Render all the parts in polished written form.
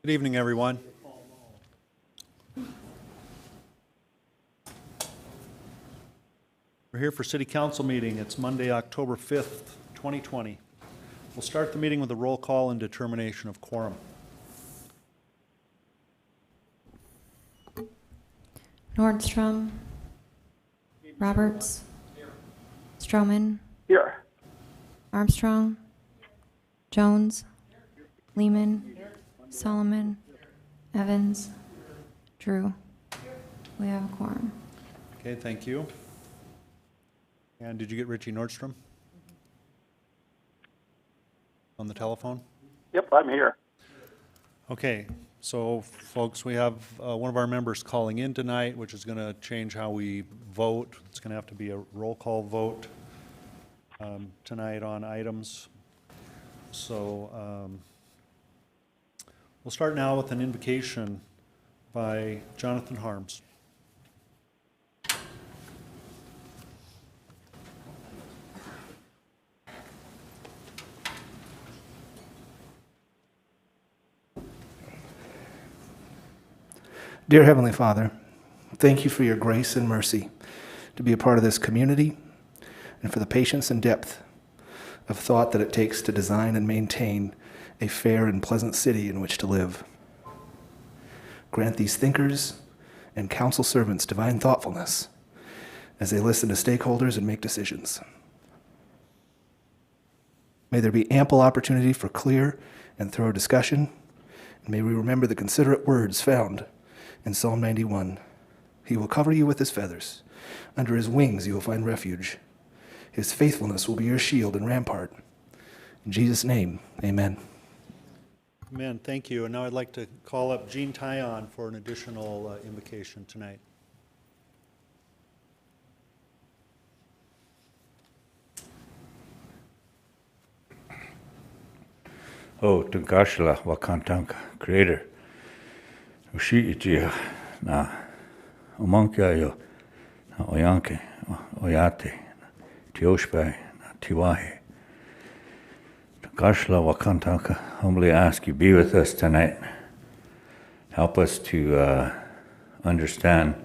Good evening, everyone. We're here for City Council meeting. It's Monday, October 5th, 2020. We'll start the meeting with a roll call and determination of quorum. Nordstrom. Roberts. Stroman. Here. Armstrong. Jones. Lehman. Solomon. Evans. Drew. We have a quorum. Okay, thank you. And did you get Richie Nordstrom on the telephone? Yep, I'm here. Okay, so folks, we have one of our members calling in tonight, which is going to change how we vote. It's going to have to be a roll call vote tonight on items. So we'll start now with an invocation by Jonathan Harms. Dear Heavenly Father, thank you for your grace and mercy to be a part of this community and for the patience and depth of thought that it takes to design and maintain a fair and pleasant city in which to live. Grant these thinkers and council servants divine thoughtfulness as they listen to stakeholders and make decisions. May there be ample opportunity for clear and thorough discussion, and may we remember the considerate words found in Psalm 91, he will cover you with his feathers. Under his wings you will find refuge. His faithfulness will be your shield and rampart. In Jesus' name, amen. Amen, thank you. And now I'd like to call up Jean Tyon for an additional invocation tonight. O Tunkashla Wakantanka, Creator, Ushi na Omankayo, na Oyanke, Oyate, Tioshpai, na Tiwahi. Tunkashla Wakantanka, humbly ask you, be with us tonight. Help us to understand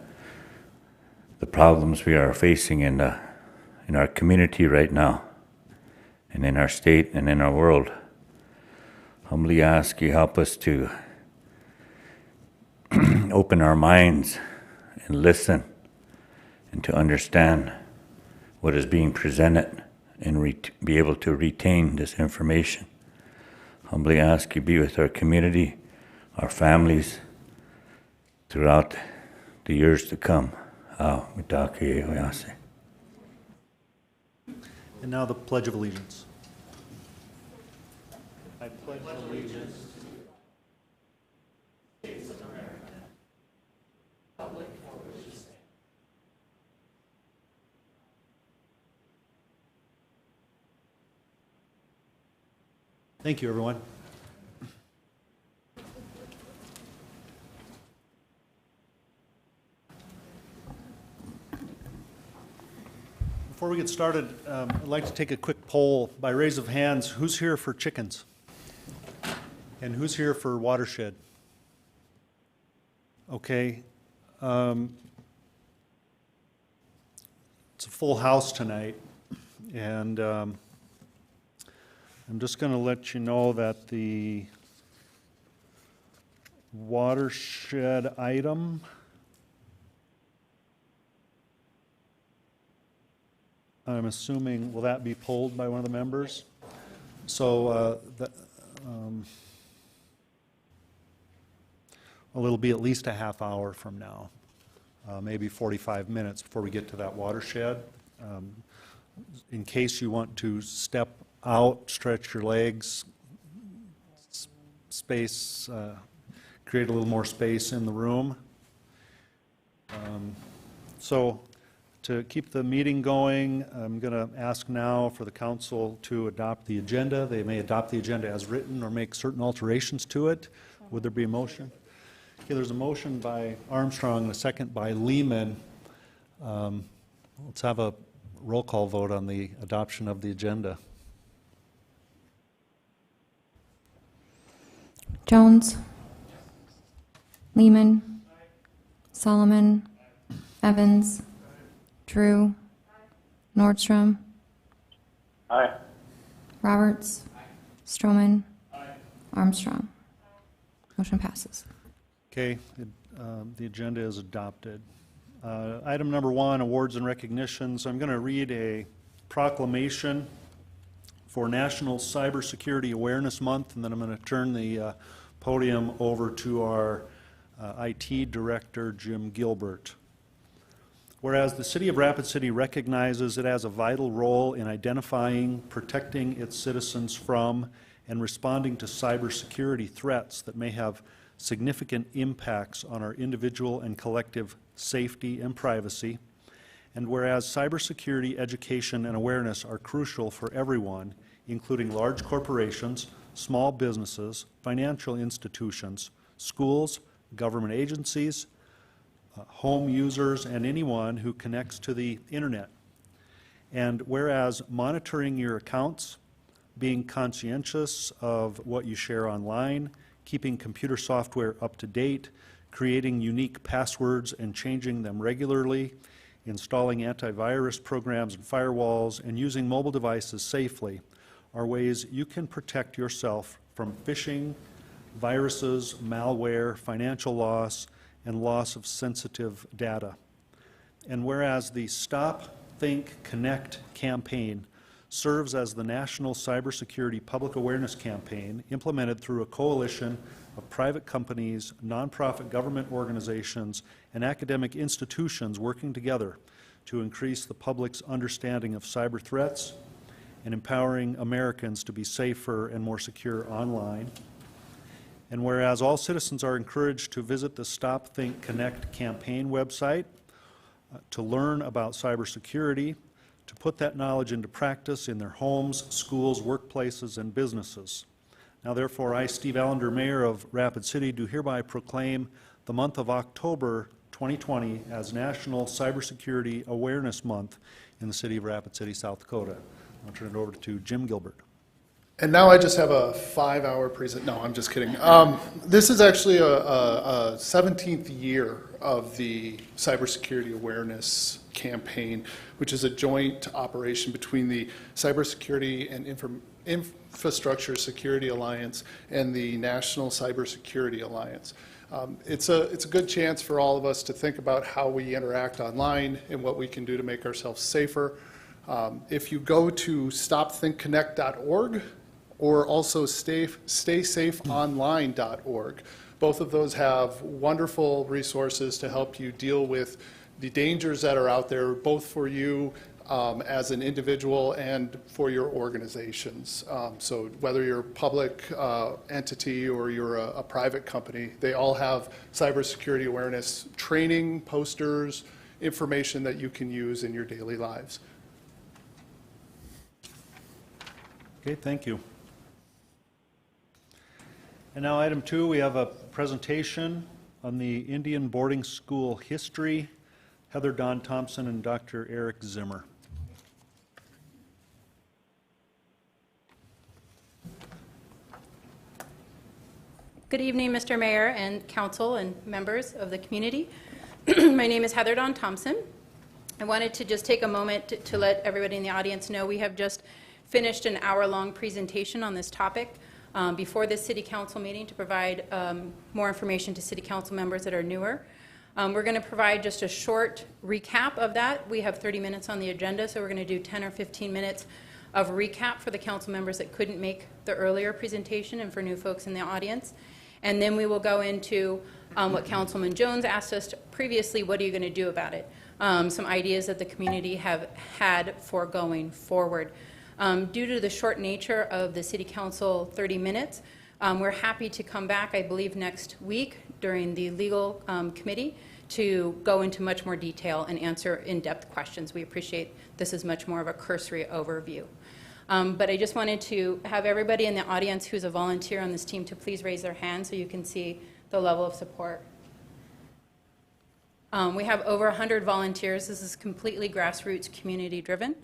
the problems we are facing in our community right now, and in our state and in our world. Humbly ask you, help us to open our minds and listen and to understand what is being presented and be able to retain this information. Humbly ask you, be with our community, our families, throughout the years to come. And now the Pledge of Allegiance. I pledge allegiance to the States of America, republic for which it stands. Thank you, everyone. Before we get started, I'd like to take a quick poll by raise of hands. Who's here for chickens? And who's here for watershed? Okay. It's a full house tonight, and I'm just going to let you know that the watershed item I'm assuming, will that be pulled by one of the members? So well, it'll be at least a half hour from now, maybe 45 minutes before we get to that watershed. In case you want to step out, stretch your legs, space, create a little more space in the room. So to keep the meeting going, I'm going to ask now for the council to adopt the agenda. They may adopt the agenda as written or make certain alterations to it. Would there be a motion? Okay, there's a motion by Armstrong and a second by Lehman. Let's have a roll call vote on the adoption of the agenda. Jones. Lehman, Solomon, Evans, Drew, Nordstrom, Aye. Roberts, Stroman, Armstrong. Motion passes. Okay, the agenda is adopted. Item number 1, awards and recognitions. I'm going to read a proclamation for National Cybersecurity Awareness Month, and then I'm going to turn the podium over to our IT Director, Jim Gilbert. Whereas the City of Rapid City recognizes it has a vital role in identifying, protecting its citizens from, and responding to cybersecurity threats that may have significant impacts on our individual and collective safety and privacy, and whereas cybersecurity education and awareness are crucial for everyone, including large corporations, small businesses, financial institutions, schools, government agencies, home users, and anyone who connects to the internet. And whereas monitoring your accounts, being conscientious of what you share online, keeping computer software up to date, creating unique passwords and changing them regularly, installing antivirus programs and firewalls, and using mobile devices safely are ways you can protect yourself from phishing, viruses, malware, financial loss, and loss of sensitive data. And whereas the Stop, Think, Connect campaign serves as the national cybersecurity public awareness campaign implemented through a coalition of private companies, nonprofit government organizations, and academic institutions working together to increase the public's understanding of cyber threats and empowering Americans to be safer and more secure online. And whereas all citizens are encouraged to visit the Stop, Think, Connect campaign website to learn about cybersecurity, to put that knowledge into practice in their homes, schools, workplaces, and businesses. Now therefore, I, Steve Allender, Mayor of Rapid City, do hereby proclaim the month of October 2020 as National Cybersecurity Awareness Month in the city of Rapid City, South Dakota. I'll turn it over to Jim Gilbert. And now I just have a 5-hour no, I'm just kidding. This is actually a 17th year of the Cybersecurity Awareness Campaign, which is a joint operation between the Cybersecurity and Infrastructure Security Alliance and the National Cybersecurity Alliance. It's a good chance for all of us to think about how we interact online and what we can do to make ourselves safer. If you go to stopthinkconnect.org, or also staysafeonline.org. Both of those have wonderful resources to help you deal with the dangers that are out there, both for you as an individual and for your organizations. So whether you're a public entity or you're a private company, they all have cybersecurity awareness training, posters, information that you can use in your daily lives. Okay, thank you. And now item 2, we have a presentation on the Indian boarding school history. Heather Don Thompson and Dr. Eric Zimmer. Good evening, Mr. Mayor and council and members of the community. My name is Heather Don Thompson. I wanted to just take a moment to let everybody in the audience know we have just finished an hour-long presentation on this topic before this city council meeting to provide more information to city council members that are newer. We're going to provide just a short recap of that. We have 30 minutes on the agenda, so we're going to do 10 or 15 minutes of recap for the council members that couldn't make the earlier presentation and for new folks in the audience. And then we will go into what Councilman Jones asked us previously, what are you going to do about it? Some ideas that the community have had for going forward. Due to the short nature of the City Council 30 minutes, we're happy to come back, I believe, next week during the legal committee to go into much more detail and answer in-depth questions. We appreciate this is much more of a cursory overview. But I just wanted to have everybody in the audience who's a volunteer on this team to please raise their hand so you can see the level of support. We have over 100 volunteers. This is completely grassroots, community-driven.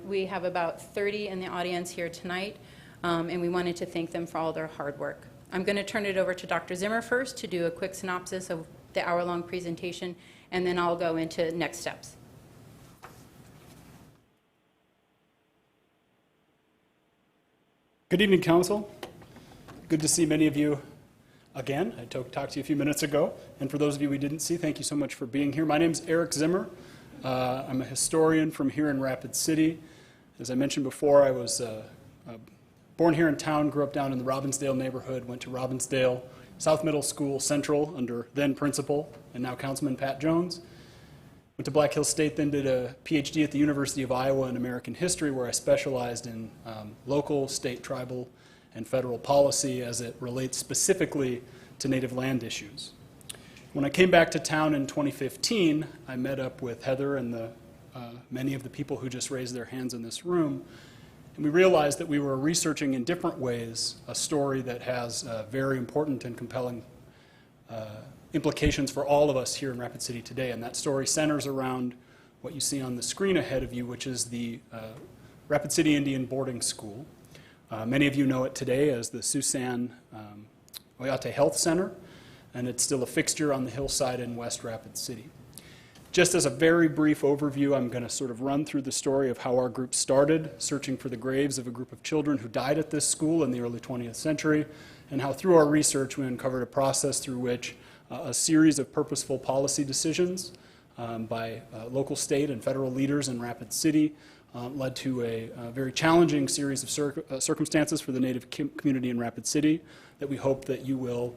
We have about 30 in the audience here tonight, and we wanted to thank them for all their hard work. I'm going to turn it over to Dr. Zimmer first to do a quick synopsis of the hour-long presentation, and then I'll go into next steps. Good evening, Council. Good to see many of you again. I talked to you a few minutes ago, and for those of you we didn't see, thank you so much for being here. My name is Eric Zimmer. I'm a historian from here in Rapid City. As I mentioned before, I was born here in town, grew up down in the Robbinsdale neighborhood, went to Robbinsdale South Middle School Central under then principal and now Councilman Pat Jones. Went to Black Hills State, then did a PhD at the University of Iowa in American history, where I specialized in local, state, tribal, and federal policy as it relates specifically to native land issues. When I came back to town in 2015, I met up with Heather and many of the people who just raised their hands in this room, and we realized that we were researching in different ways a story that has very important and compelling implications for all of us here in Rapid City today, and that story centers around what you see on the screen ahead of you, which is the Rapid City Indian Boarding School. Many of you know it today as the Susan Oyate Health Center, and it's still a fixture on the hillside in West Rapid City. Just as a very brief overview, I'm going to sort of run through the story of how our group started, searching for the graves of a group of children who died at this school in the early 20th century, and how through our research we uncovered a process through which a series of purposeful policy decisions by local, state, and federal leaders in Rapid City led to a very challenging series of circumstances for the Native community in Rapid City that we hope that you will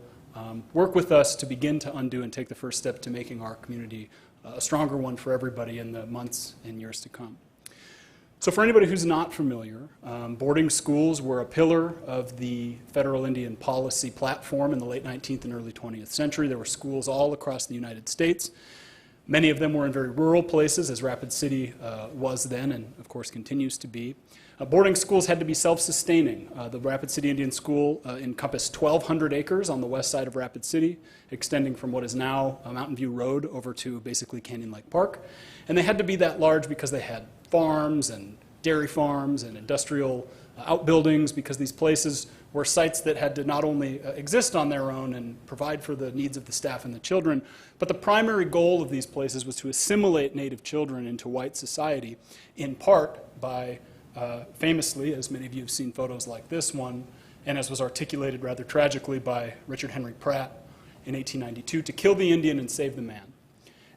work with us to begin to undo and take the first step to making our community a stronger one for everybody in the months and years to come. So for anybody who's not familiar, boarding schools were a pillar of the federal Indian policy platform in the late 19th and early 20th century. There were schools all across the United States. Many of them were in very rural places, as Rapid City was then and, of course, continues to be. Boarding schools had to be self-sustaining. The Rapid City Indian School encompassed 1,200 acres on the west side of Rapid City, extending from what is now Mountain View Road over to basically Canyon Lake Park. And they had to be that large because they had farms and dairy farms and industrial outbuildings, because these places were sites that had to not only exist on their own and provide for the needs of the staff and the children, but the primary goal of these places was to assimilate Native children into white society, in part by famously, as many of you have seen photos like this one, and as was articulated rather tragically by Richard Henry Pratt in 1892, to kill the Indian and save the man.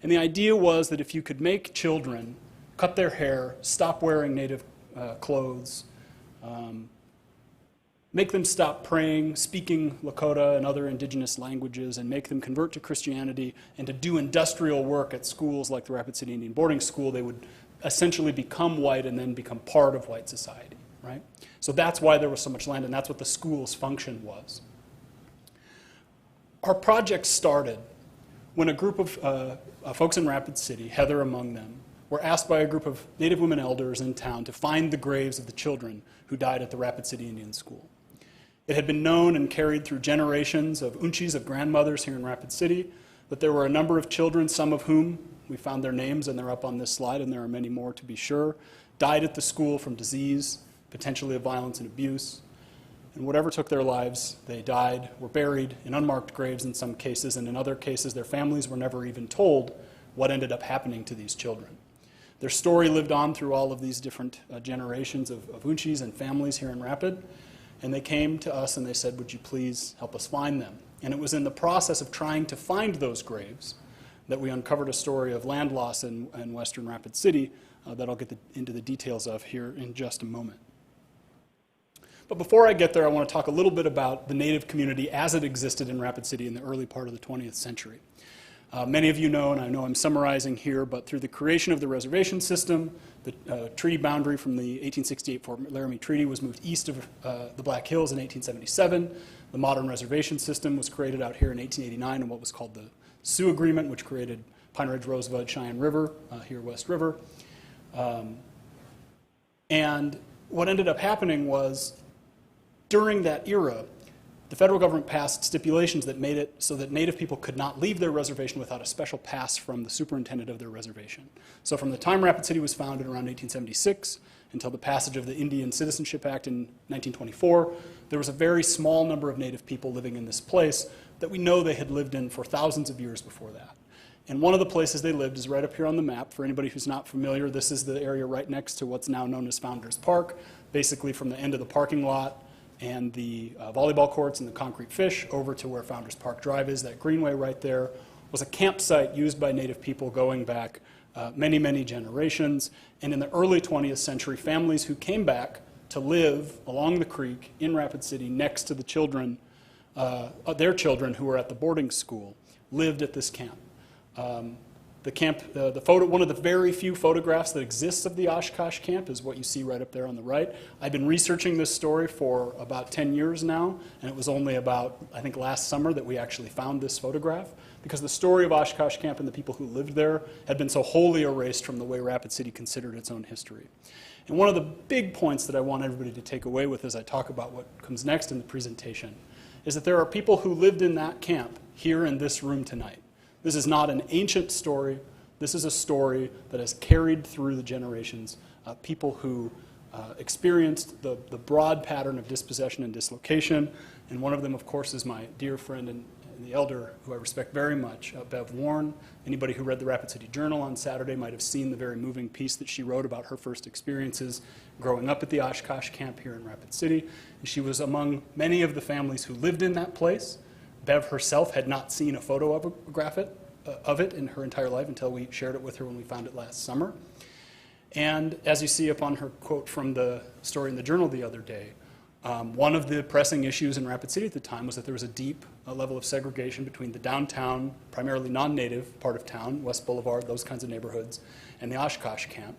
And the idea was that if you could make children cut their hair, stop wearing Native clothes, make them stop praying, speaking Lakota and other indigenous languages, and make them convert to Christianity, and to do industrial work at schools like the Rapid City Indian Boarding School, they would essentially become white and then become part of white society, right? So that's why there was so much land, and that's what the school's function was. Our project started when a group of folks in Rapid City, Heather among them, were asked by a group of Native women elders in town to find the graves of the children who died at the Rapid City Indian School. It had been known and carried through generations of unchis, of grandmothers here in Rapid City, that there were a number of children, some of whom, we found their names and they're up on this slide, and there are many more to be sure, died at the school from disease, potentially of violence and abuse. And whatever took their lives, they died, were buried in unmarked graves in some cases, and in other cases their families were never even told what ended up happening to these children. Their story lived on through all of these different generations of unchis and families here in Rapid, and they came to us and they said, would you please help us find them? And it was in the process of trying to find those graves that we uncovered a story of land loss in western Rapid City that I'll get into the details of here in just a moment. But before I get there, I want to talk a little bit about the Native community as it existed in Rapid City in the early part of the 20th century. Many of you know, and I know I'm summarizing here, but through the creation of the reservation system, the treaty boundary from the 1868 Fort Laramie Treaty was moved east of the Black Hills in 1877. The modern reservation system was created out here in 1889 in what was called the Sioux Agreement, which created Pine Ridge, Rosebud, Cheyenne River, here West River. And what ended up happening was, during that era, the federal government passed stipulations that made it so that Native people could not leave their reservation without a special pass from the superintendent of their reservation. So from the time Rapid City was founded around 1876 until the passage of the Indian Citizenship Act in 1924, there was a very small number of Native people living in this place that we know they had lived in for thousands of years before that. And one of the places they lived is right up here on the map. For anybody who's not familiar, this is the area right next to what's now known as Founders Park, basically from the end of the parking lot and the volleyball courts and the concrete fish over to where Founders Park Drive is. That greenway right there was a campsite used by Native people going back many, many generations. And in the early 20th century, families who came back to live along the creek in Rapid City next to the children, their children who were at the boarding school, lived at this camp. The camp, one of the very few photographs that exists of the Oshkosh camp is what you see right up there on the right. I've been researching this story for about 10 years now, and it was only about, I think, last summer that we actually found this photograph, because the story of Oshkosh camp and the people who lived there had been so wholly erased from the way Rapid City considered its own history. And one of the big points that I want everybody to take away with as I talk about what comes next in the presentation is that there are people who lived in that camp here in this room tonight. This is not an ancient story. This is a story that has carried through the generations. People who experienced the broad pattern of dispossession and dislocation. And one of them, of course, is my dear friend and the elder who I respect very much, Bev Warren. Anybody who read the Rapid City Journal on Saturday might have seen the very moving piece that she wrote about her first experiences growing up at the Oshkosh camp here in Rapid City. And she was among many of the families who lived in that place. Bev herself had not seen a photograph of it in her entire life until we shared it with her when we found it last summer. And as you see up on her quote from the story in the Journal the other day, one of the pressing issues in Rapid City at the time was that there was a deep level of segregation between the downtown, primarily non-native part of town, West Boulevard, those kinds of neighborhoods, and the Oshkosh camp.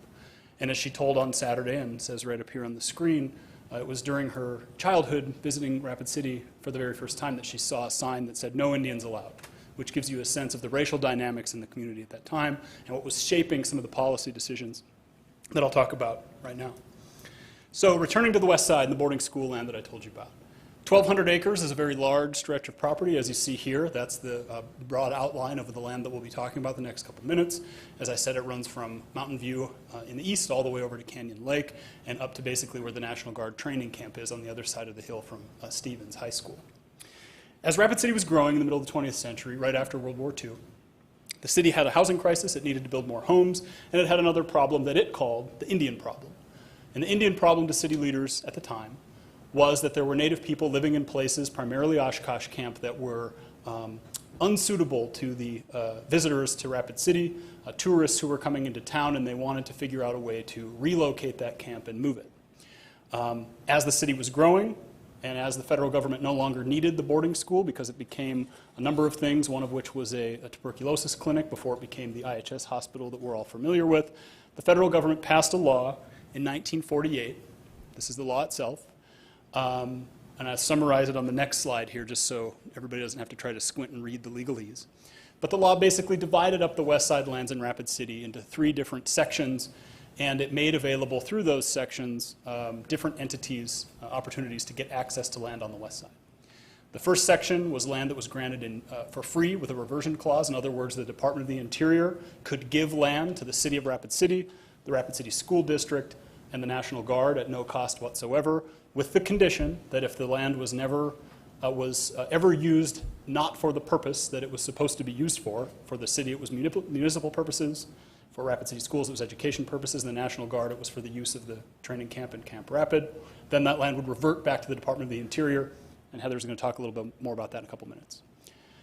And as she told on Saturday, and says right up here on the screen, it was during her childhood visiting Rapid City for the very first time that she saw a sign that said, "No Indians allowed," which gives you a sense of the racial dynamics in the community at that time and what was shaping some of the policy decisions that I'll talk about right now. So returning to the west side and the boarding school land that I told you about. 1,200 acres is a very large stretch of property. As you see here, that's the broad outline of the land that we'll be talking about the next couple minutes. As I said, it runs from Mountain View in the east all the way over to Canyon Lake and up to basically where the National Guard training camp is on the other side of the hill from Stevens High School. As Rapid City was growing in the middle of the 20th century, right after World War II, the city had a housing crisis. It needed to build more homes, and it had another problem that it called the Indian problem. And the Indian problem to city leaders at the time was that there were Native people living in places, primarily Oshkosh camp, that were unsuitable to the visitors to Rapid City, tourists who were coming into town, and they wanted to figure out a way to relocate that camp and move it. As the city was growing, and as the federal government no longer needed the boarding school because it became a number of things, one of which was a tuberculosis clinic before it became the IHS hospital that we're all familiar with, the federal government passed a law in 1948. This is the law itself. And I'll summarize it on the next slide here just so everybody doesn't have to try to squint and read the legalese. But the law basically divided up the west side lands in Rapid City into 3 different sections, and it made available through those sections different entities opportunities to get access to land on the west side. The first section was land that was granted for free with a reversion clause. In other words, the Department of the Interior could give land to the city of Rapid City, the Rapid City School District, and the National Guard at no cost whatsoever, with the condition that if the land was never ever used not for the purpose that it was supposed to be used for the city it was municipal purposes, for Rapid City Schools it was education purposes, and the National Guard it was for the use of the training camp in Camp Rapid, then that land would revert back to the Department of the Interior, and Heather's going to talk a little bit more about that in a couple minutes.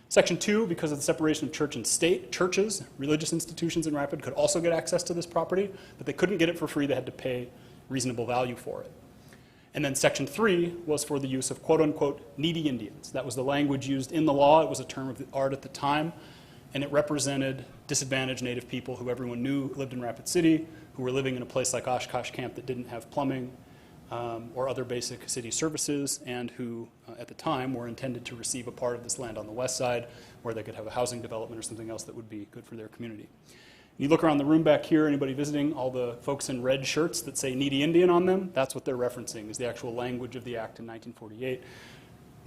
Section 2, because of the separation of church and state, churches, religious institutions in Rapid could also get access to this property, but they couldn't get it for free. They had to pay reasonable value for it. And then Section 3 was for the use of quote-unquote needy Indians. That was the language used in the law. It was a term of art at the time, and it represented disadvantaged Native people who everyone knew lived in Rapid City, who were living in a place like Oshkosh Camp that didn't have plumbing or other basic city services, and who at the time were intended to receive a part of this land on the west side where they could have a housing development or something else that would be good for their community. You look around the room back here, anybody visiting, all the folks in red shirts that say needy Indian on them, that's what they're referencing, is the actual language of the act in 1948.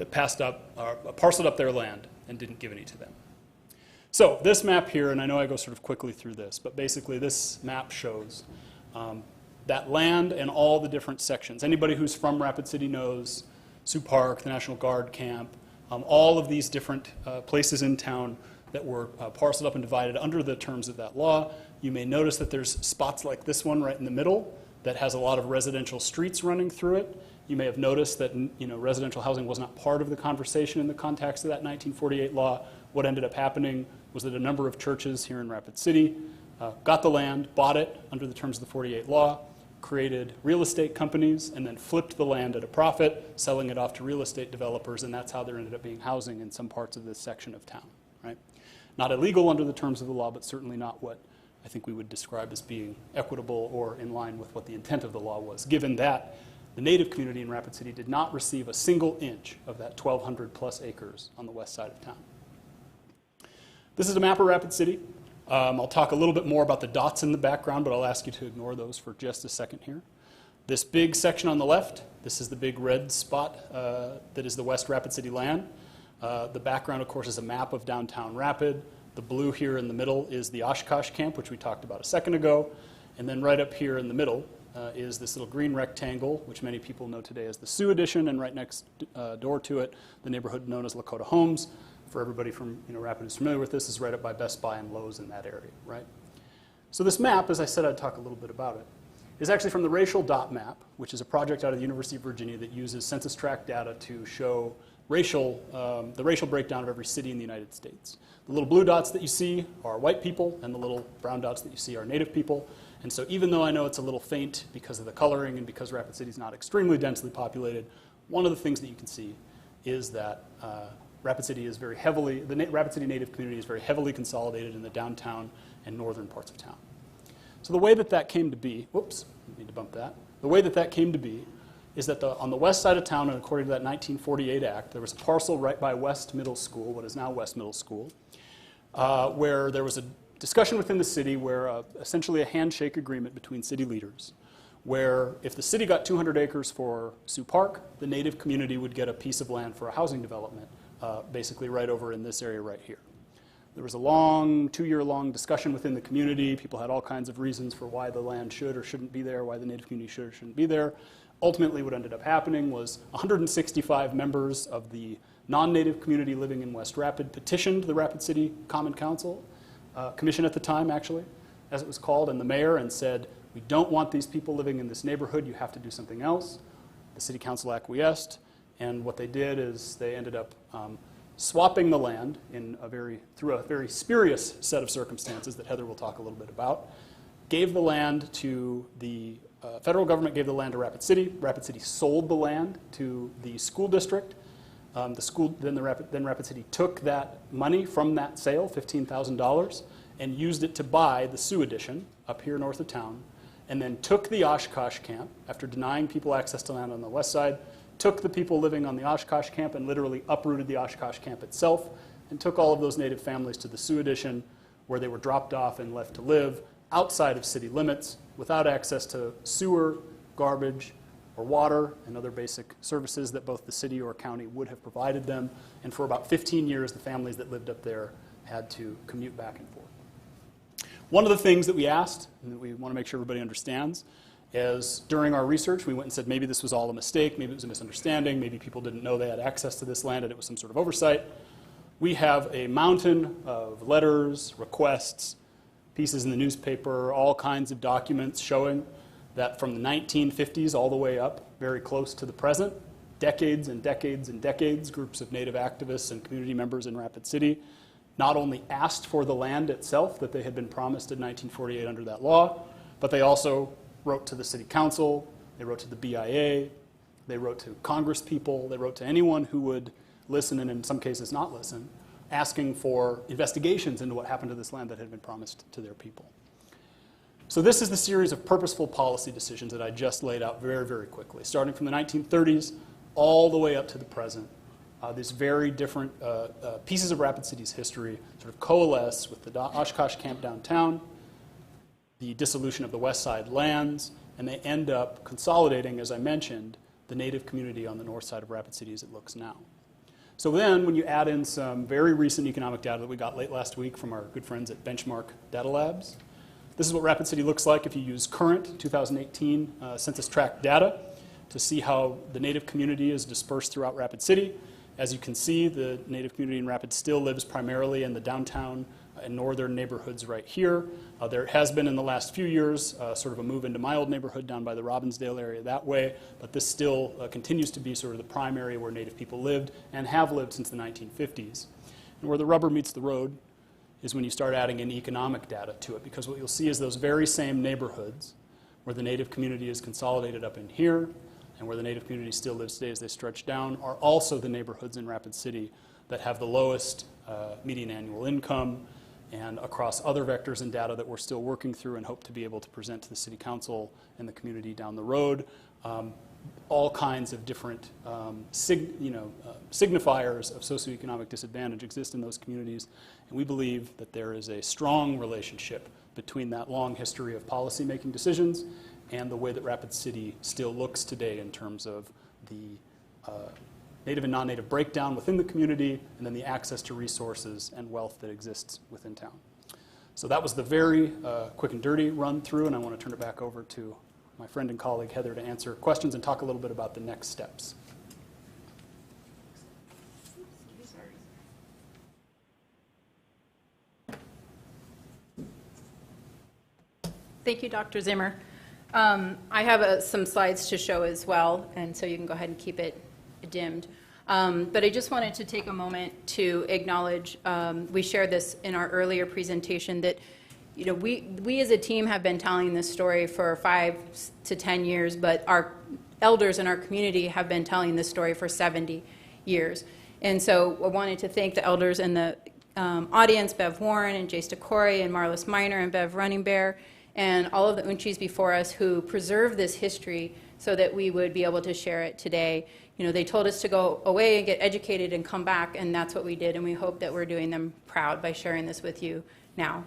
that parceled up their land and didn't give any to them. So this map here, and I know I go sort of quickly through this, but basically this map shows that land and all the different sections. Anybody who's from Rapid City knows Sioux Park, the National Guard camp, all of these different places in town that were parceled up and divided under the terms of that law. You may notice that there's spots like this one right in the middle that has a lot of residential streets running through it. You may have noticed that residential housing was not part of the conversation in the context of that 1948 law. What ended up happening was that a number of churches here in Rapid City got the land, bought it under the terms of the 48 law, created real estate companies, and then flipped the land at a profit, selling it off to real estate developers, and that's how there ended up being housing in some parts of this section of town, right? Not illegal under the terms of the law, but certainly not what I think we would describe as being equitable or in line with what the intent of the law was, given that the Native community in Rapid City did not receive a single inch of that 1,200 plus acres on the west side of town. This is a map of Rapid City. I'll talk a little bit more about the dots in the background, but I'll ask you to ignore those for just a second here. This big section on the left, this is the big red spot that is the West Rapid City land. The background, of course, is a map of downtown Rapid. The blue here in the middle is the Oshkosh camp, which we talked about a second ago. And then right up here in the middle is this little green rectangle, which many people know today as the Sioux Addition, and right next door to it, the neighborhood known as Lakota Homes. For everybody from Rapid who's familiar with this, is right up by Best Buy and Lowe's in that area, right? So this map, as I said I'd talk a little bit about it, is actually from the Racial Dot Map, which is a project out of the University of Virginia that uses census tract data to show the racial breakdown of every city in the United States. The little blue dots that you see are white people, and the little brown dots that you see are Native people. And so even though I know it's a little faint because of the coloring and because Rapid City is not extremely densely populated, one of the things that you can see is that Rapid City is very heavily, the Rapid City Native community is very heavily consolidated in the downtown and northern parts of town. So the way that that came to be, whoops, I need to bump that. The way that that came to be is that on the west side of town, and according to that 1948 act, there was a parcel right by West Middle School, what is now West Middle School, where there was a discussion within the city where essentially a handshake agreement between city leaders, where if the city got 200 acres for Sioux Park, the Native community would get a piece of land for a housing development, basically right over in this area right here. There was a long, 2-year-long discussion within the community. People had all kinds of reasons for why the land should or shouldn't be there, why the Native community should or shouldn't be there. Ultimately, what ended up happening was 165 members of the non-Native community living in West Rapid petitioned the Rapid City Common Council, Commission at the time, actually, as it was called, and the mayor, and said, we don't want these people living in this neighborhood. You have to do something else. The city council acquiesced, and what they did is they ended up swapping the land through a very spurious set of circumstances that Heather will talk a little bit about, gave the land to the federal government, gave the land to Rapid City. Rapid City sold the land to the school district. Then Rapid City took that money from that sale, $15,000, and used it to buy the Sioux Addition up here north of town, and then took the Oshkosh camp, after denying people access to land on the west side, took the people living on the Oshkosh camp and literally uprooted the Oshkosh camp itself, and took all of those Native families to the Sioux Addition, where they were dropped off and left to live outside of city limits without access to sewer, garbage, or water and other basic services that both the city or county would have provided them. And for about 15 years, the families that lived up there had to commute back and forth. One of the things that we asked, and that we want to make sure everybody understands, is during our research, we went and said maybe this was all a mistake, maybe it was a misunderstanding, maybe people didn't know they had access to this land and it was some sort of oversight. We have a mountain of letters, requests, pieces in the newspaper, all kinds of documents showing that from the 1950s all the way up, very close to the present, decades and decades and decades, groups of Native activists and community members in Rapid City not only asked for the land itself that they had been promised in 1948 under that law, but they also wrote to the city council, they wrote to the BIA, they wrote to Congress people, they wrote to anyone who would listen and in some cases not listen, asking for investigations into what happened to this land that had been promised to their people. So this is the series of purposeful policy decisions that I just laid out very, very quickly, starting from the 1930s all the way up to the present. These very different pieces of Rapid City's history sort of coalesce with the Oshkosh camp downtown, the dissolution of the West Side lands, and they end up consolidating, as I mentioned, the Native community on the north side of Rapid City as it looks now. So then when you add in some very recent economic data that we got late last week from our good friends at Benchmark Data Labs, this is what Rapid City looks like if you use current 2018 census tract data to see how the Native community is dispersed throughout Rapid City. As you can see, the Native community in Rapid still lives primarily in the downtown and northern neighborhoods right here. There has been in the last few years sort of a move into my old neighborhood down by the Robbinsdale area that way, but this still continues to be sort of the prime area where Native people lived and have lived since the 1950s. And where the rubber meets the road is when you start adding in economic data to it, because what you'll see is those very same neighborhoods where the Native community is consolidated up in here and where the Native community still lives today as they stretch down are also the neighborhoods in Rapid City that have the lowest median annual income, and across other vectors and data that we're still working through and hope to be able to present to the City Council and the community down the road. All kinds of different signifiers of socioeconomic disadvantage exist in those communities, and we believe that there is a strong relationship between that long history of policy-making decisions and the way that Rapid City still looks today in terms of the Native and non-Native breakdown within the community, and then the access to resources and wealth that exists within town. So that was the very quick and dirty run through, and I want to turn it back over to my friend and colleague Heather to answer questions and talk a little bit about the next steps. Thank you, Dr. Zimmer. I have some slides to show as well, and so you can go ahead and keep it dimmed. But I just wanted to take a moment to acknowledge, we shared this in our earlier presentation, that we as a team have been telling this story for 5 to 10 years, but our elders in our community have been telling this story for 70 years. And so I wanted to thank the elders in the audience, Bev Warren and Jace DeCory and Marlis Miner and Bev Running Bear, and all of the Unchis before us who preserved this history so that we would be able to share it today. They told us to go away and get educated and come back, and that's what we did, and we hope that we're doing them proud by sharing this with you now.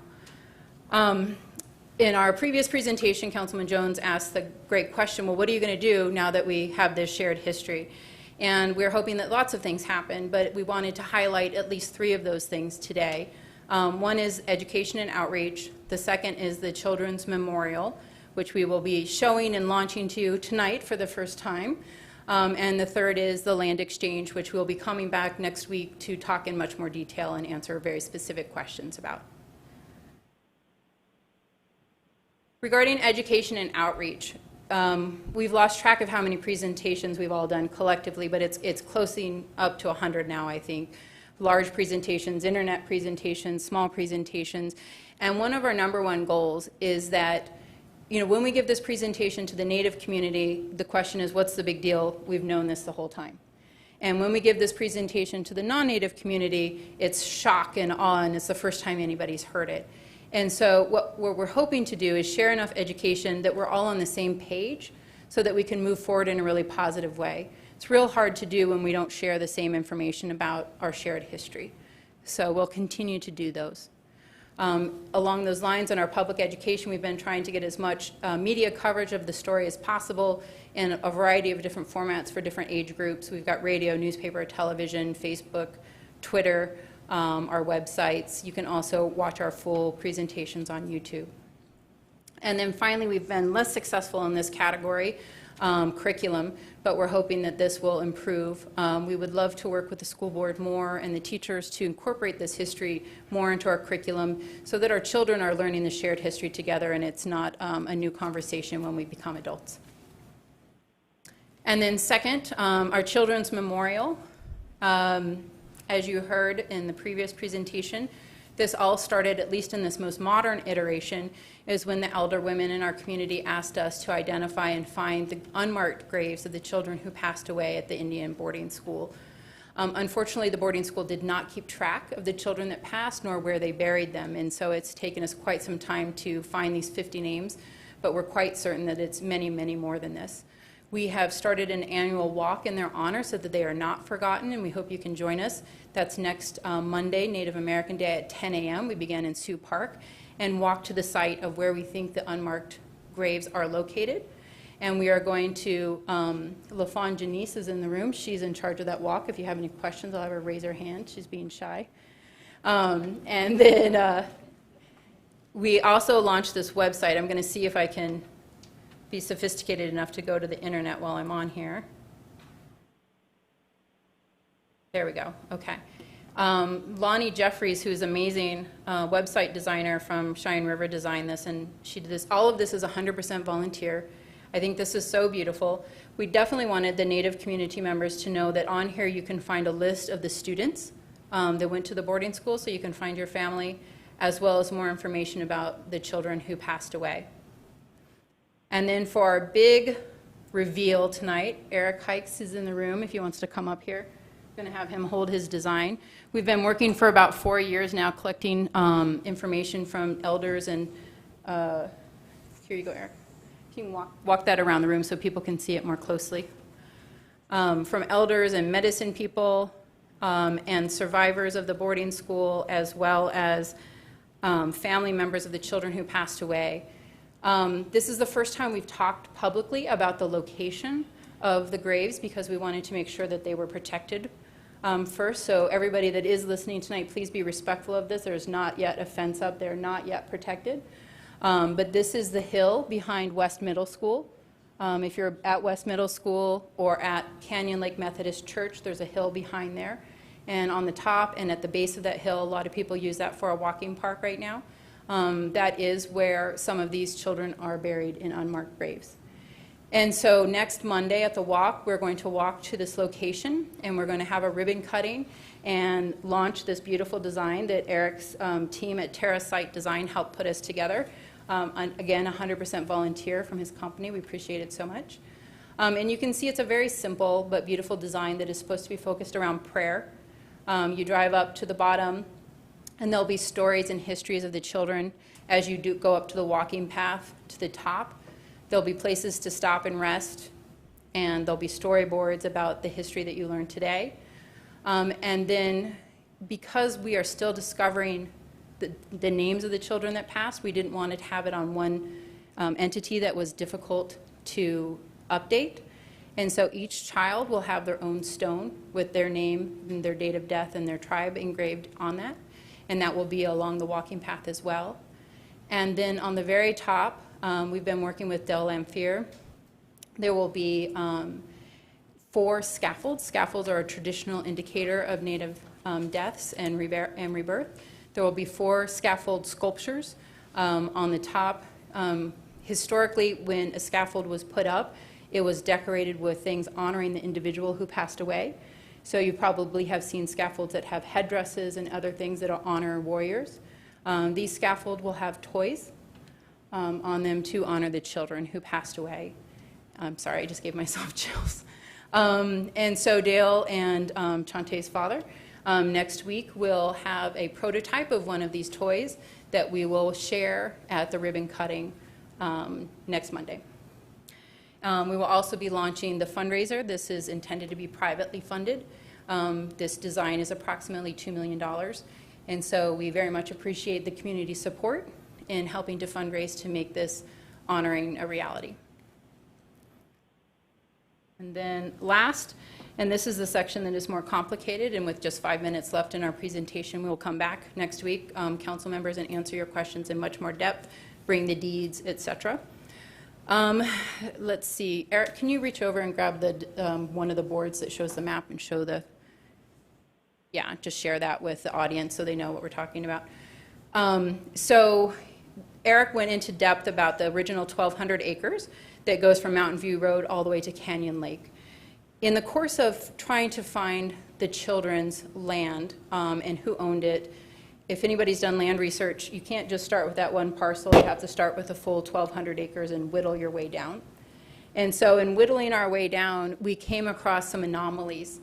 In our previous presentation, Councilman Jones asked the great question, well, what are you going to do now that we have this shared history? And we're hoping that lots of things happen, but we wanted to highlight at least 3 of those things today. One is education and outreach. The second is the Children's Memorial, which we will be showing and launching to you tonight for the first time. And the third is the land exchange, which we'll be coming back next week to talk in much more detail and answer very specific questions about. Regarding education and outreach, we've lost track of how many presentations we've all done collectively, but it's closing up to 100 now, I think. Large presentations, internet presentations, small presentations. And one of our #1 goals is that when we give this presentation to the Native community, the question is, what's the big deal? We've known this the whole time. And when we give this presentation to the non-Native community, it's shock and awe, and it's the first time anybody's heard it. And so what we're hoping to do is share enough education that we're all on the same page so that we can move forward in a really positive way. It's real hard to do when we don't share the same information about our shared history. So we'll continue to do those. Along those lines, in our public education, we've been trying to get as much media coverage of the story as possible in a variety of different formats for different age groups. We've got radio, newspaper, television, Facebook, Twitter, our websites. You can also watch our full presentations on YouTube. And then finally, we've been less successful in this category, curriculum, but we're hoping that this will improve. We would love to work with the school board more and the teachers to incorporate this history more into our curriculum so that our children are learning the shared history together and it's not a new conversation when we become adults. And then second, our Children's Memorial. As you heard in the previous presentation, this all started, at least in this most modern iteration, is when the elder women in our community asked us to identify and find the unmarked graves of the children who passed away at the Indian boarding school. Unfortunately, the boarding school did not keep track of the children that passed nor where they buried them, and so it's taken us quite some time to find these 50 names, but we're quite certain that it's many, many more than this. We have started an annual walk in their honor so that they are not forgotten, and we hope you can join us. That's next Monday, Native American Day at 10 a.m. We begin in Sioux Park and walk to the site of where we think the unmarked graves are located. And we are going to, LaFawn Janice is in the room. She's in charge of that walk. If you have any questions, I'll have her raise her hand. She's being shy. And then we also launched this website. I'm going to see if I can be sophisticated enough to go to the internet while I'm on here. There we go. Okay. Lonnie Jeffries, who's amazing website designer from Cheyenne River, designed this, and she did this. All of this is 100% volunteer. I think this is so beautiful. We definitely wanted the Native community members to know that on here you can find a list of the students that went to the boarding school, so you can find your family, as well as more information about the children who passed away. And then for our big reveal tonight, Eric Hikes is in the room if he wants to come up here. I'm going to have him hold his design. We've been working for about 4 years now collecting information from elders, and here you go, Eric. You can walk that around the room so people can see it more closely. From elders and medicine people and survivors of the boarding school, as well as family members of the children who passed away. This is the first time we've talked publicly about the location of the graves, because we wanted to make sure that they were protected first. So everybody that is listening tonight, please be respectful of this. There's not yet a fence up. They're not yet protected. But this is the hill behind West Middle School. If you're at West Middle School or at Canyon Lake Methodist Church, there's a hill behind there. And on the top and at the base of that hill, a lot of people use that for a walking park right now. That is where some of these children are buried in unmarked graves. And so next Monday at the walk, we're going to walk to this location, and we're going to have a ribbon cutting and launch this beautiful design that Eric's team at Terra Site Design helped put us together. Again, 100% volunteer from his company. We appreciate it so much. And you can see it's a very simple but beautiful design that is supposed to be focused around prayer. You drive up to the bottom, and there'll be stories and histories of the children as you do go up to the walking path to the top. There'll be places to stop and rest, and there'll be storyboards about the history that you learned today. And then, because we are still discovering the names of the children that passed, we didn't want to have it on one entity that was difficult to update. And so each child will have their own stone with their name and their date of death and their tribe engraved on that. And that will be along the walking path as well. And then on the very top, we've been working with Del Lamphere. There will be 4 scaffolds. Scaffolds are a traditional indicator of Native deaths and rebirth. There will be 4 scaffold sculptures on the top. Historically, when a scaffold was put up, it was decorated with things honoring the individual who passed away. So you probably have seen scaffolds that have headdresses and other things that honor warriors. These scaffolds will have toys on them to honor the children who passed away. I'm sorry, I just gave myself chills. And so Dale and Chante's father, next week will have a prototype of one of these toys that we will share at the ribbon cutting next Monday. We will also be launching the fundraiser. This is intended to be privately funded. This design is approximately $2 million. And so we very much appreciate the community support in helping to fundraise to make this honoring a reality. And then last, and this is the section that is more complicated, and with just 5 minutes left in our presentation, we will come back next week, council members, and answer your questions in much more depth, bring the deeds, etc. Let's see, Eric, can you reach over and grab the one of the boards that shows the map and show the, yeah, just share that with the audience so they know what we're talking about. So Eric went into depth about the original 1,200 acres that goes from Mountain View Road all the way to Canyon Lake. In the course of trying to find the children's land and who owned it, if anybody's done land research, you can't just start with that one parcel. You have to start with the full 1,200 acres and whittle your way down. And so in whittling our way down, we came across some anomalies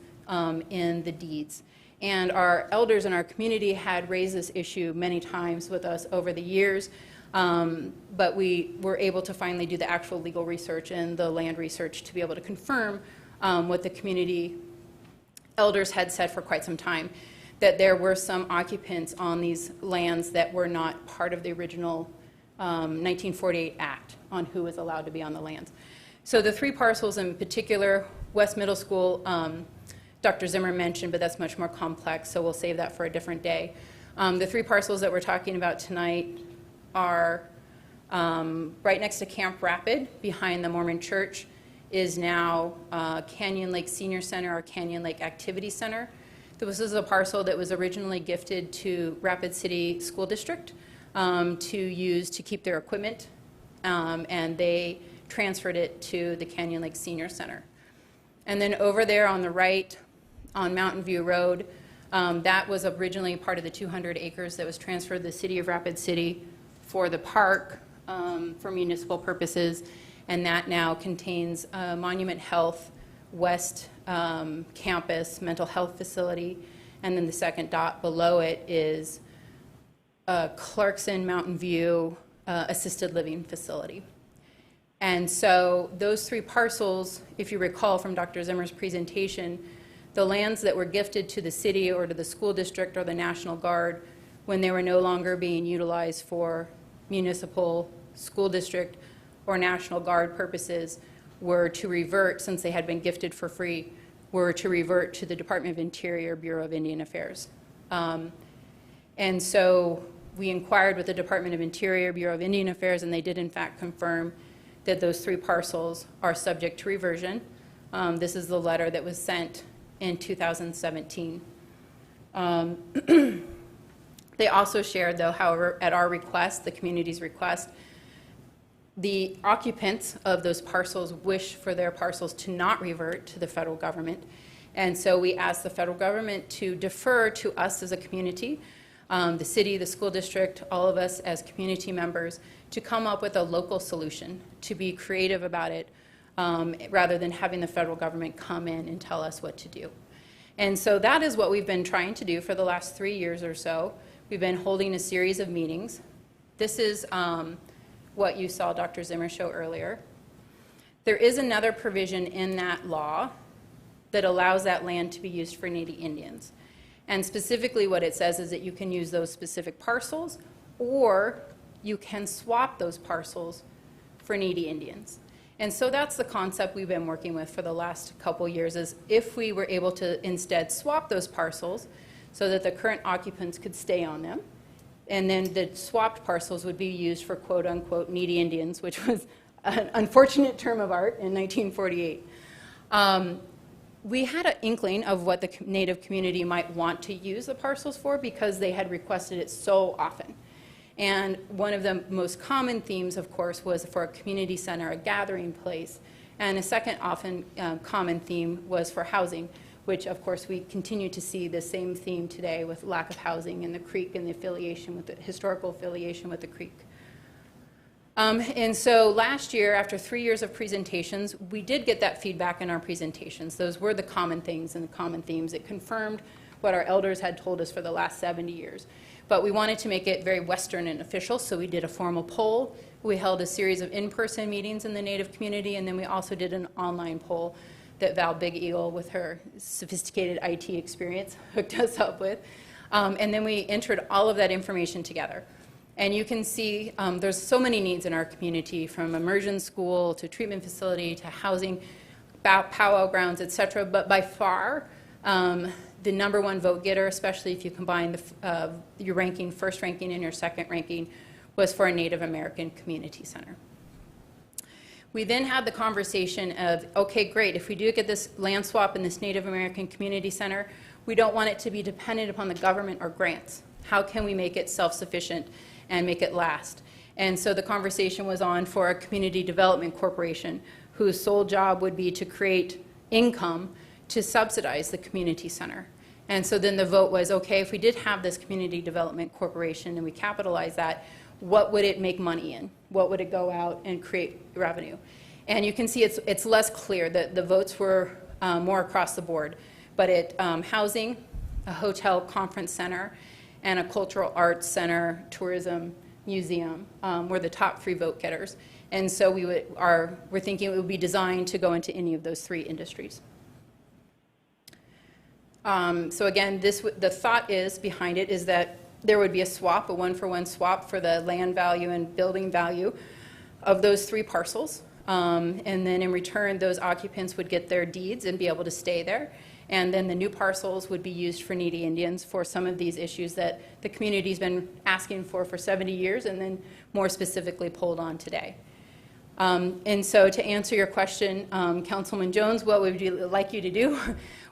in the deeds. And our elders in our community had raised this issue many times with us over the years. But we were able to finally do the actual legal research and the land research to be able to confirm what the community elders had said for quite some time, that there were some occupants on these lands that were not part of the original 1948 Act on who was allowed to be on the lands. So the three parcels in particular, West Middle School, Dr. Zimmer mentioned, but that's much more complex, so we'll save that for a different day. The three parcels that we're talking about tonight are right next to Camp Rapid, behind the Mormon Church, is now Canyon Lake Senior Center or Canyon Lake Activity Center. This is a parcel that was originally gifted to Rapid City School District to use to keep their equipment, and they transferred it to the Canyon Lake Senior Center. And then over there on the right, on Mountain View Road, that was originally part of the 200 acres that was transferred to the City of Rapid City for the park for municipal purposes, and that now contains Monument Health West Campus mental health facility, and then the second dot below it is Clarkson Mountain View assisted living facility. And so those three parcels, if you recall from Dr. Zimmer's presentation, the lands that were gifted to the city or to the school district or the National Guard when they were no longer being utilized for municipal, school district, or National Guard purposes were to revert, since they had been gifted for free, were to revert to the Department of Interior, Bureau of Indian Affairs. And so we inquired with the Department of Interior, Bureau of Indian Affairs, and they did in fact confirm that those three parcels are subject to reversion. This is the letter that was sent in 2017. They also shared, though, however, at our request, the community's request, the occupants of those parcels wish for their parcels to not revert to the federal government. And so we asked the federal government to defer to us as a community, the city, the school district, all of us as community members, to come up with a local solution, to be creative about it, rather than having the federal government come in and tell us what to do. And so that is what we've been trying to do for the last 3 years or so. We've been holding a series of meetings. This is what you saw Dr. Zimmer show earlier. There is another provision in that law that allows that land to be used for Native Indians. And specifically what it says is that you can use those specific parcels, or you can swap those parcels for Native Indians. And so that's the concept we've been working with for the last couple years, is if we were able to instead swap those parcels so that the current occupants could stay on them, and then the swapped parcels would be used for quote-unquote Native Indians, which was an unfortunate term of art in 1948. We had an inkling of what the Native community might want to use the parcels for because they had requested it so often. And one of the most common themes, of course, was for a community center, a gathering place. And a second often common theme was for housing, which, of course, we continue to see the same theme today with lack of housing in the creek and the affiliation with the historical affiliation with the creek. And so last year, after 3 years of presentations, we did get that feedback in our presentations. Those were the common things and the common themes. It confirmed what our elders had told us for the last 70 years. But we wanted to make it very Western and official, so we did a formal poll. We held a series of in-person meetings in the Native community, and then we also did an online poll that Val Big Eagle, with her sophisticated IT experience, hooked us up with. And then we entered all of that information together. And you can see there's so many needs in our community, from immersion school to treatment facility to housing, powwow grounds, et cetera. But by far, the number one vote getter, especially if you combine your ranking, first ranking and your second ranking, was for a Native American community center. We then had the conversation of, okay, great, if we do get this land swap in this Native American community center, we don't want it to be dependent upon the government or grants. How can we make it self-sufficient and make it last? And so the conversation was on for a community development corporation whose sole job would be to create income to subsidize the community center. And so then the vote was, okay, if we did have this community development corporation and we capitalize that, what would it make money in? What would it go out and create revenue? And you can see it's less clear. The votes were more across the board. But housing, a hotel conference center, and a cultural arts center, tourism, museum were the top three vote getters. And so we're thinking it would be designed to go into any of those three industries. So again, the thought is behind it is that there would be a swap, a one-for-one swap for the land value and building value of those three parcels. And then in return, those occupants would get their deeds and be able to stay there. And then the new parcels would be used for needy Indians for some of these issues that the community's been asking for 70 years, and then more specifically pulled on today. And so to answer your question, Councilman Jones, what would we like you to do?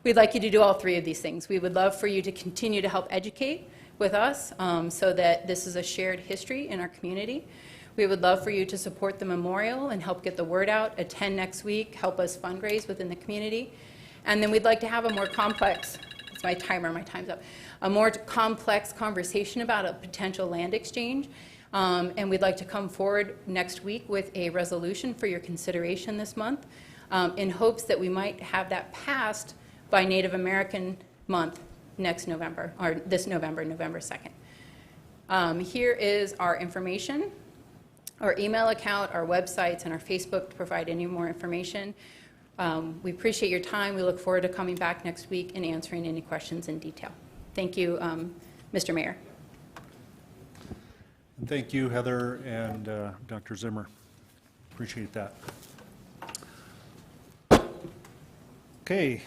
We'd like you to do all three of these things. We would love for you to continue to help educate with us so that this is a shared history in our community. We would love for you to support the memorial and help get the word out, attend next week, help us fundraise within the community. And then we'd like to have a more complex, it's my timer, my time's up, a more complex conversation about a potential land exchange. And we'd like to come forward next week with a resolution for your consideration this month in hopes that we might have that passed by Native American Month next November, or this November, November 2nd. Here is our information, our email account, our websites, and our Facebook to provide any more information. We appreciate your time. We look forward to coming back next week and answering any questions in detail. Thank you, Mr. Mayor. And thank you, Heather and Dr. Zimmer. Appreciate that. Okay.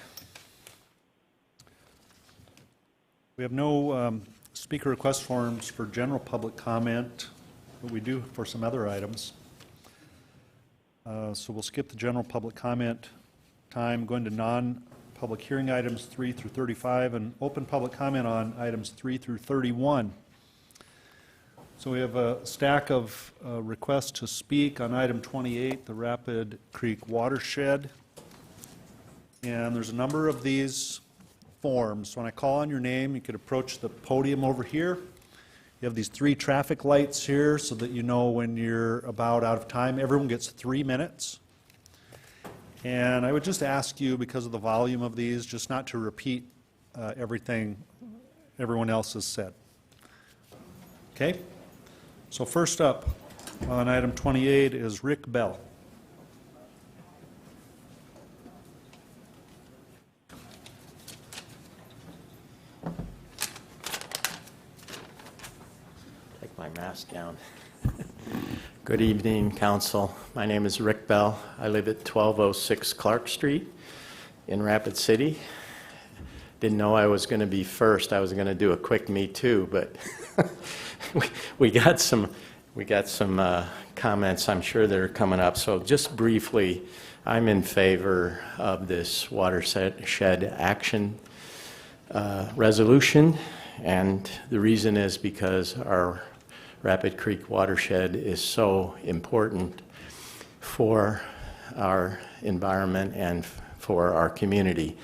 We have no speaker request forms for general public comment, but we do for some other items. So we'll skip the general public comment time, going to non-public hearing items 3 through 35, and open public comment on items 3 through 31. So we have a stack of requests to speak on item 28, the Rapid Creek Watershed. And there's a number of these forms. So when I call on your name, you could approach the podium over here. You have these 3 traffic lights here so that you know when you're about out of time. Everyone gets 3 minutes. And I would just ask you, because of the volume of these, just not to repeat everything everyone else has said. Okay? So first up on item 28 is Rick Bell. Take my mask down. Good evening, Council. My name is Rick Bell. I live at 1206 Clark Street in Rapid City. Didn't know I was going to be first. I was going to do a quick me too, but we got some comments I'm sure that are coming up. So just briefly, I'm in favor of this watershed action resolution, and the reason is because our Rapid Creek watershed is so important for our environment and for our community.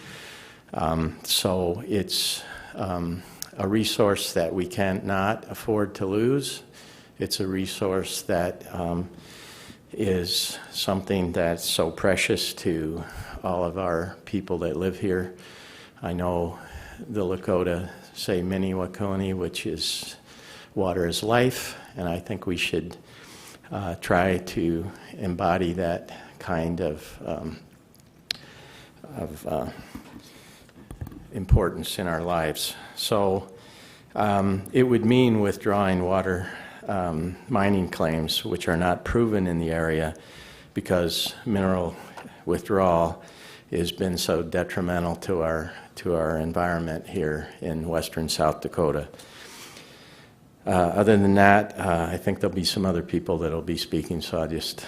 So it's a resource that we cannot afford to lose. It's a resource that is something that's so precious to all of our people that live here. I know the Lakota say mini wakoni, which is water is life, and I think we should try to embody that kind of importance in our lives. So it would mean withdrawing water mining claims, which are not proven in the area, because mineral withdrawal has been so detrimental to our environment here in western South Dakota. Other than that, I think there'll be some other people that'll be speaking, so I'll just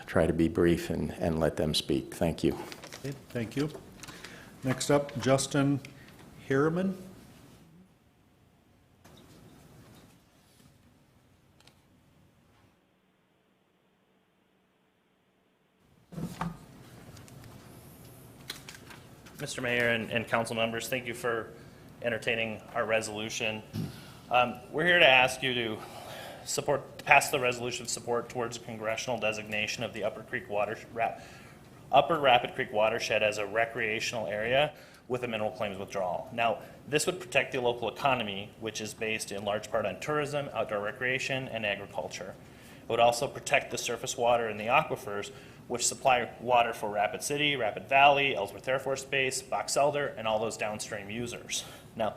try to be brief and let them speak. Thank you. Okay, thank you. Next up, Justin Harriman. Mr. Mayor and council members, thank you for entertaining our resolution. We're here to ask you to pass the resolution of support towards congressional designation of the Upper Rapid Creek watershed as a recreational area with a mineral claims withdrawal. Now, this would protect the local economy, which is based in large part on tourism, outdoor recreation, and agriculture. It would also protect the surface water in the aquifers, which supply water for Rapid City, Rapid Valley, Ellsworth Air Force Base, Box Elder, and all those downstream users. Now,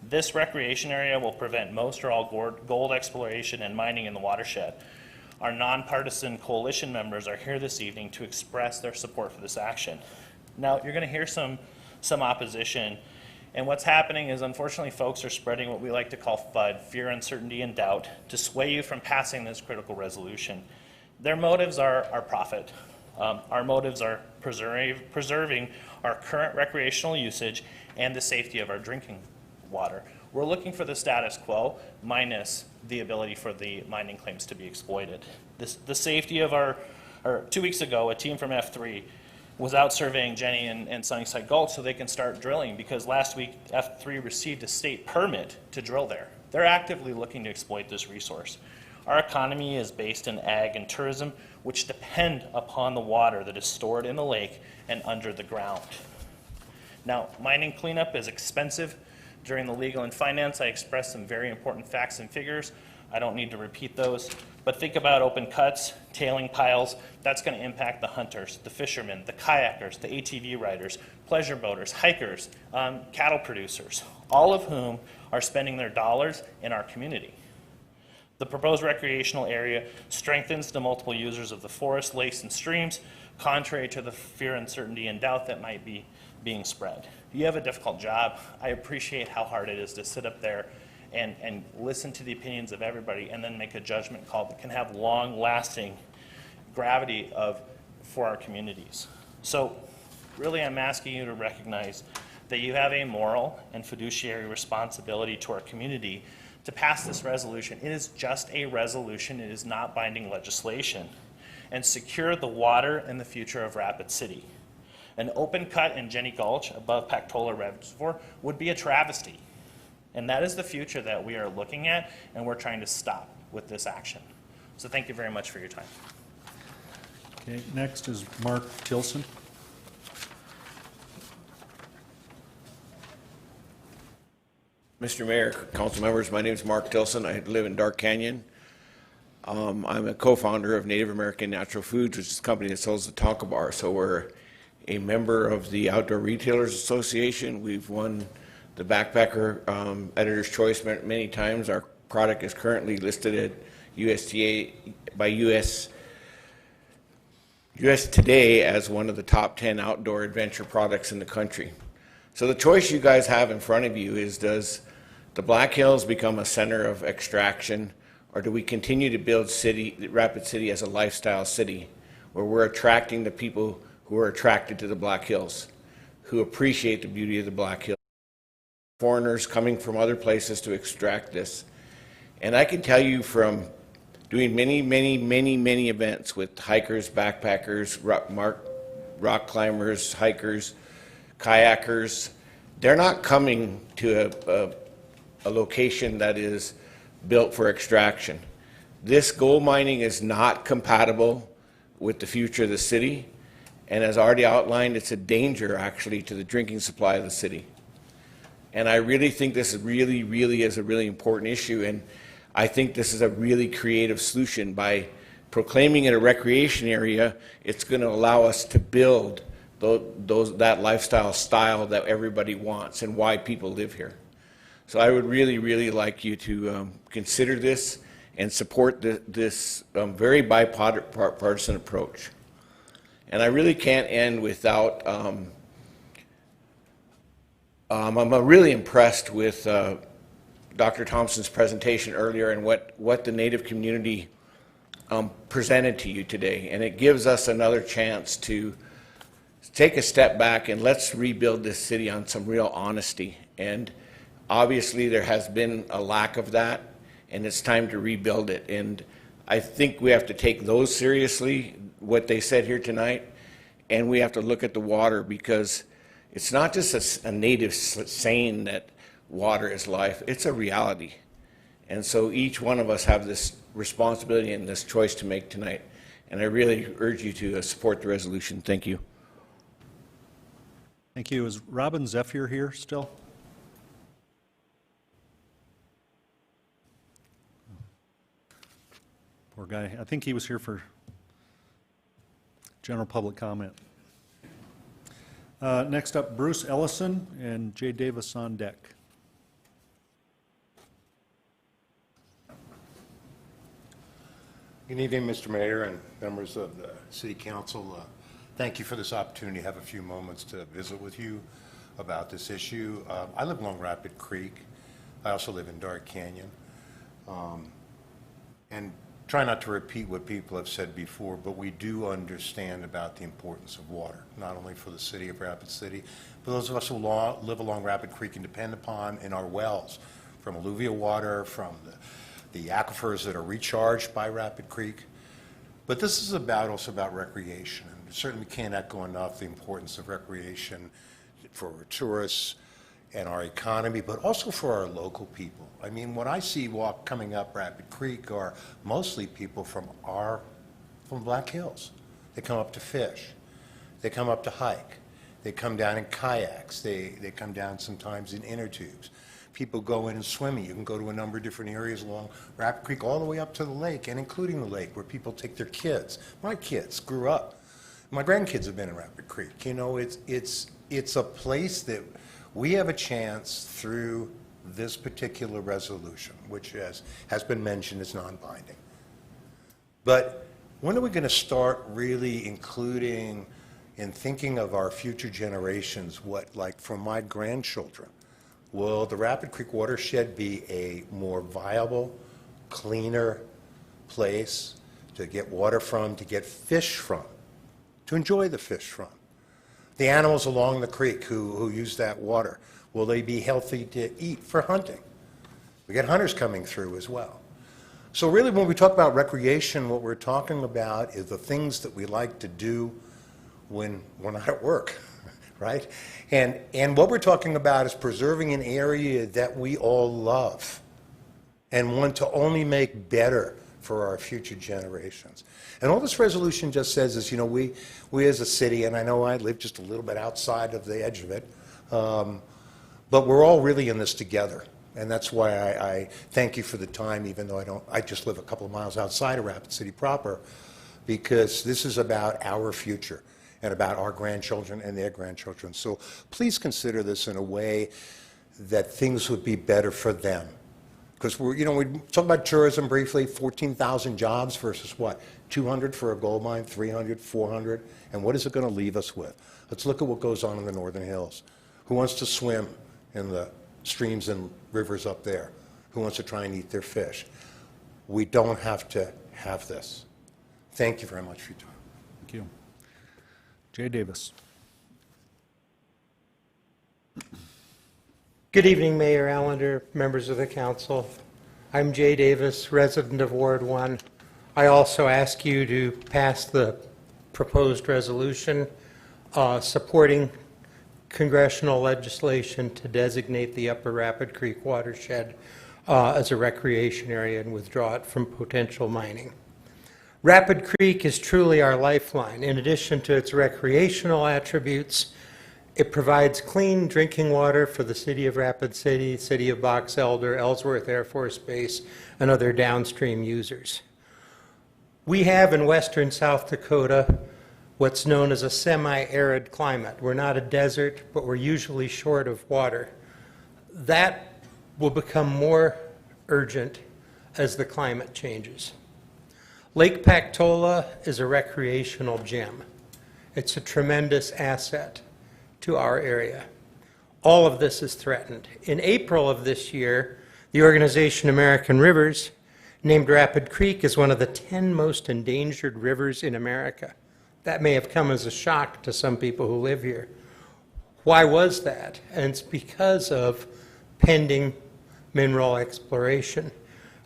this recreation area will prevent most or all gold exploration and mining in the watershed. our nonpartisan coalition members are here this evening to express their support for this action. Now, you're going to hear some opposition, and what's happening is, unfortunately, folks are spreading what we like to call FUD, fear, uncertainty, and doubt, to sway you from passing this critical resolution. Their motives are profit. Our motives are preserving our current recreational usage and the safety of our drinking water. We're looking for the status quo minus the ability for the mining claims to be exploited. The safety of 2 weeks ago, a team from F3 was out surveying Jenny and Sunnyside Gulch so they can start drilling, because last week F3 received a state permit to drill there. They're actively looking to exploit this resource. Our economy is based in ag and tourism, which depend upon the water that is stored in the lake and under the ground. Now, mining cleanup is expensive. During the legal and finance, I expressed some very important facts and figures. I don't need to repeat those, but think about open cuts, tailing piles. That's going to impact the hunters, the fishermen, the kayakers, the ATV riders, pleasure boaters, hikers, cattle producers, all of whom are spending their dollars in our community. The proposed recreational area strengthens the multiple users of the forest, lakes, and streams, contrary to the fear, uncertainty, and doubt that might be being spread. You have a difficult job. I appreciate how hard it is to sit up there and listen to the opinions of everybody and then make a judgment call that can have long-lasting gravity for our communities. So really, I'm asking you to recognize that you have a moral and fiduciary responsibility to our community to pass this resolution. It is just a resolution. It is not binding legislation. And secure the water and the future of Rapid City. An open cut in Jenny Gulch above Pactola Reservoir would be a travesty. And that is the future that we are looking at and we're trying to stop with this action. So thank you very much for your time. Okay, next is Mark Tilson. Mr. Mayor, council members, my name is Mark Tilson. I live in Dark Canyon. I'm a co-founder of Native American Natural Foods, which is a company that sells the Tonka Bar. So we're a member of the Outdoor Retailers Association. We've won the Backpacker Editor's Choice many times. Our product is currently listed at USDA by US Today as one of the top 10 outdoor adventure products in the country. So the choice you guys have in front of you is, does the Black Hills become a center of extraction, or do we continue to build Rapid City as a lifestyle city where we're attracting the people who are attracted to the Black Hills, who appreciate the beauty of the Black Hills, foreigners coming from other places to extract this. And I can tell you from doing many events with hikers, backpackers, rock climbers, hikers, kayakers, they're not coming to a location that is built for extraction. This gold mining is not compatible with the future of the city, and as already outlined, it's a danger actually to the drinking supply of the city. And I really think this is really is a really important issue, and I think this is a really creative solution. By proclaiming it a recreation area, it's going to allow us to build that lifestyle style that everybody wants and why people live here. So I would really like you to consider this and support this very bipartisan approach. And I really can't end without, I'm really impressed with Dr. Thompson's presentation earlier and what the Native community presented to you today. And it gives us another chance to take a step back and let's rebuild this city on some real honesty. And obviously there has been a lack of that, and it's time to rebuild it. And I think we have to take those seriously, what they said here tonight, and we have to look at the water, because it's not just a native saying that water is life, it's a reality. And so each one of us have this responsibility and this choice to make tonight. And I really urge you to support the resolution. Thank you. Thank you. Is Robin Zephyr here still? Poor guy. I think he was here for general public comment. Next up, Bruce Ellison and Jay Davis on deck. Good evening, Mr. Mayor and members of the City Council. Thank you for this opportunity to have a few moments to visit with you about this issue. I live along Rapid Creek. I also live in Dark Canyon. And try not to repeat what people have said before, but we do understand about the importance of water, not only for the city of Rapid City, but those of us who live along Rapid Creek and depend upon in our wells from alluvial water, from the aquifers that are recharged by Rapid Creek. But this is also about recreation, and certainly can't echo enough the importance of recreation for tourists and our economy, but also for our local people. I mean, what I see coming up Rapid Creek are mostly people from Black Hills. They come up to fish. They come up to hike. They come down in kayaks. They come down sometimes in inner tubes. People go in and swimming. You can go to a number of different areas along Rapid Creek all the way up to the lake, and including the lake, where people take their kids. My kids grew up. My grandkids have been in Rapid Creek. You know, it's a place that we have a chance through this particular resolution, which has been mentioned as non-binding. But when are we going to start really including in thinking of our future generations, like for my grandchildren, will the Rapid Creek watershed be a more viable, cleaner place to get water from, to get fish from, to enjoy the fish from? The animals along the creek who use that water, will they be healthy to eat for hunting? We get hunters coming through as well. So really when we talk about recreation, what we're talking about is the things that we like to do when we're not at work, right? And what we're talking about is preserving an area that we all love and want to only make better for our future generations. And all this resolution just says is, you know, we as a city, and I know I live just a little bit outside of the edge of it, but we're all really in this together. And that's why I thank you for the time, even though I just live a couple of miles outside of Rapid City proper, because this is about our future and about our grandchildren and their grandchildren. So please consider this in a way that things would be better for them. Because we talk about tourism briefly, 14,000 jobs versus what? 200 for a gold mine, 300, 400, and what is it going to leave us with? Let's look at what goes on in the Northern Hills. Who wants to swim in the streams and rivers up there? Who wants to try and eat their fish? We don't have to have this. Thank you very much for your time. Thank you. Jay Davis. Good evening, Mayor Allender, members of the council. I'm Jay Davis, resident of Ward 1. I also ask you to pass the proposed resolution supporting congressional legislation to designate the Upper Rapid Creek watershed as a recreation area and withdraw it from potential mining. Rapid Creek is truly our lifeline. In addition to its recreational attributes, it provides clean drinking water for the city of Rapid City, city of Box Elder, Ellsworth Air Force Base, and other downstream users. We have in western South Dakota what's known as a semi-arid climate. We're not a desert, but we're usually short of water. That will become more urgent as the climate changes. Lake Pactola is a recreational gem. It's a tremendous asset to our area. All of this is threatened. In April of this year, the organization American Rivers named Rapid Creek as one of the 10 most endangered rivers in America. That may have come as a shock to some people who live here. Why was that? And it's because of pending mineral exploration,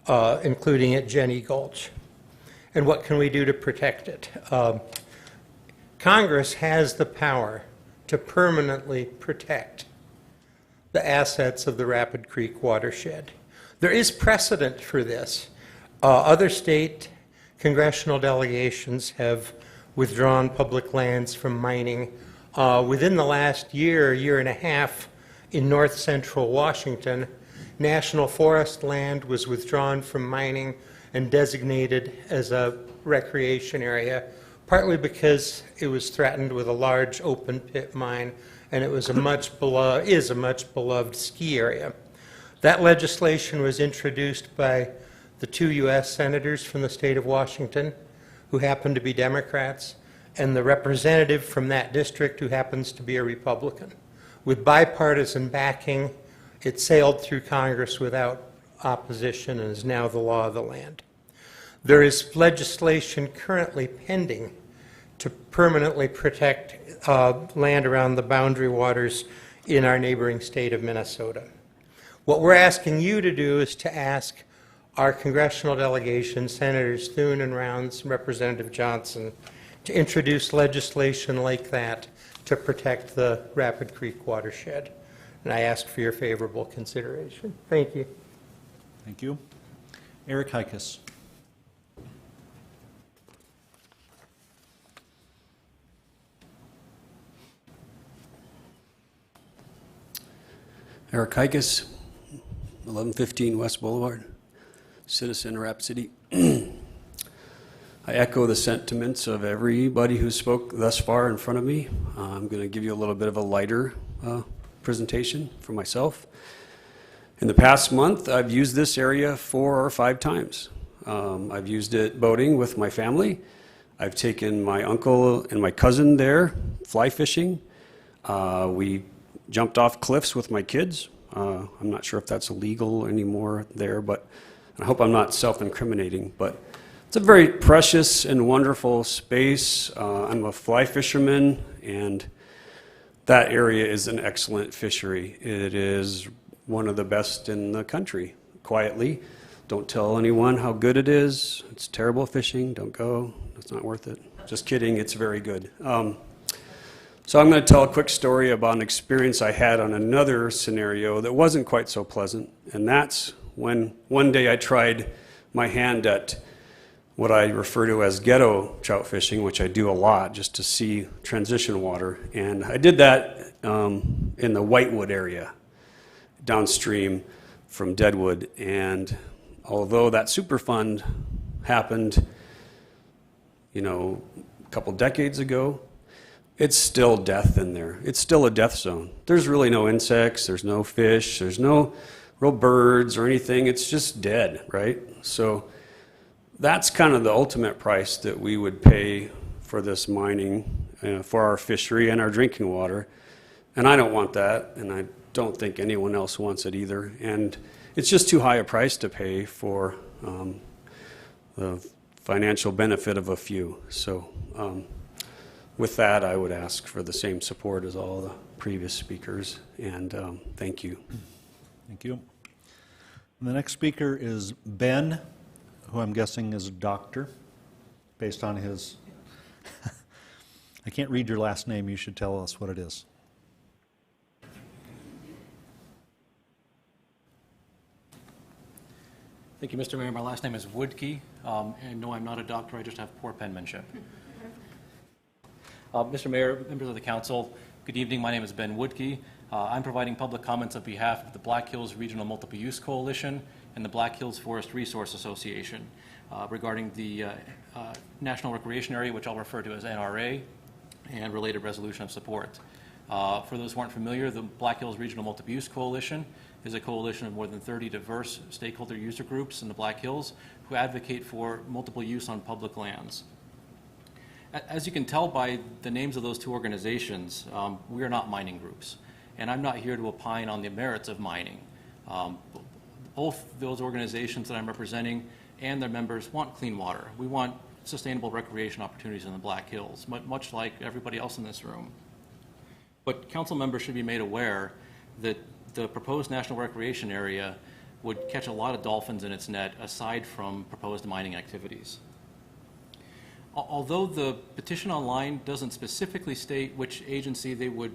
including at Jenny Gulch. And what can we do to protect it? Congress has the power to permanently protect the assets of the Rapid Creek watershed. There is precedent for this. Other state congressional delegations have withdrawn public lands from mining. Within the last year and a half in north central Washington, national forest land was withdrawn from mining and designated as a recreation area, partly because it was threatened with a large open pit mine, and it was a much beloved ski area. That legislation was introduced by the 2 U.S. senators from the state of Washington, who happen to be Democrats, and the representative from that district who happens to be a Republican. With bipartisan backing, it sailed through Congress without opposition and is now the law of the land. There is legislation currently pending to permanently protect land around the boundary waters in our neighboring state of Minnesota. What we're asking you to do is to ask our congressional delegation, Senators Thune and Rounds, Representative Johnson, to introduce legislation like that to protect the Rapid Creek watershed. And I ask for your favorable consideration. Thank you. Thank you. Eric Heikus. Eric Heikus, 1115 West Boulevard, citizen of Rapid City. I echo the sentiments of everybody who spoke thus far in front of me. I'm going to give you a little bit of a lighter presentation for myself. In the past month, I've used this area 4 or 5 times. I've used it boating with my family. I've taken my uncle and my cousin there fly fishing. We jumped off cliffs with my kids. I'm not sure if that's illegal anymore there, but I hope I'm not self-incriminating, but it's a very precious and wonderful space. I'm a fly fisherman, and that area is an excellent fishery. It is one of the best in the country, quietly. Don't tell anyone how good it is. It's terrible fishing. Don't go. It's not worth it. Just kidding. It's very good. So I'm going to tell a quick story about an experience I had on another scenario that wasn't quite so pleasant, and that's when one day I tried my hand at what I refer to as ghetto trout fishing, which I do a lot just to see transition water. And I did that in the Whitewood area, downstream from Deadwood. And although that Superfund happened, a couple decades ago, it's still death in there. It's still a death zone. There's really no insects, there's no fish, there's no real birds or anything. It's just dead, right? So that's kind of the ultimate price that we would pay for this mining, for our fishery and our drinking water. And I don't want that, and I don't think anyone else wants it either. And it's just too high a price to pay for the financial benefit of a few. So with that, I would ask for the same support as all the previous speakers, and thank you. Thank you. And the next speaker is Ben, who I'm guessing is a doctor, based on his... I can't read your last name. You should tell us what it is. Thank you, Mr. Mayor. My last name is Woodkey, and no, I'm not a doctor. I just have poor penmanship. Mr. Mayor, members of the council, good evening. My name is Ben Woodkey. I'm providing public comments on behalf of the Black Hills Regional Multiple Use Coalition and the Black Hills Forest Resource Association regarding the National Recreation Area, which I'll refer to as NRA, and related resolution of support. For those who aren't familiar, the Black Hills Regional Multiple Use Coalition is a coalition of more than 30 diverse stakeholder user groups in the Black Hills who advocate for multiple use on public lands. As you can tell by the names of those two organizations, we are not mining groups, and I'm not here to opine on the merits of mining. Both those organizations that I'm representing and their members want clean water. We want sustainable recreation opportunities in the Black Hills, much like everybody else in this room. But council members should be made aware that the proposed National Recreation Area would catch a lot of dolphins in its net aside from proposed mining activities. Although the petition online doesn't specifically state which agency they would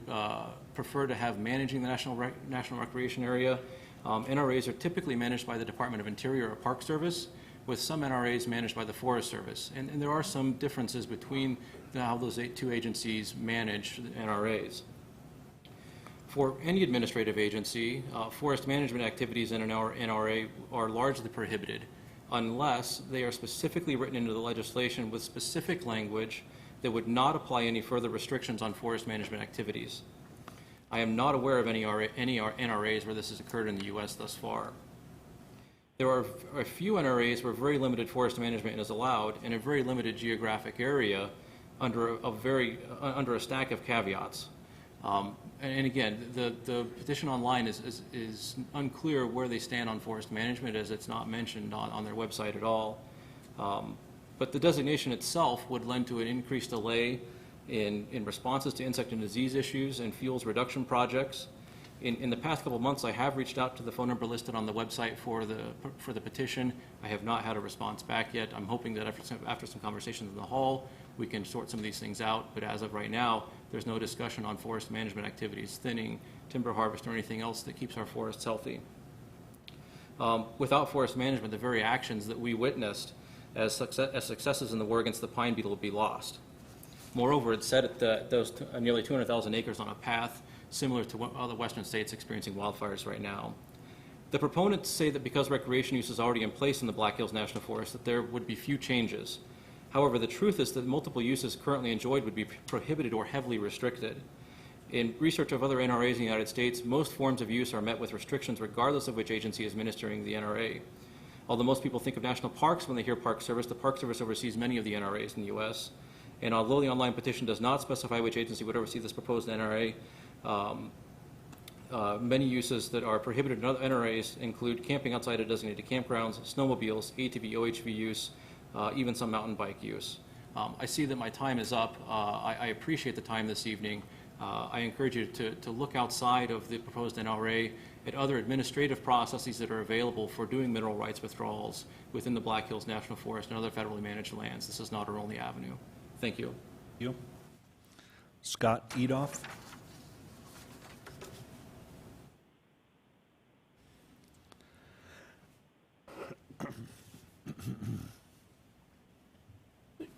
prefer to have managing the National Recreation Area, NRAs are typically managed by the Department of Interior or Park Service, with some NRAs managed by the Forest Service. And there are some differences between how those two agencies manage NRAs. For any administrative agency, forest management activities in an NRA are largely prohibited unless they are specifically written into the legislation with specific language that would not apply any further restrictions on forest management activities. I am not aware of any NRAs where this has occurred in the U.S. thus far. There are a few NRAs where very limited forest management is allowed in a very limited geographic area under a stack of caveats. And again, the petition online is unclear where they stand on forest management, as it's not mentioned on their website at all. But the designation itself would lend to an increased delay in responses to insect and disease issues and fuels reduction projects. In the past couple of months, I have reached out to the phone number listed on the website for the petition. I have not had a response back yet. I'm hoping that after some conversations in the hall, we can sort some of these things out. But as of right now, there's no discussion on forest management activities, thinning, timber harvest, or anything else that keeps our forests healthy. Without forest management, the very actions that we witnessed as successes in the war against the pine beetle would be lost. Moreover, it's set at those nearly 200,000 acres on a path similar to other western states experiencing wildfires right now. The proponents say that because recreation use is already in place in the Black Hills National Forest, that there would be few changes. However, the truth is that multiple uses currently enjoyed would be prohibited or heavily restricted. In research of other NRAs in the United States, most forms of use are met with restrictions regardless of which agency is administering the NRA. Although most people think of national parks when they hear Park Service, the Park Service oversees many of the NRAs in the U.S. And although the online petition does not specify which agency would oversee this proposed NRA, many uses that are prohibited in other NRAs include camping outside of designated campgrounds, snowmobiles, ATV, OHV use, even some mountain bike use. I see that my time is up. I appreciate the time this evening. I encourage you to look outside of the proposed NRA at other administrative processes that are available for doing mineral rights withdrawals within the Black Hills National Forest and other federally managed lands. This is not our only avenue. Thank you. You. Scott Edoff.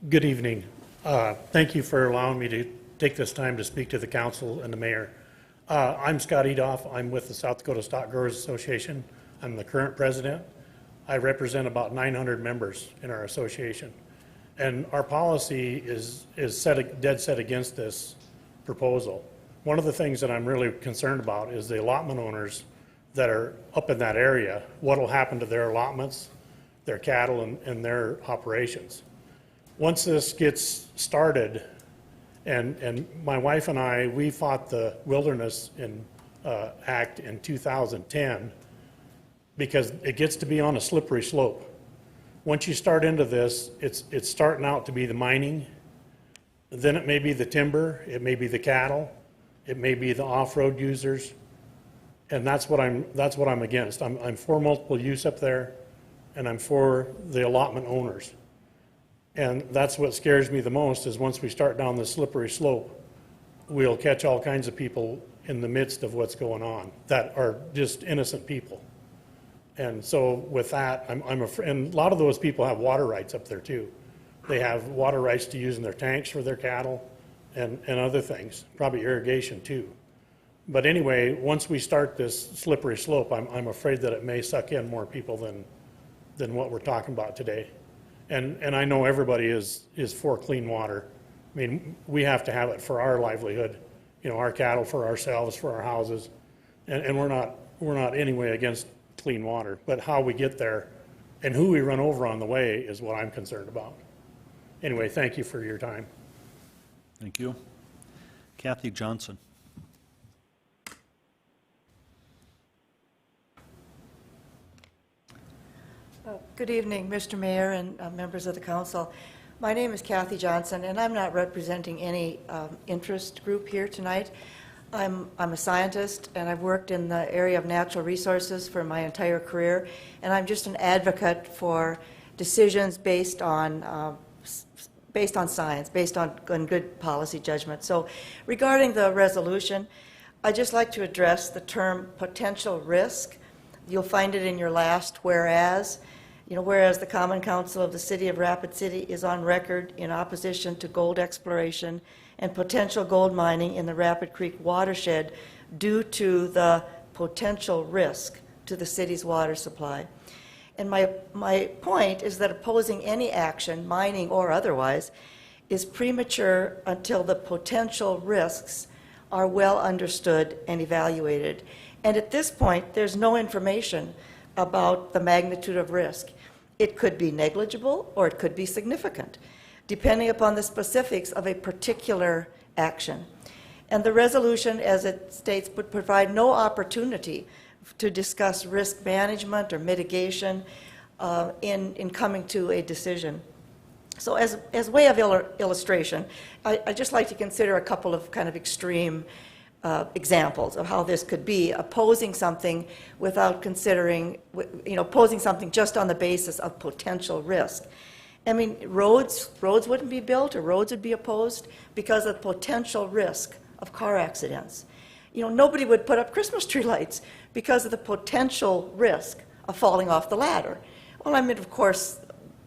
Good evening. Thank you for allowing me to take this time to speak to the council and the mayor. I'm Scott Edoff. I'm with the South Dakota Stock Growers Association. I'm the current president. I represent about 900 members in our association. And our policy is dead set against this proposal. One of the things that I'm really concerned about is the allotment owners that are up in that area. What will happen to their allotments, their cattle, and their operations? Once this gets started, and my wife and I, we fought the Wilderness Act in 2010 because it gets to be on a slippery slope. Once you start into this, it's starting out to be the mining, then it may be the timber, it may be the cattle, it may be the off-road users, and that's what I'm against. I'm for multiple use up there, and I'm for the allotment owners. And that's what scares me the most, is once we start down this slippery slope, we'll catch all kinds of people in the midst of what's going on that are just innocent people. And so with that, and a lot of those people have water rights up there too. They have water rights to use in their tanks for their cattle and other things, probably irrigation too. But anyway, once we start this slippery slope, I'm afraid that it may suck in more people than what we're talking about today. And I know everybody is for clean water. I mean, we have to have it for our livelihood, you know, our cattle, for ourselves, for our houses, and we're not anyway against clean water. But how we get there and who we run over on the way is what I'm concerned about. Anyway, thank you for your time. Thank you. Kathy Johnson. Good evening, Mr. Mayor and members of the council. My name is Kathy Johnson, and I'm not representing any interest group here tonight. I'm a scientist, and I've worked in the area of natural resources for my entire career, and I'm just an advocate for decisions based on science, based on good policy judgment. So regarding the resolution, I'd just like to address the term potential risk. You'll find it in your last whereas. You know, whereas the Common Council of the City of Rapid City is on record in opposition to gold exploration and potential gold mining in the Rapid Creek watershed due to the potential risk to the city's water supply. And my point is that opposing any action, mining or otherwise, is premature until the potential risks are well understood and evaluated. And at this point, there's no information about the magnitude of risk. It could be negligible or it could be significant, depending upon the specifics of a particular action. And the resolution, as it states, would provide no opportunity to discuss risk management or mitigation in coming to a decision. So as way of illustration, I'd just like to consider a couple of kind of extreme examples of how this could be, opposing something without considering, opposing something just on the basis of potential risk. I mean, roads wouldn't be built or roads would be opposed because of potential risk of car accidents. Nobody would put up Christmas tree lights because of the potential risk of falling off the ladder. Well, I mean, of course,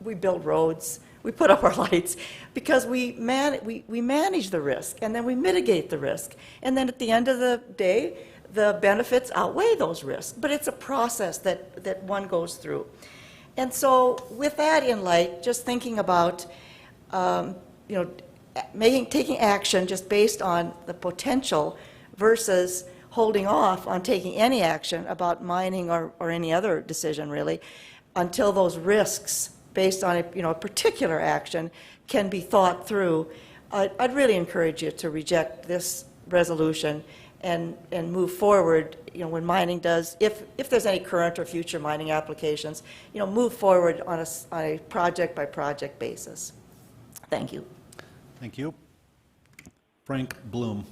we build roads, we put up our lights because we manage the risk and then we mitigate the risk. And then at the end of the day, the benefits outweigh those risks. But it's a process that one goes through. And so with that in light, just thinking about, taking action just based on the potential versus holding off on taking any action about mining or any other decision really until those risks based on a particular action can be thought through. I'd really encourage you to reject this resolution and move forward, when mining does, if there's any current or future mining applications, move forward on a project-by-project basis. Thank you. Thank you. Frank Bloom.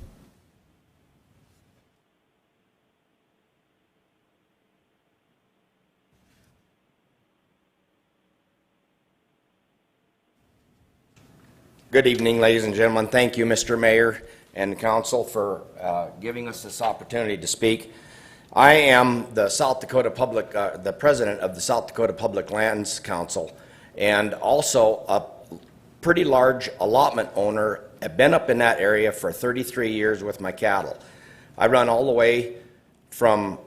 Good evening, ladies and gentlemen. Thank you, Mr. Mayor and Council, for giving us this opportunity to speak. I am the the president of the South Dakota Public Lands Council, and also a pretty large allotment owner. I've been up in that area for 33 years with my cattle. I run all the way from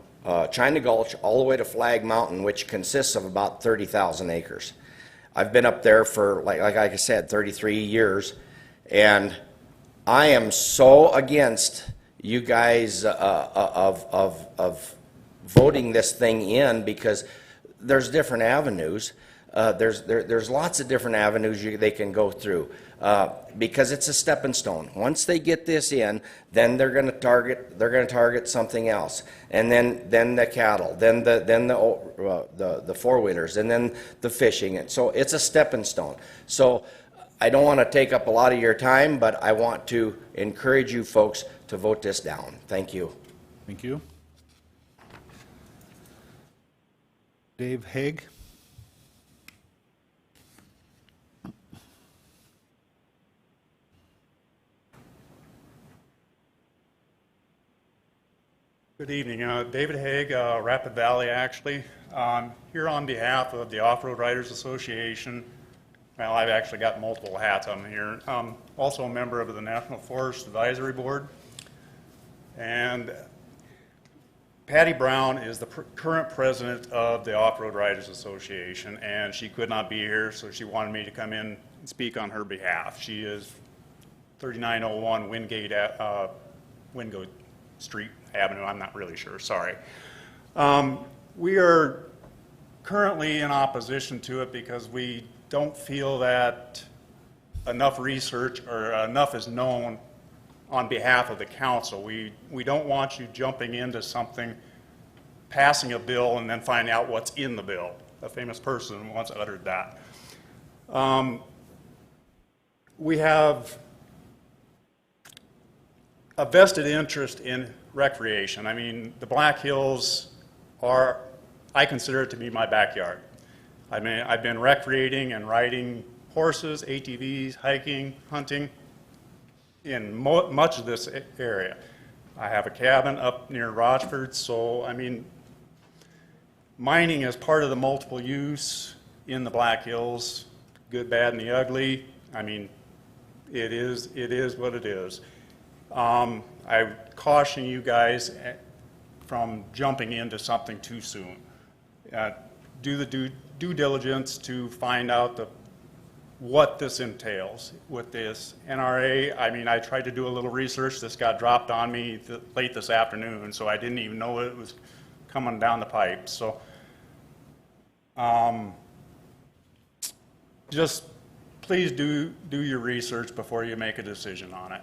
China Gulch all the way to Flag Mountain, which consists of about 30,000 acres. I've been up there for, like I said, 33 years, and I am so against you guys of voting this thing in, because there's different avenues. There's lots of different avenues they can go through, because it's a stepping stone. Once they get this in, then they're going to target something else, and then the cattle, then the four-wheelers, and then the fishing. And so it's a stepping stone. So I don't want to take up a lot of your time, but I want to encourage you folks to vote this down. Thank you. Thank you. Dave Haig. Good evening. David Haig, Rapid Valley, actually. Here on behalf of the Off-Road Riders Association. Well, I've actually got multiple hats on here. Also a member of the National Forest Advisory Board. And Patty Brown is the current president of the Off-Road Riders Association, and she could not be here, so she wanted me to come in and speak on her behalf. She is 3901 Wingate Street Avenue. I'm not really sure, sorry. We are currently in opposition to it because we don't feel that enough research or enough is known on behalf of the council. We don't want you jumping into something, passing a bill, and then finding out what's in the bill. A famous person once uttered that. We have a vested interest in recreation. I mean, the Black Hills are, I consider it to be my backyard. I mean, I've been recreating and riding horses, ATVs, hiking, hunting in much of this area. I have a cabin up near Rochford, so I mean, mining is part of the multiple use in the Black Hills, good, bad, and the ugly. I mean, it is what it is. I caution you guys from jumping into something too soon. Do the due diligence to find out what this entails with this NRA. I mean, I tried to do a little research. This got dropped on me late this afternoon, so I didn't even know it was coming down the pipe. So Just please do your research before you make a decision on it.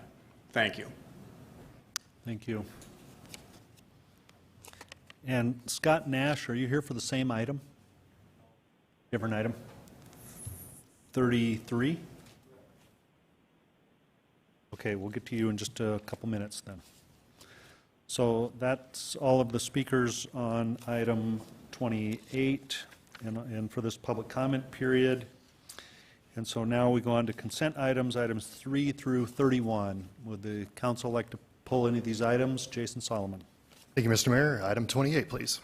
Thank you. Thank you. And Scott Nash, are you here for the same item? Different item? 33? Okay, we'll get to you in just a couple minutes then. So that's all of the speakers on item 28 and for this public comment period. And so now we go on to consent items, items 3 through 31. Would the council like to pull any of these items? Jason Solomon. Thank you, Mr. Mayor. Item 28, please.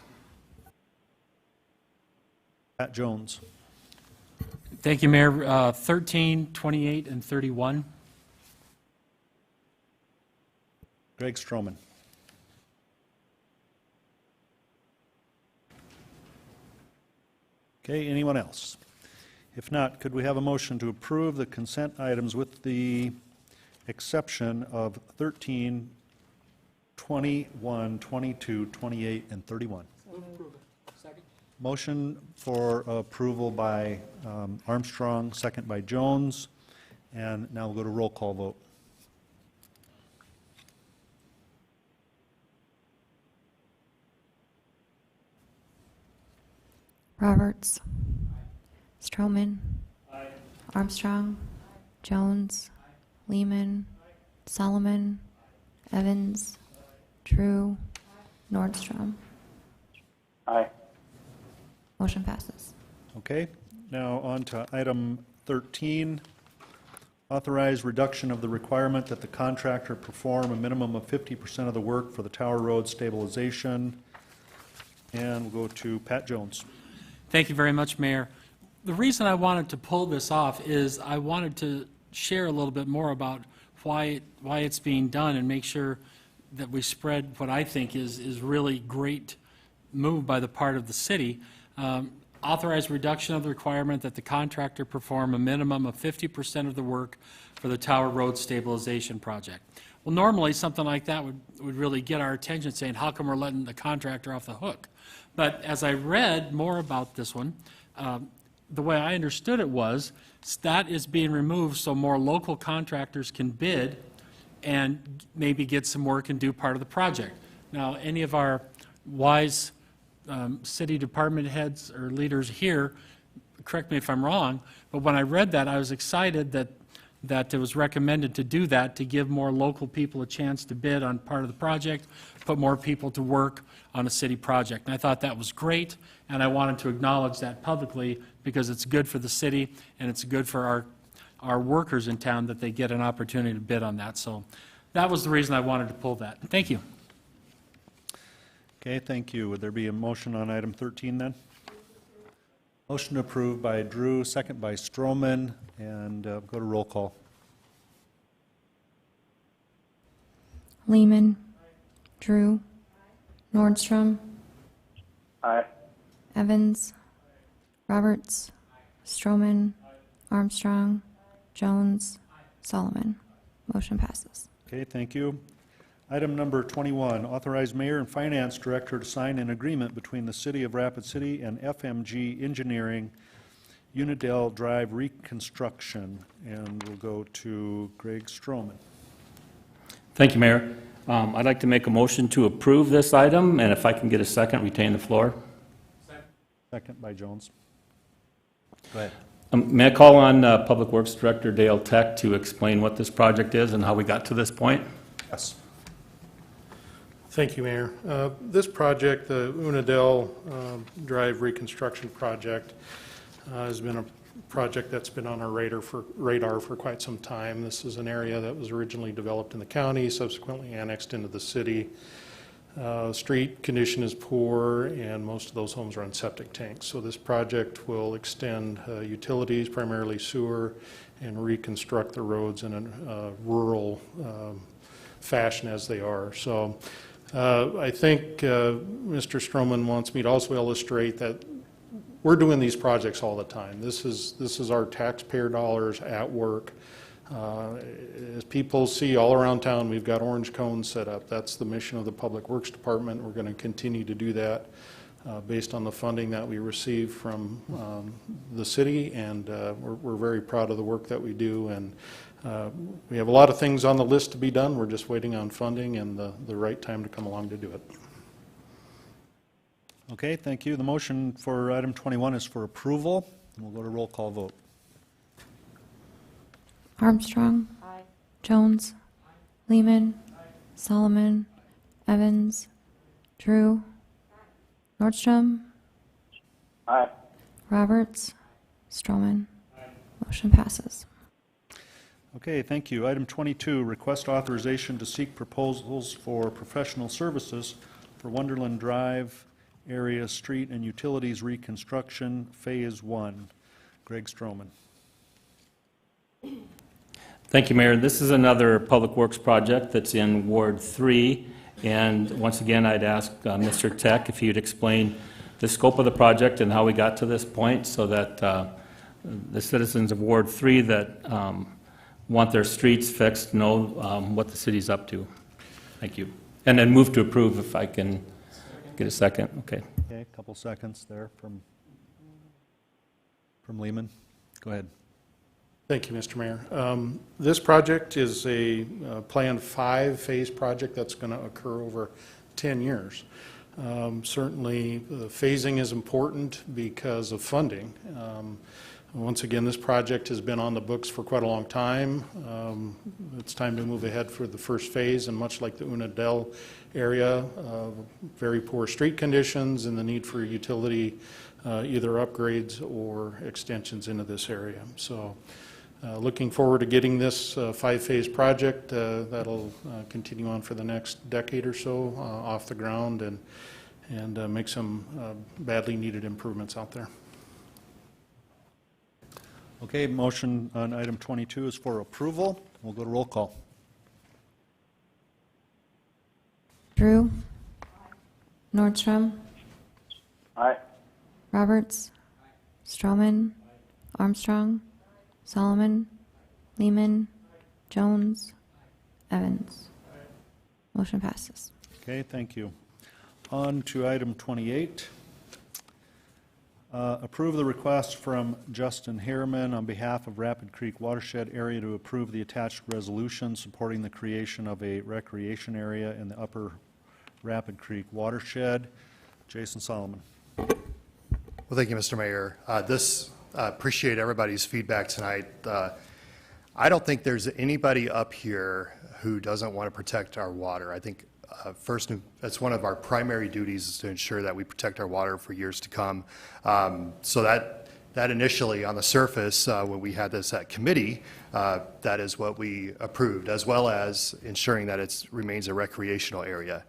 Pat Jones. Thank you, Mayor. 13, 28, and 31. Greg Stroman. Okay, anyone else? If not, could we have a motion to approve the consent items with the exception of 13, 21, 22, 28, and 31? Motion for approval by Armstrong, second by Jones, and now we'll go to roll call vote. Roberts. Stroman. Armstrong. Jones. Lehman. Solomon. Evans. Drew. Nordstrom. Aye. Motion passes. Okay, now on to item 13. Authorize reduction of the requirement that the contractor perform a minimum of 50% of the work for the Tower Road stabilization. And we'll go to Pat Jones. Thank you very much, Mayor. The reason I wanted to pull this off is I wanted to share a little bit more about why it's being done and make sure that we spread what I think is really great move by the part of the city. Authorize reduction of the requirement that the contractor perform a minimum of 50% of the work for the Tower Road stabilization project. Well, normally something like that would really get our attention, saying, how come we're letting the contractor off the hook? But as I read more about this one, the way I understood it was that is being removed so more local contractors can bid and maybe get some work and do part of the project. Now, any of our wise city department heads or leaders here, correct me if I'm wrong, but when I read that, I was excited that it was recommended to do that, to give more local people a chance to bid on part of the project, put more people to work on a city project. And I thought that was great, and I wanted to acknowledge that publicly because it's good for the city and it's good for our workers in town that they get an opportunity to bid on that. So that was the reason I wanted to pull that. Thank you. Okay, thank you. Would there be a motion on item 13 then? Motion approved by Drew, second by Stroman, and go to roll call. Lehman. Drew. Nordstrom. Aye. Evans. Roberts. Stroman. Armstrong. Jones. Solomon. Motion passes. Okay, thank you. Item number 21, authorize mayor and finance director to sign an agreement between the City of Rapid City and FMG Engineering Unidale Drive reconstruction. And we'll go to Greg Stroman. Thank you, Mayor. I'd like to make a motion to approve this item, and if I can get a second, retain the floor. Second by Jones. Go ahead. May I call on Public Works Director Dale Tech to explain what this project is and how we got to this point? Yes. Thank you, Mayor. This project, the Unidale Drive reconstruction project, has been a project that's been on our radar for quite some time. This is an area that was originally developed in the county, subsequently annexed into the city. Street condition is poor, and most of those homes are on septic tanks. So this project will extend utilities, primarily sewer, and reconstruct the roads in a rural fashion as they are. So I think Mr. Stroman wants me to also illustrate that we're doing these projects all the time. This is our taxpayer dollars at work. As people see all around town, we've got orange cones set up. That's the mission of the Public Works Department. We're going to continue to do that. based on the funding that we receive from the city, and we're very proud of the work that we do. And we have a lot of things on the list to be done. We're just waiting on funding and the right time to come along to do it. Okay, thank you. The motion for item 21 is for approval. We'll go to roll call vote. Armstrong. Jones. Lehman. Solomon. Evans. Drew. Nordstrom. Aye. Roberts. Stroman. Motion passes. Okay, thank you. Item 22, request authorization to seek proposals for professional services for Wonderland Drive area street and utilities reconstruction, Phase 1. Greg Stroman. Thank you, Mayor. This is another Public Works project that's in Ward 3. And once again, I'd ask Mr. Tech if he'd explain the scope of the project and how we got to this point so that the citizens of Ward 3 that want their streets fixed know what the city's up to. Thank you. And then move to approve if I can get a second. Okay. Okay, a couple seconds there from Lehman. Go ahead. Thank you, Mr. Mayor. This project is a planned 5-phase project that's going to occur over 10 years. Certainly, the phasing is important because of funding. Once again, this project has been on the books for quite a long time. It's time to move ahead for the first phase, and much like the Unadell area, very poor street conditions and the need for utility, either upgrades or extensions into this area. So looking forward to getting this 5-phase project that'll continue on for the next decade or so off the ground and make some badly needed improvements out there. Okay, motion on item 22 is for approval. We'll go to roll call. Drew. Nordstrom. Aye. Roberts. Stroman. Armstrong. Solomon. Lehman. Jones. Evans. Motion passes. Okay, thank you. On to item 28. Approve the request from Justin Harriman on behalf of Rapid Creek Watershed Area to approve the attached resolution supporting the creation of a recreation area in the upper Rapid Creek watershed. Jason Solomon. Well, thank you, Mr. Mayor. Appreciate everybody's feedback tonight. I don't think there's anybody up here who doesn't want to protect our water. I think first, that's one of our primary duties is to ensure that we protect our water for years to come. So that initially on the surface, when we had this at committee, that is what we approved, as well as ensuring that it remains a recreational area.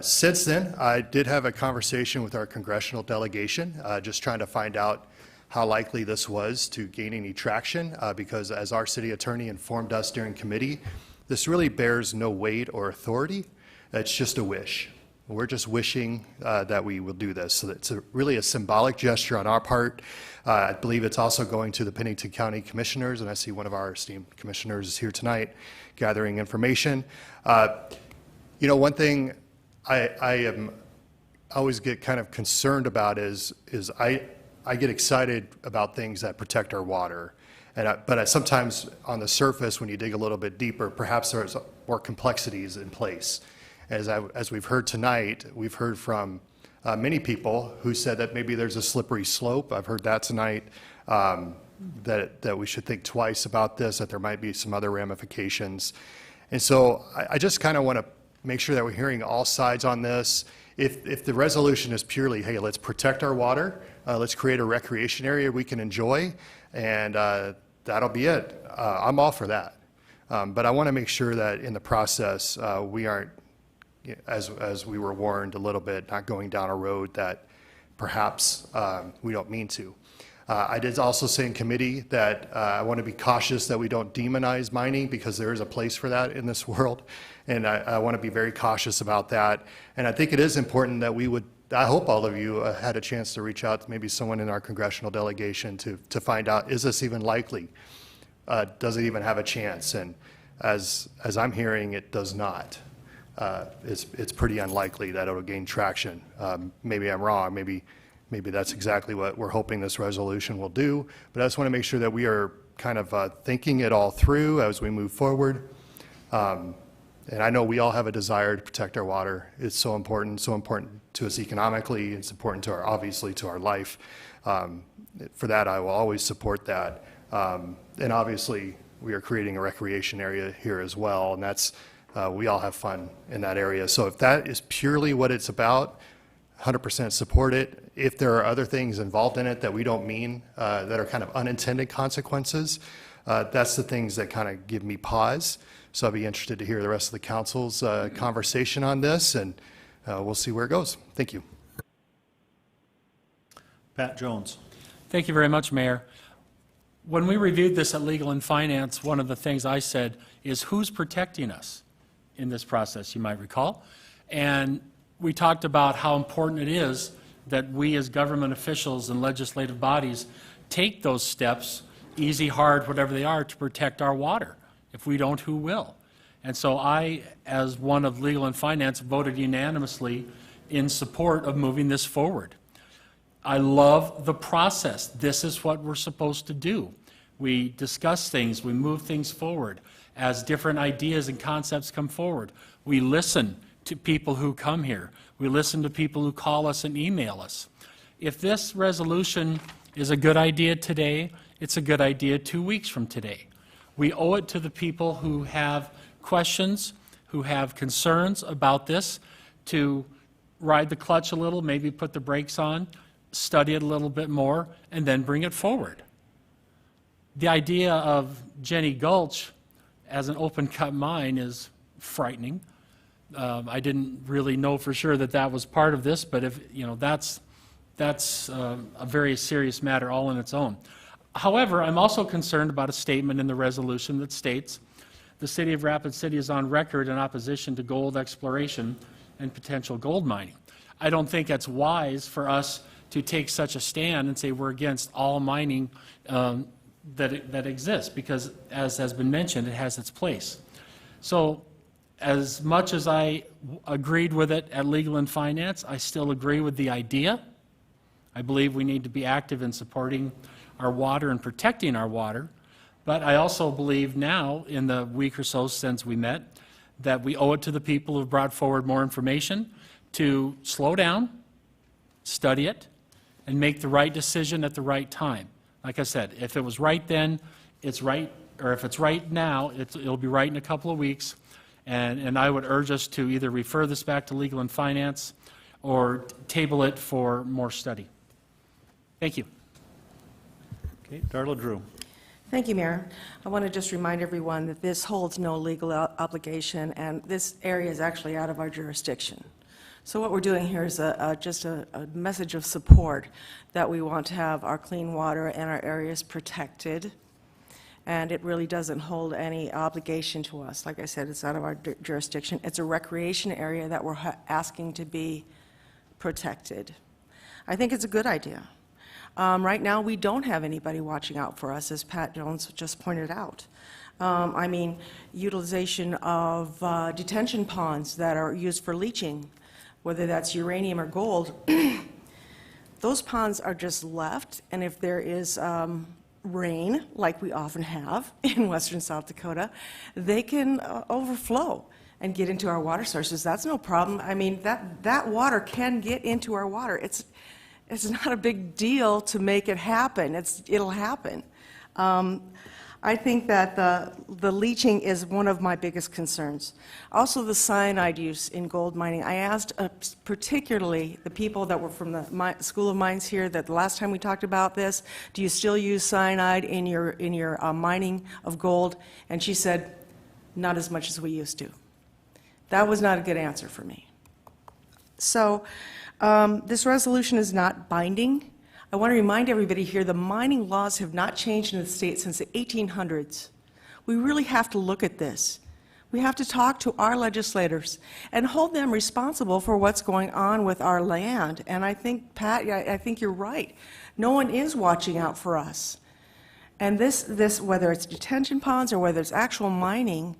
Since then, I did have a conversation with our congressional delegation, just trying to find out how likely this was to gain any traction, because as our city attorney informed us during committee, this really bears no weight or authority. It's just a wish. We're just wishing that we will do this. So it's really a symbolic gesture on our part. I believe it's also going to the Pennington County Commissioners, and I see one of our esteemed commissioners is here tonight gathering information. You know, one thing I always get kind of concerned about is I get excited about things that protect our water. But sometimes on the surface, when you dig a little bit deeper, perhaps there's more complexities in place. As we've heard tonight, we've heard from many people who said that maybe there's a slippery slope. I've heard that tonight, that we should think twice about this, that there might be some other ramifications. And so I just kind of want to make sure that we're hearing all sides on this. If the resolution is purely, hey, let's protect our water, let's create a recreation area we can enjoy, and that'll be it. I'm all for that. But I want to make sure that in the process, we aren't, as we were warned a little bit, not going down a road that perhaps we don't mean to. I did also say in committee that I want to be cautious that we don't demonize mining, because there is a place for that in this world, and I want to be very cautious about that. And I think it is important that we would, I hope all of you had a chance to reach out to maybe someone in our congressional delegation to find out, is this even likely? Does it even have a chance? And as I'm hearing, it does not. it's pretty unlikely that it'll gain traction. Maybe I'm wrong. Maybe that's exactly what we're hoping this resolution will do. But I just want to make sure that we are kind of thinking it all through as we move forward. And I know we all have a desire to protect our water. It's so important to us economically. It's important to obviously to our life. For that, I will always support that. And obviously, we are creating a recreation area here as well, and that's we all have fun in that area. So if that is purely what it's about, 100% support it. If there are other things involved in it that we don't mean, that are kind of unintended consequences, that's the things that kind of give me pause. So I'll be interested to hear the rest of the council's conversation on this, and we'll see where it goes. Thank you. Pat Jones. Thank you very much, Mayor. When we reviewed this at Legal and Finance, one of the things I said is who's protecting us in this process, you might recall. And we talked about how important it is that we as government officials and legislative bodies take those steps, easy, hard, whatever they are, to protect our water. If we don't, who will? And so I, as one of Legal and Finance, voted unanimously in support of moving this forward. I love the process. This is what we're supposed to do. We discuss things, we move things forward. As different ideas and concepts come forward, we listen to people who come here. We listen to people who call us and email us. If this resolution is a good idea today, it's a good idea 2 weeks from today. We owe it to the people who have questions, who have concerns about this, to ride the clutch a little, maybe put the brakes on, study it a little bit more, and then bring it forward. The idea of Jenny Gulch as an open-cut mine is frightening. I didn't really know for sure that that was part of this, but if you know, that's a very serious matter all on its own. However, I'm also concerned about a statement in the resolution that states, the City of Rapid City is on record in opposition to gold exploration and potential gold mining. I don't think it's wise for us to take such a stand and say we're against all mining that exists, because as has been mentioned, it has its place. So as much as I agreed with it at Legal and Finance, I still agree with the idea. I believe we need to be active in supporting our water and protecting our water. But I also believe now, in the week or so since we met, that we owe it to the people who have brought forward more information to slow down, study it, and make the right decision at the right time. Like I said, if it was right then, it's right, or if it's right now, it'll be right in a couple of weeks. And I would urge us to either refer this back to Legal and Finance or table it for more study. Thank you. Okay, Darla Drew. Thank you, Mayor. I want to just remind everyone that this holds no legal obligation, and this area is actually out of our jurisdiction. So what we're doing here is just a message of support that we want to have our clean water and our areas protected, and it really doesn't hold any obligation to us. Like I said, it's out of our jurisdiction. It's a recreation area that we're asking to be protected. I think it's a good idea. Right now, we don't have anybody watching out for us, as Pat Jones just pointed out. I mean, utilization of detention ponds that are used for leaching, whether that's uranium or gold, those ponds are just left, and if there is rain, like we often have in western South Dakota, they can overflow and get into our water sources. That's no problem. I mean, that water can get into our water. It's not a big deal to make it happen. It'll happen. I think that the leaching is one of my biggest concerns. Also, the cyanide use in gold mining. I asked particularly the people that were from the School of Mines here that the last time we talked about this, do you still use cyanide in your mining of gold? And she said, not as much as we used to. That was not a good answer for me. So this resolution is not binding. I want to remind everybody here, the mining laws have not changed in the state since the 1800s. We really have to look at this. We have to talk to our legislators and hold them responsible for what's going on with our land. And I think, Pat, I think you're right. No one is watching out for us. And this, whether it's detention ponds or whether it's actual mining,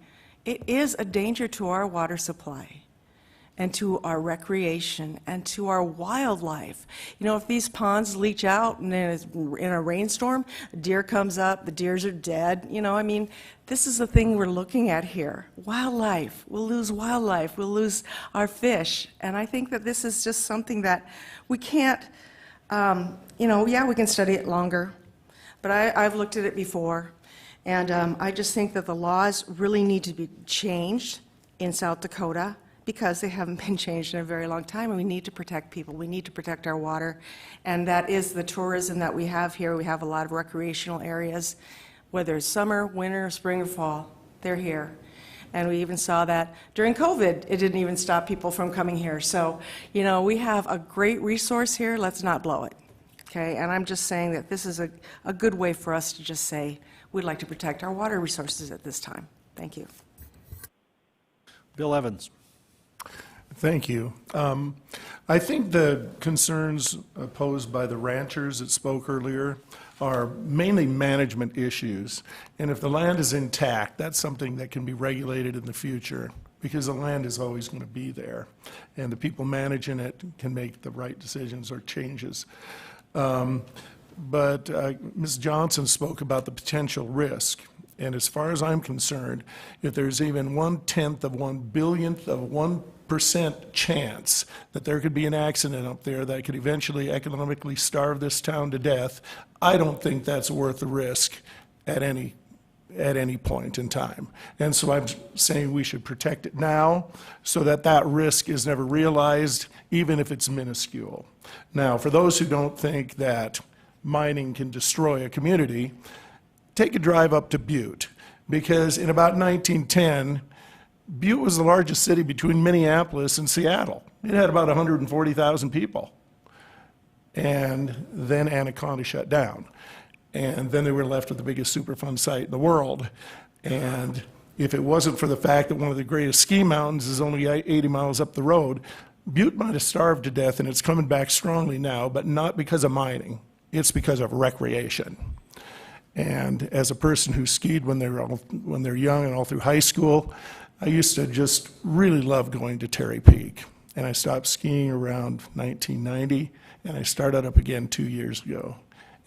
it is a danger to our water supply. and to our recreation and to our wildlife. You know, if these ponds leach out and then in a rainstorm, a deer comes up, the deers are dead. You know, I mean, this is the thing we're looking at here. Wildlife. We'll lose our fish. And I think that this is just something that we can't, you know, yeah, we can study it longer, but I've looked at it before. And I just think that the laws really need to be changed in South Dakota, because they haven't been changed in a very long time, and we need to protect people. We need to protect our water, and that is the tourism that we have here. We have a lot of recreational areas, whether it's summer, winter, spring, or fall, they're here. And we even saw that during COVID, it didn't even stop people from coming here. So, you know, we have a great resource here, let's not blow it, okay? And I'm just saying that this is a good way for us to just say, we'd like to protect our water resources at this time. Thank you. Bill Evans. Thank you. I think the concerns posed by the ranchers that spoke earlier are mainly management issues. And if the land is intact, that's something that can be regulated in the future, because the land is always going to be there. And the people managing it can make the right decisions or changes. But Ms. Johnson spoke about the potential risk. And as far as I'm concerned, if there's even 1/10 of 1/10000000th of 1% chance that there could be an accident up there that could eventually economically starve this town to death, I don't think that's worth the risk at any point in time. And so I'm saying we should protect it now so that that risk is never realized, even if it's minuscule. Now, for those who don't think that mining can destroy a community, take a drive up to Butte, because in about 1910, Butte was the largest city between Minneapolis and Seattle. It had about 140,000 people. And then Anaconda shut down. And then they were left with the biggest Superfund site in the world. And if it wasn't for the fact that one of the greatest ski mountains is only 80 miles up the road, Butte might have starved to death, and it's coming back strongly now, but not because of mining. It's because of recreation. And as a person who skied when they're young and all through high school, I used to just really love going to Terry Peak. And I stopped skiing around 1990, and I started up again 2 years ago.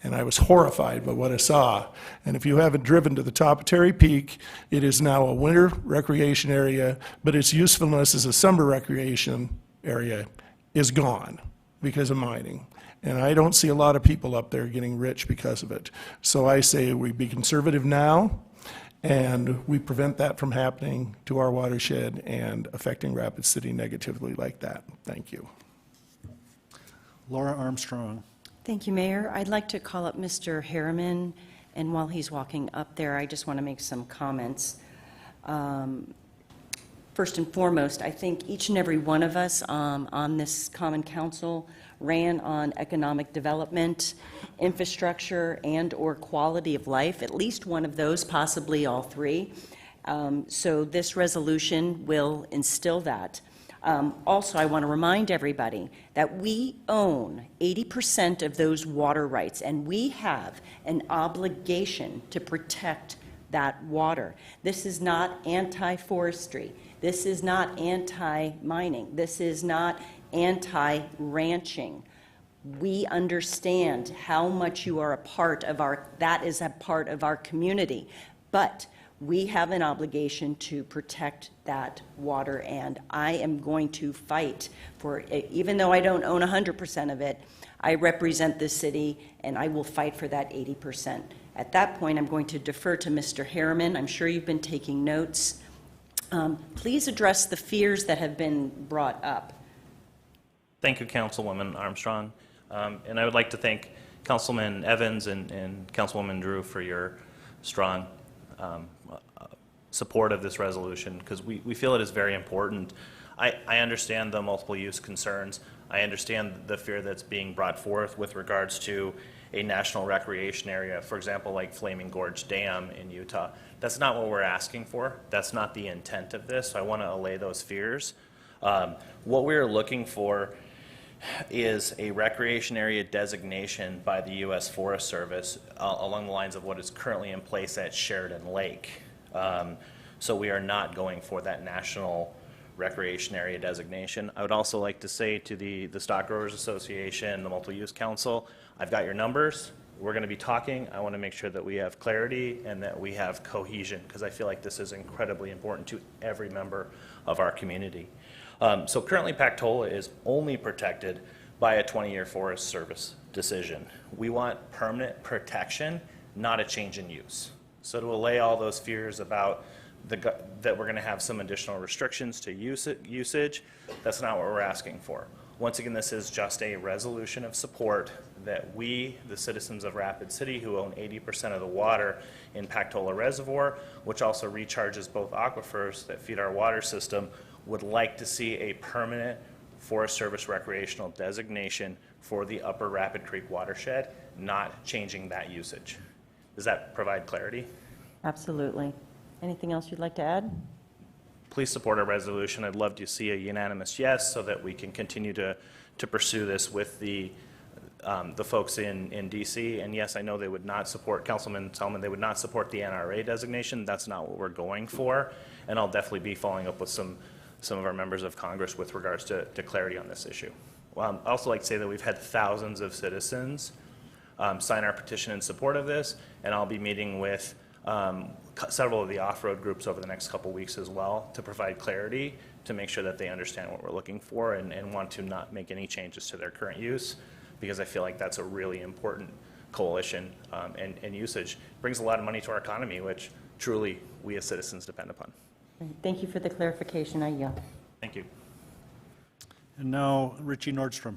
And I was horrified by what I saw. And if you haven't driven to the top of Terry Peak, it is now a winter recreation area, but its usefulness as a summer recreation area is gone because of mining. And I don't see a lot of people up there getting rich because of it. So I say we be conservative now, and we prevent that from happening to our watershed and affecting Rapid City negatively like that. Thank you. Laura Armstrong. Thank you, Mayor. I'd like to call up Mr. Harriman, and while he's walking up there, I just want to make some comments. First and foremost, I think each and every one of us on this Common Council ran on economic development, infrastructure, and/or quality of life, at least one of those, possibly all three. So this resolution will instill that. Also, I want to remind everybody that we own 80% of those water rights, and we have an obligation to protect that water. This is not anti-forestry. This is not anti-mining. This is not anti-ranching. We understand how much you are a part of that is a part of our community. But we have an obligation to protect that water, and I am going to fight for it. Even though I don't own 100% of it, I represent this city, and I will fight for that 80%. At that point, I'm going to defer to Mr. Harriman. I'm sure you've been taking notes. Please address the fears that have been brought up. Thank you, Councilwoman Armstrong. And I would like to thank Councilman Evans and Councilwoman Drew for your strong support of this resolution, because we feel it is very important. I understand the multiple use concerns. I understand the fear that's being brought forth with regards to a national recreation area, for example, like Flaming Gorge Dam in Utah. That's not what we're asking for. That's not the intent of this. So I want to allay those fears. What we're looking for is a recreation area designation by the U.S. Forest Service along the lines of what is currently in place at Sheridan Lake. So we are not going for that national recreation area designation. I would also like to say to the Stock Growers Association, the Multiple Use Council, I've got your numbers. We're going to be talking. I want to make sure that we have clarity and that we have cohesion, because I feel like this is incredibly important to every member of our community. So currently Pactola is only protected by a 20-year Forest Service decision. We want permanent protection, not a change in use. So to allay all those fears about that we're going to have some additional restrictions to usage, that's not what we're asking for. Once again, this is just a resolution of support that we, the citizens of Rapid City, who own 80% of the water in Pactola Reservoir, which also recharges both aquifers that feed our water system, would like to see a permanent Forest Service recreational designation for the Upper Rapid Creek watershed, not changing that usage. Does that provide clarity? Absolutely. Anything else you'd like to add? Please support our resolution. I'd love to see a unanimous yes so that we can continue to pursue this with the folks in DC. And yes, I know they would not support, Councilman Solomon, they would not support the NRA designation. That's not what we're going for. And I'll definitely be following up with some of our members of Congress with regards to clarity on this issue. I'd also like to say that we've had thousands of citizens sign our petition in support of this, and I'll be meeting with several of the off-road groups over the next couple weeks as well to provide clarity, to make sure that they understand what we're looking for and want to not make any changes to their current use, because I feel like that's a really important coalition and usage. It brings a lot of money to our economy, which truly we as citizens depend upon. Thank you for the clarification. I yield. Thank you. And now Richie Nordstrom.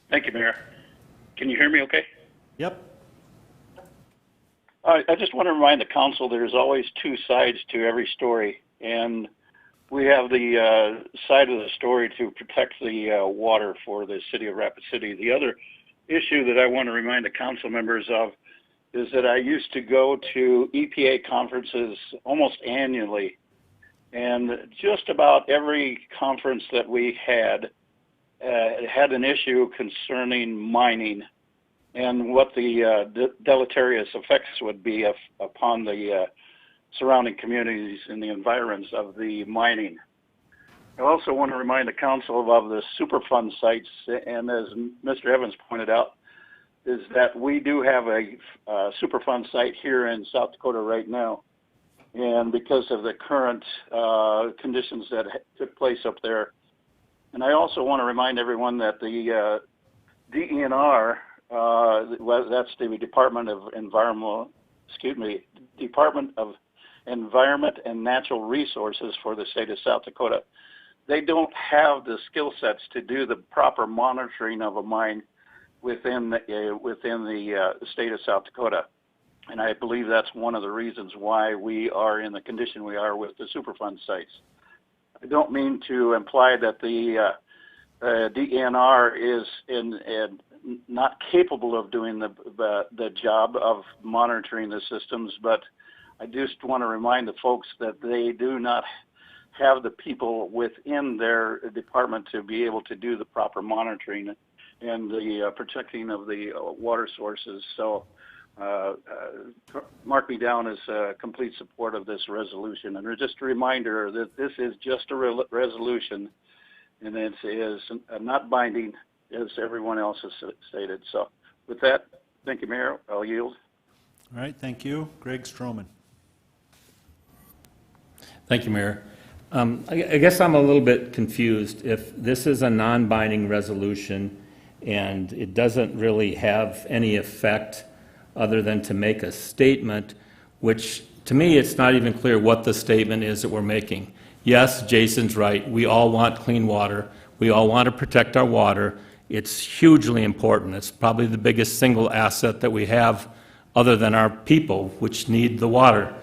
Thank you, Mayor. Can you hear me okay? Yep. I just want to remind the council there's always two sides to every story, and we have the side of the story to protect the water for the city of Rapid City. The other issue that I want to remind the council members of is that I used to go to EPA conferences almost annually, and just about every conference that we had had an issue concerning mining and what the deleterious effects would be upon the surrounding communities and the environs of the mining. I also want to remind the council of the Superfund sites, and as Mr. Evans pointed out, is that we do have a Superfund site here in South Dakota right now. And because of the current conditions that took place up there. And I also want to remind everyone that the DENR, that's the Department of Department of Environment and Natural Resources for the state of South Dakota. They don't have the skill sets to do the proper monitoring of a mine within the state of South Dakota. And I believe that's one of the reasons why we are in the condition we are with the Superfund sites. I don't mean to imply that the DENR is not capable of doing the job of monitoring the systems, but I just want to remind the folks that they do not have the people within their department to be able to do the proper monitoring and the protecting of the water sources. So mark me down as complete support of this resolution. And just a reminder that this is just a resolution, and it is not binding, as everyone else has stated. So with that, thank you, Mayor. I'll yield. All right, thank you. Greg Stroman. Thank you, Mayor. I guess I'm a little bit confused. If this is a non-binding resolution and it doesn't really have any effect other than to make a statement, which to me it's not even clear what the statement is that we're making. Yes, Jason's right. We all want clean water. We all want to protect our water. It's hugely important. It's probably the biggest single asset that we have other than our people, which need the water.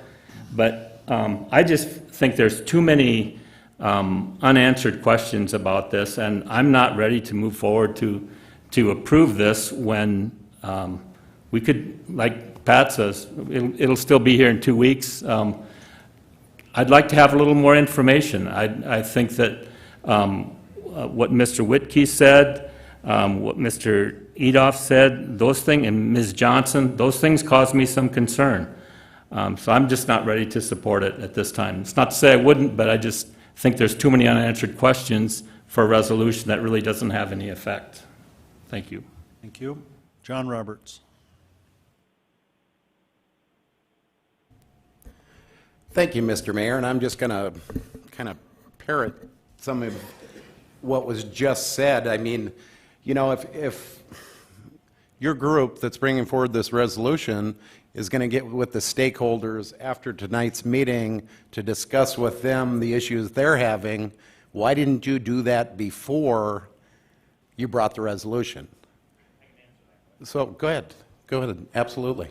But I just think there's too many unanswered questions about this, and I'm not ready to move forward to approve this when we could, like Pat says, it'll still be here in 2 weeks. I'd like to have a little more information. I think that what Mr. Whitkey said, what Mr. Edoff said, those things, and Ms. Johnson, those things cause me some concern. So I'm just not ready to support it at this time. It's not to say I wouldn't, but I just think there's too many unanswered questions for a resolution that really doesn't have any effect. Thank you. Thank you. John Roberts. Thank you, Mr. Mayor, and I'm just going to kind of parrot some of what was just said. I mean, you know, if your group that's bringing forward this resolution is going to get with the stakeholders after tonight's meeting to discuss with them the issues they're having, why didn't you do that before you brought the resolution? So go ahead. Go ahead. Absolutely.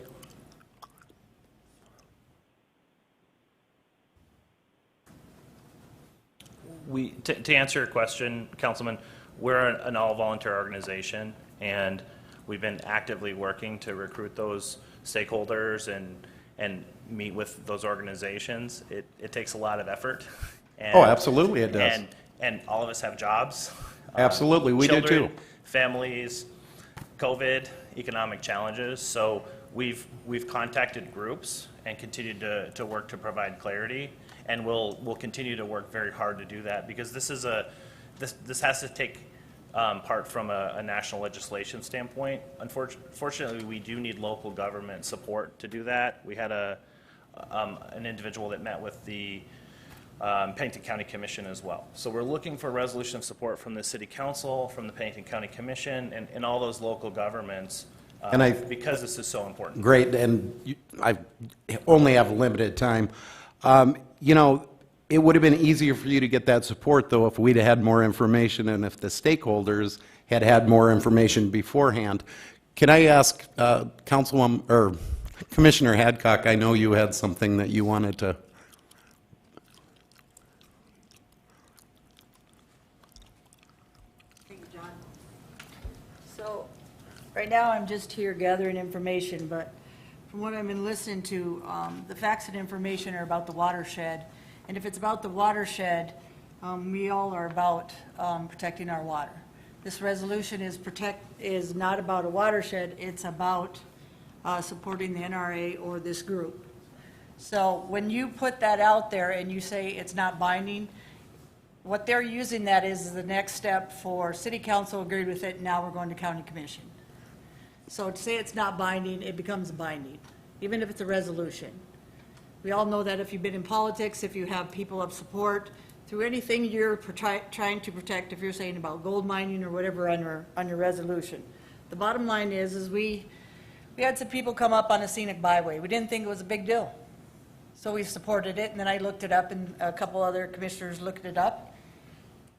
To answer your question, Councilman, we're an all-volunteer organization, and we've been actively working to recruit those stakeholders and meet with those organizations. It takes a lot of effort. And, oh, absolutely it does. And all of us have jobs. Absolutely, we do children, too. Families, COVID, economic challenges. So we've contacted groups and continued to work to provide clarity. And we'll continue to work very hard to do that, because this has to take part from a national legislation standpoint. Unfortunately, we do need local government support to do that. We had an individual that met with the Pennington County Commission as well. So we're looking for resolution of support from the City Council, from the Pennington County Commission, and all those local governments, because this is so important. Great, and I only have limited time. You know, it would have been easier for you to get that support, though, if we'd had more information and if the stakeholders had more information beforehand. Can I ask Councilwoman or Commissioner Hadcock? I know you had something that you wanted to. Thank you, John. So, right now I'm just here gathering information, but from what I've been listening to, the facts and information are about the watershed. And if it's about the watershed, we all are about protecting our water. This resolution is not about a watershed, it's about supporting the NRA or this group. So when you put that out there and you say it's not binding, what they're using that is the next step for City Council agreed with it, now we're going to County Commission. So to say it's not binding, it becomes binding, even if it's a resolution. We all know that if you've been in politics, if you have people of support, through anything you're trying to protect, if you're saying about gold mining or whatever on your resolution. The bottom line is we had some people come up on a scenic byway. We didn't think it was a big deal. So we supported it, and then I looked it up, and a couple other commissioners looked it up.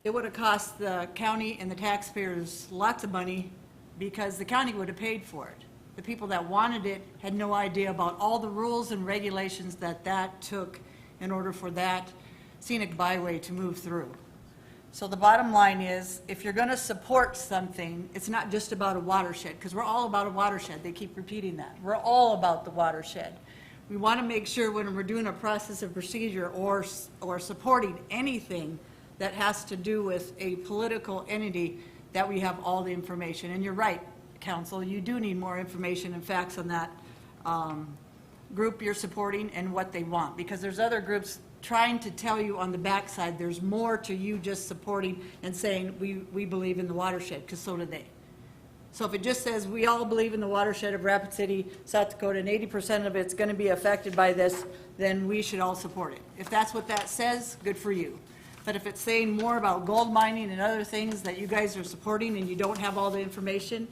It would have cost the county and the taxpayers lots of money, because the county would have paid for it. The people that wanted it had no idea about all the rules and regulations that took in order for that scenic byway to move through. So the bottom line is, if you're going to support something, it's not just about a watershed, because we're all about a watershed. They keep repeating that. We're all about the watershed. We want to make sure when we're doing a process of procedure or supporting anything that has to do with a political entity, that we have all the information. And you're right, Council, you do need more information and facts on that group you're supporting and what they want, because there's other groups trying to tell you on the backside there's more to you just supporting and saying we believe in the watershed, because so do they. So if it just says we all believe in the watershed of Rapid City, South Dakota, and 80% of it's going to be affected by this, then we should all support it. If that's what that says, good for you. But if it's saying more about gold mining and other things that you guys are supporting and you don't have all the information,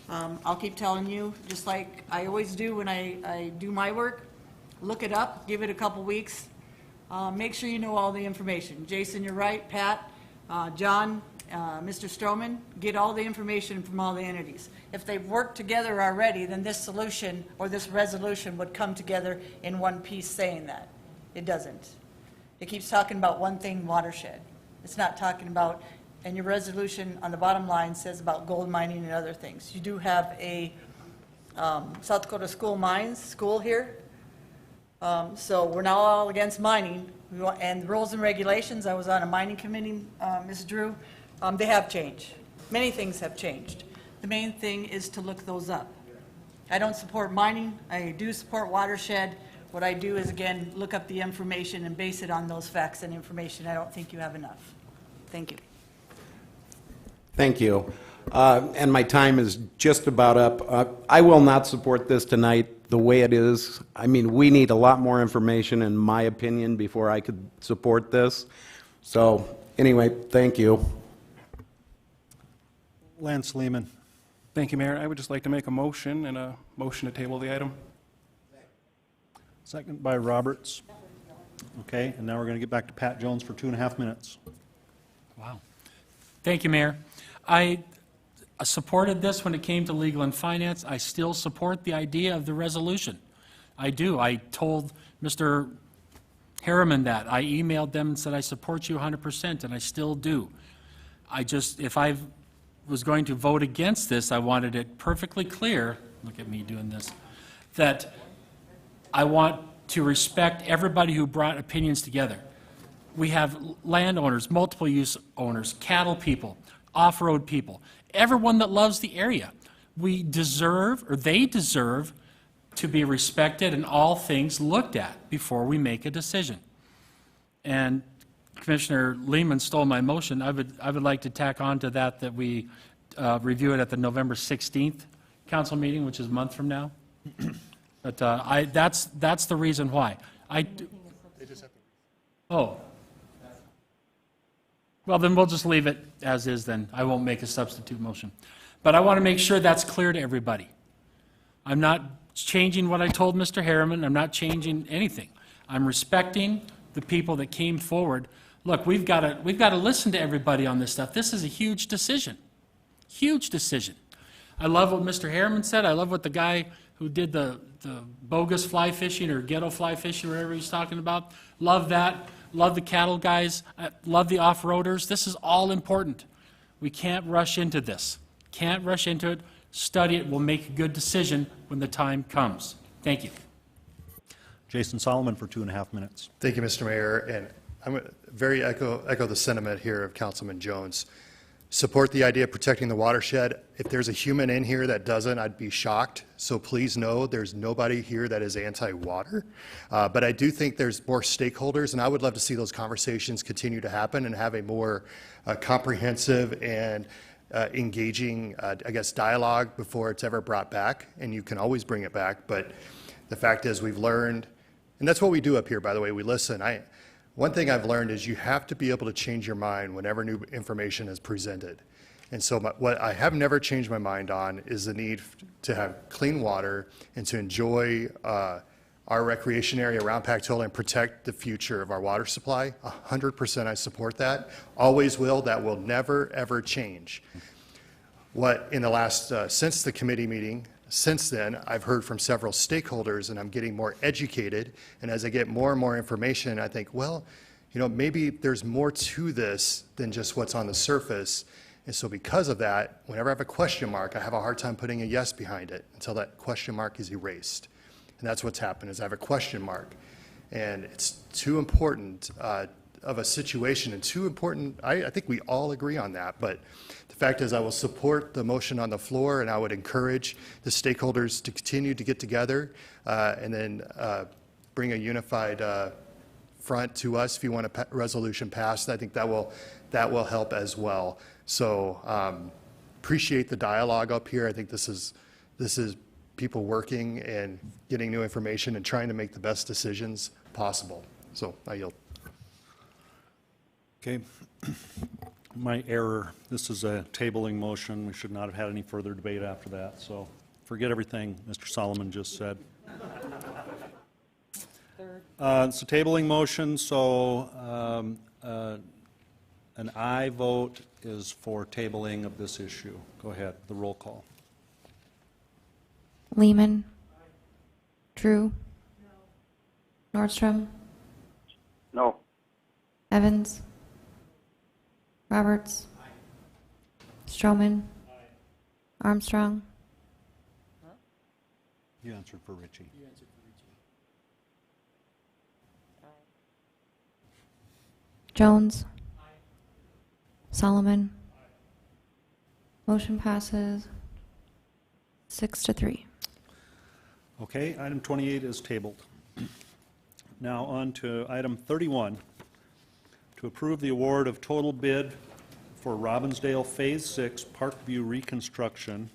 I'll keep telling you, just like I always do when I do my work, look it up, give it a couple weeks, make sure you know all the information. Jason, you're right, Pat, John, Mr. Stroman, get all the information from all the entities. If they've worked together already, then this solution or this resolution would come together in one piece saying that. It doesn't. It keeps talking about one thing, watershed. It's not talking about, and your resolution on the bottom line says about gold mining and other things. You do have a South Dakota school here. So we're not all against mining. And the rules and regulations, I was on a mining committee, Ms. Drew, they have changed. Many things have changed. The main thing is to look those up. I don't support mining. I do support watershed. What I do is, again, look up the information and base it on those facts and information. I don't think you have enough. Thank you. Thank you. And my time is just about up. I will not support this tonight the way it is. I mean, we need a lot more information, in my opinion, before I could support this. So, anyway, thank you. Lance Lehman. Thank you, Mayor. I would just like to make a motion to table the item. Second by Roberts. Okay, and now we're going to get back to Pat Jones for 2.5 minutes. Wow. Thank you, Mayor. I supported this when it came to legal and finance. I still support the idea of the resolution. I do. I told Mr. Harriman that. I emailed them and said, I support you 100%, and I still do. If I was going to vote against this, I wanted it perfectly clear, look at me doing this, that I want to respect everybody who brought opinions together. We have landowners, multiple use owners, cattle people, off-road people, everyone that loves the area. We deserve, or they deserve, to be respected and all things looked at before we make a decision. And Commissioner Lehman stole my motion. I would like to tack on to that we review it at the November 16th council meeting, which is a month from now. But that's the reason why. Oh. Well, then we'll just leave it as is then. I won't make a substitute motion. But I want to make sure that's clear to everybody. I'm not changing what I told Mr. Harriman. I'm not changing anything. I'm respecting the people that came forward. Look, we've got to listen to everybody on this stuff. This is a huge decision. Huge decision. I love what Mr. Harriman said. I love what the guy who did the bogus fly fishing or ghetto fly fishing, or whatever he's talking about. Love that. Love the cattle guys. Love the off-roaders. This is all important. We can't rush into this. Can't rush into it. Study it. We'll make a good decision when the time comes. Thank you. Jason Solomon for 2.5 minutes. Thank you, Mr. Mayor. And I'm very echo the sentiment here of Councilman Jones. Support the idea of protecting the watershed. If there's a human in here that doesn't, I'd be shocked. So please know there's nobody here that is anti-water. But I do think there's more stakeholders, and I would love to see those conversations continue to happen and have a more comprehensive and engaging, dialogue before it's ever brought back. And you can always bring it back. But the fact is we've learned, and that's what we do up here, by the way, we listen. One thing I've learned is you have to be able to change your mind whenever new information is presented. And so what I have never changed my mind on is the need to have clean water and to enjoy our recreation area around Pactola and protect the future of our water supply. 100% I support that. Always will. That will never, ever change. What in the last, since the committee meeting, since then, I've heard from several stakeholders, and I'm getting more educated. And as I get more and more information, I think, well, maybe there's more to this than just what's on the surface. And so because of that, whenever I have a question mark, I have a hard time putting a yes behind it until that question mark is erased. And that's what's happened, is I have a question mark. And it's too important of a situation and too important, I think we all agree on that, but the fact is I will support the motion on the floor, and I would encourage the stakeholders to continue to get together and then bring a unified front to us if you want a resolution passed. I think that will help as well. So appreciate the dialogue up here. I think this is people working and getting new information and trying to make the best decisions possible. So I yield. Okay. My error. This is a tabling motion. We should not have had any further debate after that. So forget everything Mr. Solomon just said. It's a tabling motion, so an aye vote is for tabling of this issue. Go ahead, the roll call. Lehman. Drew. Nordstrom. No. Evans. Roberts. Stroman. Armstrong. You answered for Richie. Jones. Solomon. Motion passes 6-3. Okay, item 28 is tabled. Now on to item 31, to approve the award of total bid for Robbinsdale Phase 6 Parkview reconstruction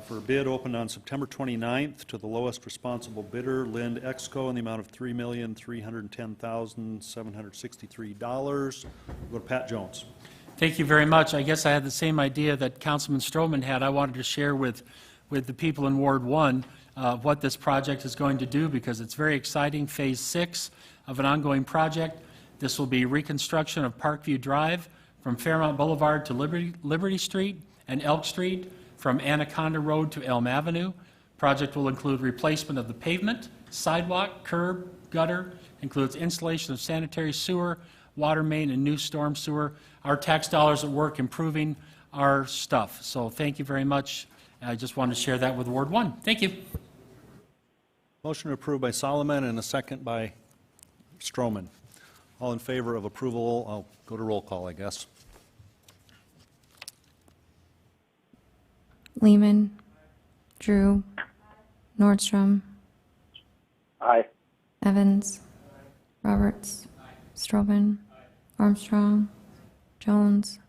for a bid opened on September 29th to the lowest responsible bidder, Lind Exco, in the amount of $3,310,763. We'll go to Pat Jones. Thank you very much. I guess I had the same idea that Councilman Stroman had. I wanted to share with the people in Ward 1 what this project is going to do, because it's very exciting. Phase 6 of an ongoing project. This will be reconstruction of Parkview Drive from Fairmount Boulevard to Liberty Street and Elk Street, from Anaconda Road to Elm Avenue. Project will include replacement of the pavement, sidewalk, curb, gutter, includes installation of sanitary sewer, water main, and new storm sewer. Our tax dollars at work improving our stuff. So thank you very much. I just wanted to share that with Ward 1. Thank you. Motion approved by Solomon and a second by Stroman. All in favor of approval? I'll go to roll call, I guess. Lehman. Drew. Nordstrom. Aye. Evans. Roberts. Strobin. Armstrong. Jones.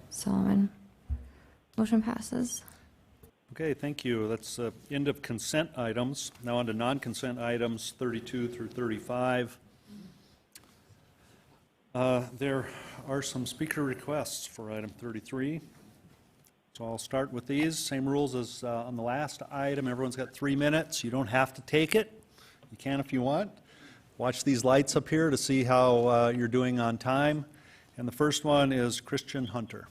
Solomon. Motion passes. Okay, thank you. That's the end of consent items. Now on to non-consent items 32 through 35. There are some speaker requests for item 33. So I'll start with these. Same rules as on the last item. Everyone's got 3 minutes. You don't have to take it. You can if you want. Watch these lights up here to see how you're doing on time. And the first one is Christian Hunter.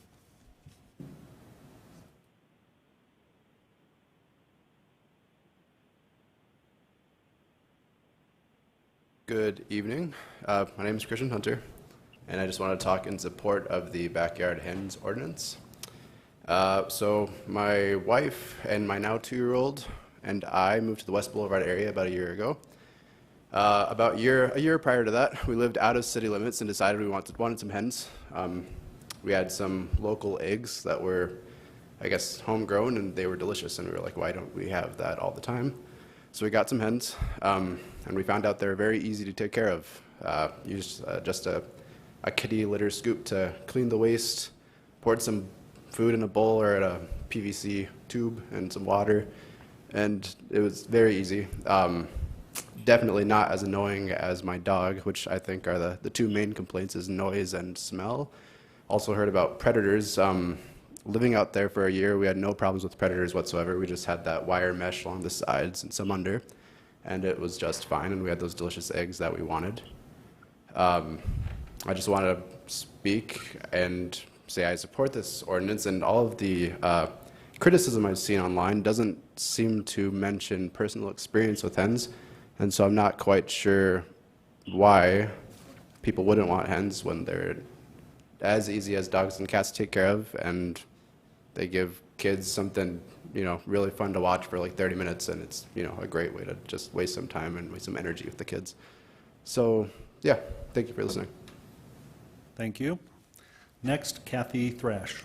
Good evening. My name is Christian Hunter, and I just want to talk in support of the backyard hens ordinance. So my wife and my now 2-year-old and I moved to the West Boulevard area about a year ago. About a year prior to that, we lived out of city limits and decided we wanted some hens. We had some local eggs that were, I guess, homegrown, and they were delicious, and we were like, why don't we have that all the time? So we got some hens, and we found out they're very easy to take care of. Used just a kitty litter scoop to clean the waste, poured some food in a bowl or in a PVC tube and some water, and it was very easy. Definitely not as annoying as my dog, which I think are the two main complaints, is noise and smell. Also heard about predators. Living out there for a year, we had no problems with predators whatsoever. We just had that wire mesh along the sides and some under, and it was just fine, and we had those delicious eggs that we wanted. I just want to speak and say I support this ordinance, and all of the criticism I've seen online doesn't seem to mention personal experience with hens, and so I'm not quite sure why people wouldn't want hens when they're as easy as dogs and cats to take care of, and they give kids something, really fun to watch for like 30 minutes, and it's, a great way to just waste some time and waste some energy with the kids. So, yeah, thank you for listening. Thank you. Next, Kathy Thrash.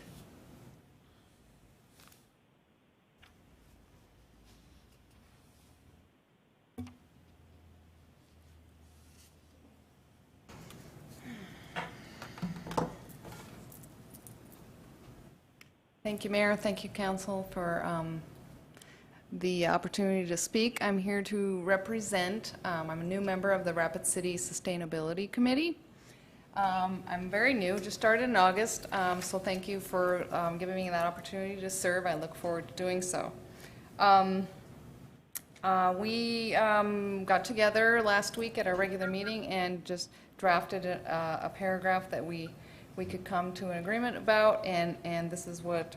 Thank you, Mayor. Thank you, Council, for the opportunity to speak. I'm here to represent, I'm a new member of the Rapid City Sustainability Committee. I'm very new, just started in August, so thank you for giving me that opportunity to serve. I look forward to doing so. We got together last week at our regular meeting and just drafted a paragraph that we could come to an agreement about, and this is what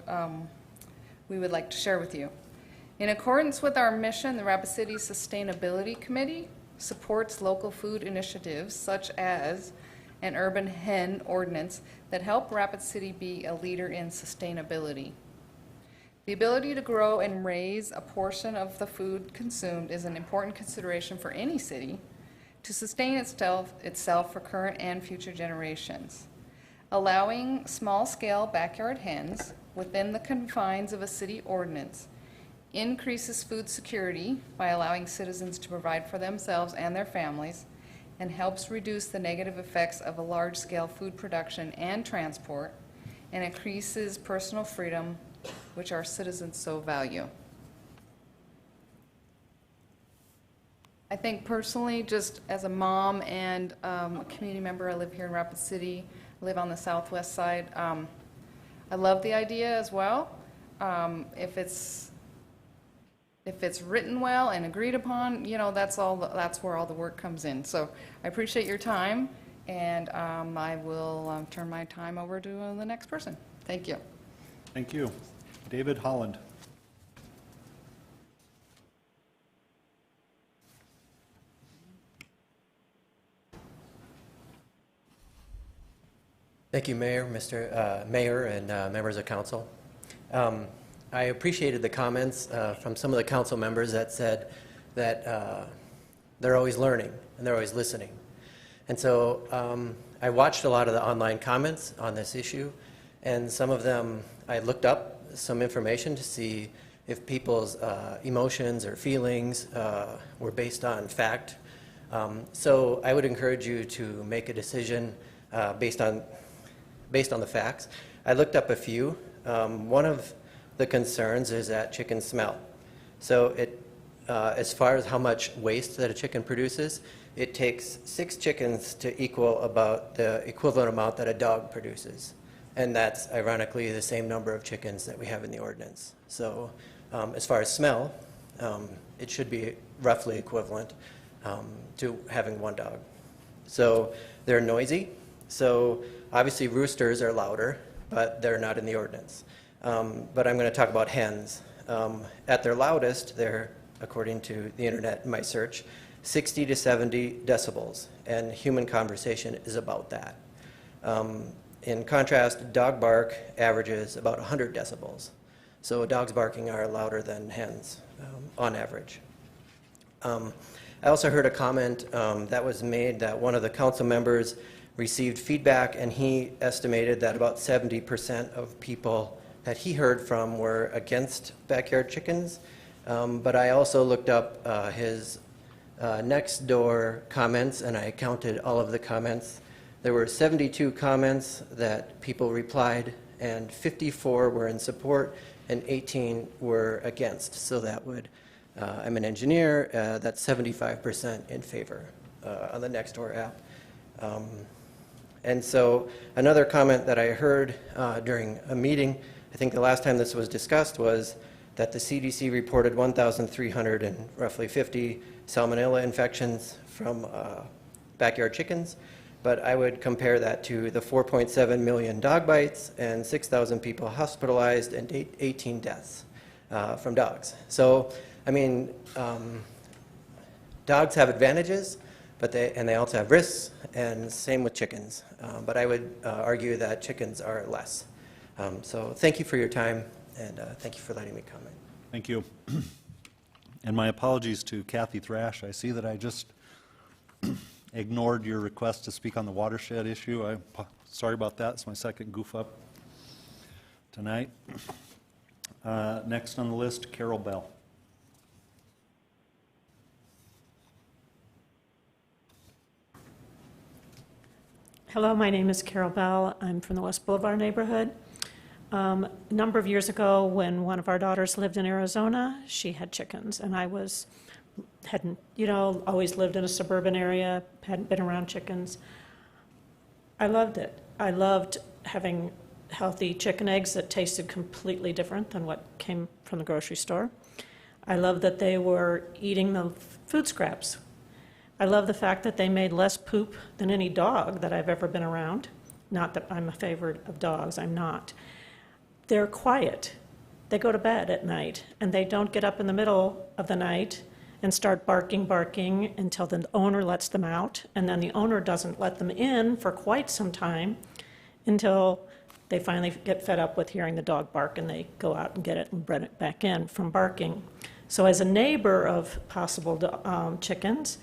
we would like to share with you. In accordance with our mission, the Rapid City Sustainability Committee supports local food initiatives such as an urban hen ordinance that help Rapid City be a leader in sustainability. The ability to grow and raise a portion of the food consumed is an important consideration for any city to sustain itself for current and future generations. Allowing small-scale backyard hens within the confines of a city ordinance increases food security by allowing citizens to provide for themselves and their families, and helps reduce the negative effects of a large-scale food production and transport, and increases personal freedom, which our citizens so value. I think personally, just as a mom and a community member, I live here in Rapid City, live on the southwest side. I love the idea as well. If it's written well and agreed upon, you know, that's where all the work comes in. So I appreciate your time, and I will turn my time over to the next person. Thank you. Thank you. David Holland. Thank you, Mayor, Mayor, and members of council. I appreciated the comments from some of the council members that said that they're always learning and they're always listening. And so I watched a lot of the online comments on this issue, and some of them I looked up some information to see if people's emotions or feelings were based on fact. So I would encourage you to make a decision based on the facts. I looked up a few. One of the concerns is that chickens smell. So as far as how much waste that a chicken produces, it takes 6 chickens to equal about the equivalent amount that a dog produces. And that's ironically the same number of chickens that we have in the ordinance. So as far as smell, it should be roughly equivalent to having 1 dog. So they're noisy. So obviously roosters are louder, but they're not in the ordinance. But I'm going to talk about hens. At their loudest, they're, according to the internet in my search, 60 to 70 decibels, and human conversation is about that. In contrast, dog bark averages about 100 decibels. So dogs barking are louder than hens on average. I also heard a comment that was made that one of the council members received feedback, and he estimated that about 70% of people that he heard from were against backyard chickens. But I also looked up his next door comments, and I counted all of the comments. There were 72 comments that people replied, and 54 were in support, and 18 were against. So that would, I'm an engineer, that's 75% in favor on the Nextdoor app. And so another comment that I heard during a meeting, I think the last time this was discussed, was that the CDC reported 1,350 salmonella infections from backyard chickens, but I would compare that to the 4.7 million dog bites and 6,000 people hospitalized and 18 deaths from dogs. So, I mean, dogs have advantages, but they also have risks, and same with chickens. But I would argue that chickens are less. So thank you for your time, and thank you for letting me comment. Thank you. And my apologies to Kathy Thrash. I see that I just ignored your request to speak on the watershed issue. I'm sorry about that. It's my second goof up tonight. Next on the list, Carol Bell. Hello, my name is Carol Bell. I'm from the West Boulevard neighborhood. A number of years ago, when one of our daughters lived in Arizona, she had chickens, and I hadn't, always lived in a suburban area, hadn't been around chickens. I loved it. I loved having healthy chicken eggs that tasted completely different than what came from the grocery store. I loved that they were eating the food scraps. I love the fact that they made less poop than any dog that I've ever been around. Not that I'm a favorite of dogs, I'm not. They're quiet. They go to bed at night, and they don't get up in the middle of the night and start barking until the owner lets them out, and then the owner doesn't let them in for quite some time until they finally get fed up with hearing the dog bark, and they go out and get it and bring it back in from barking. So as a neighbor of possible chickens,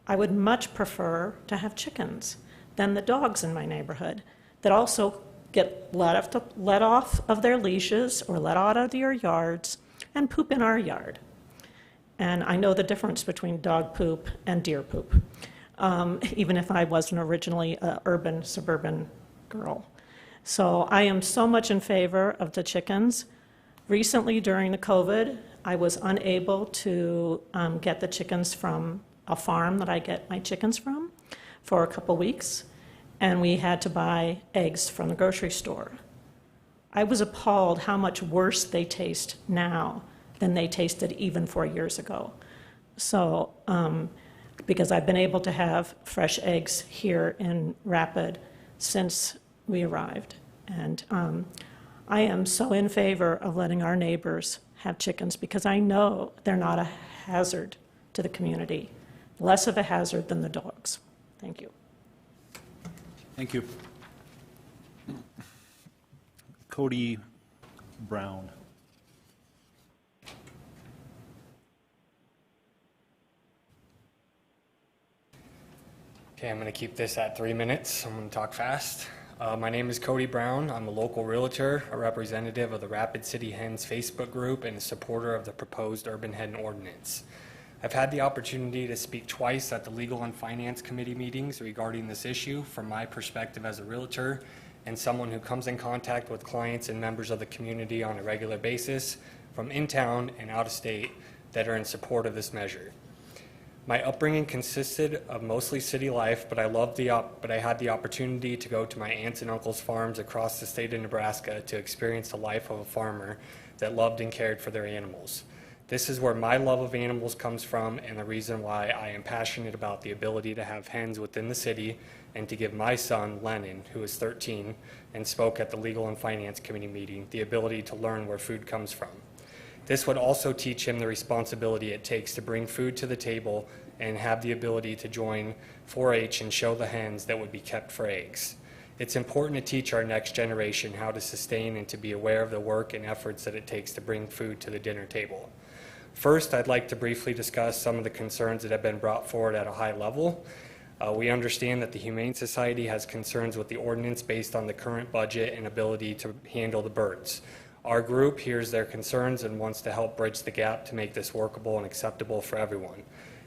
I would much prefer to have chickens than the dogs in my neighborhood that also get let off of their leashes or let out of your yards and poop in our yard. And I know the difference between dog poop and deer poop, even if I wasn't originally an urban, suburban girl. So I am so much in favor of the chickens. Recently, during the COVID, I was unable to get the chickens from a farm that I get my chickens from for a couple weeks, and we had to buy eggs from the grocery store. I was appalled how much worse they taste now than they tasted even 4 years ago. So, because I've been able to have fresh eggs here in Rapid since we arrived. And I am so in favor of letting our neighbors have chickens because I know they're not a hazard to the community, less of a hazard than the dogs. Thank you. Thank you. Cody Brown. Okay, I'm going to keep this at 3 minutes. I'm going to talk fast. My name is Cody Brown. I'm a local realtor, a representative of the Rapid City Hens Facebook group, and a supporter of the proposed urban hen ordinance. I've had the opportunity to speak twice at the Legal and Finance Committee meetings regarding this issue from my perspective as a realtor and someone who comes in contact with clients and members of the community on a regular basis from in town and out of state that are in support of this measure. My upbringing consisted of mostly city life, but I had the opportunity to go to my aunts and uncles' farms across the state of Nebraska to experience the life of a farmer that loved and cared for their animals. This is where my love of animals comes from and the reason why I am passionate about the ability to have hens within the city and to give my son, Lennon, who is 13 and spoke at the Legal and Finance Committee meeting, the ability to learn where food comes from. This would also teach him the responsibility it takes to bring food to the table and have the ability to join 4-H and show the hens that would be kept for eggs. It's important to teach our next generation how to sustain and to be aware of the work and efforts that it takes to bring food to the dinner table. First, I'd like to briefly discuss some of the concerns that have been brought forward at a high level. We understand that the Humane Society has concerns with the ordinance based on the current budget and ability to handle the birds. Our group hears their concerns and wants to help bridge the gap to make this workable and acceptable for everyone.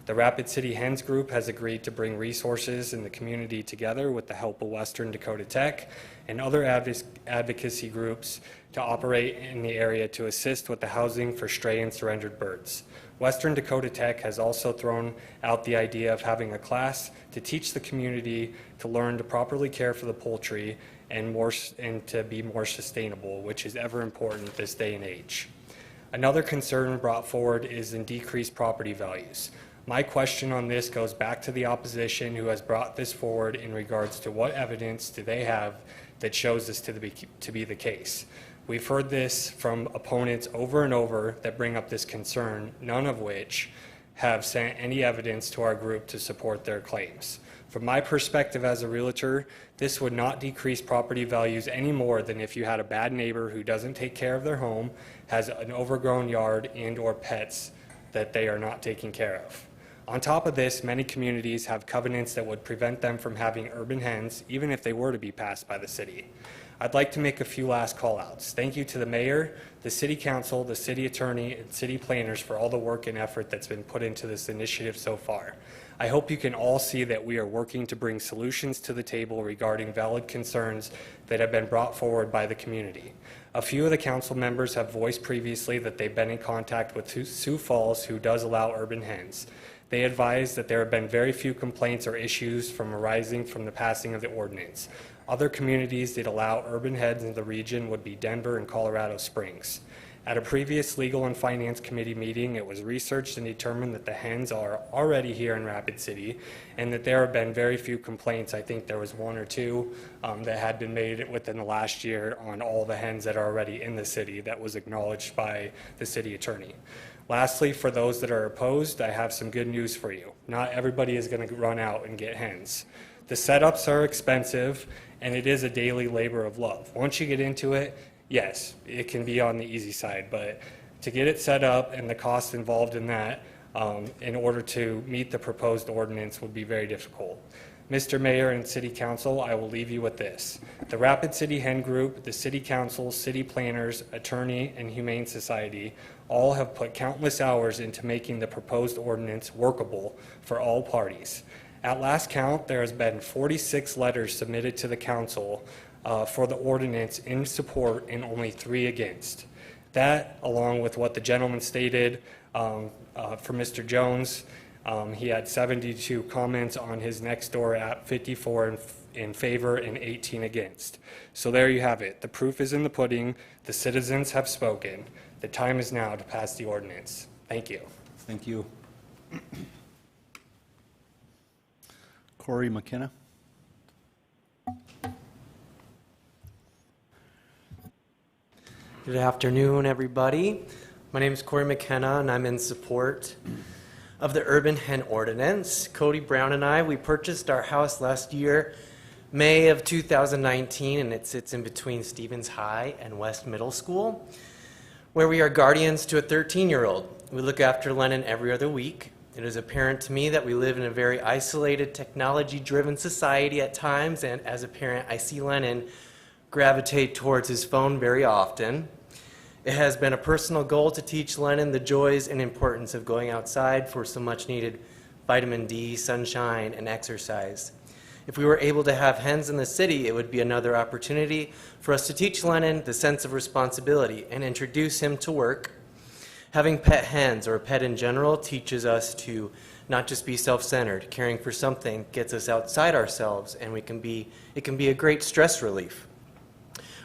The Rapid City Hens Group has agreed to bring resources in the community together with the help of Western Dakota Tech and other advocacy groups to operate in the area to assist with the housing for stray and surrendered birds. Western Dakota Tech has also thrown out the idea of having a class to teach the community to learn to properly care for the poultry and to be more sustainable, which is ever important this day and age. Another concern brought forward is in decreased property values. My question on this goes back to the opposition who has brought this forward in regards to what evidence do they have that shows this to be the case. We've heard this from opponents over and over that bring up this concern, none of which have sent any evidence to our group to support their claims. From my perspective as a realtor, this would not decrease property values any more than if you had a bad neighbor who doesn't take care of their home, has an overgrown yard and or pets that they are not taking care of. On top of this, many communities have covenants that would prevent them from having urban hens, even if they were to be passed by the city. I'd like to make a few last call-outs. Thank you to the mayor, the city council, the city attorney, and city planners for all the work and effort that's been put into this initiative so far. I hope you can all see that we are working to bring solutions to the table regarding valid concerns that have been brought forward by the community. A few of the council members have voiced previously that they've been in contact with Sioux Falls, who does allow urban hens. They advise that there have been very few complaints or issues arising from the passing of the ordinance. Other communities that allow urban hens in the region would be Denver and Colorado Springs. At a previous Legal and Finance Committee meeting, it was researched and determined that the hens are already here in Rapid City and that there have been very few complaints. I think there was one or two that had been made within the last year on all the hens that are already in the city that was acknowledged by the city attorney. Lastly, for those that are opposed, I have some good news for you. Not everybody is going to run out and get hens. The setups are expensive and it is a daily labor of love. Once you get into it, yes, it can be on the easy side, but to get it set up and the cost involved in that in order to meet the proposed ordinance would be very difficult. Mr. Mayor and City Council, I will leave you with this. The Rapid City Hen Group, the City Council, City Planners, Attorney, and Humane Society all have put countless hours into making the proposed ordinance workable for all parties. At last count, there has been 46 letters submitted to the council for the ordinance in support and only 3 against. That, along with what the gentleman stated for Mr. Jones, he had 72 comments on his next door app, 54 in favor and 18 against. So there you have it. The proof is in the pudding. The citizens have spoken. The time is now to pass the ordinance. Thank you. Thank you. Corey McKenna. Good afternoon, everybody. My name is Corey McKenna, and I'm in support of the Urban Hen Ordinance. Cody Brown and I, we purchased our house last year, May of 2019, and it sits in between Stevens High and West Middle School, where we are guardians to a 13-year-old. We look after Lennon every other week. It is apparent to me that we live in a very isolated, technology-driven society at times, and as a parent, I see Lennon gravitate towards his phone very often. It has been a personal goal to teach Lennon the joys and importance of going outside for some much-needed vitamin D, sunshine, and exercise. If we were able to have hens in the city, it would be another opportunity for us to teach Lennon the sense of responsibility and introduce him to work. Having pet hens, or a pet in general, teaches us to not just be self-centered. Caring for something gets us outside ourselves, and it can be a great stress relief.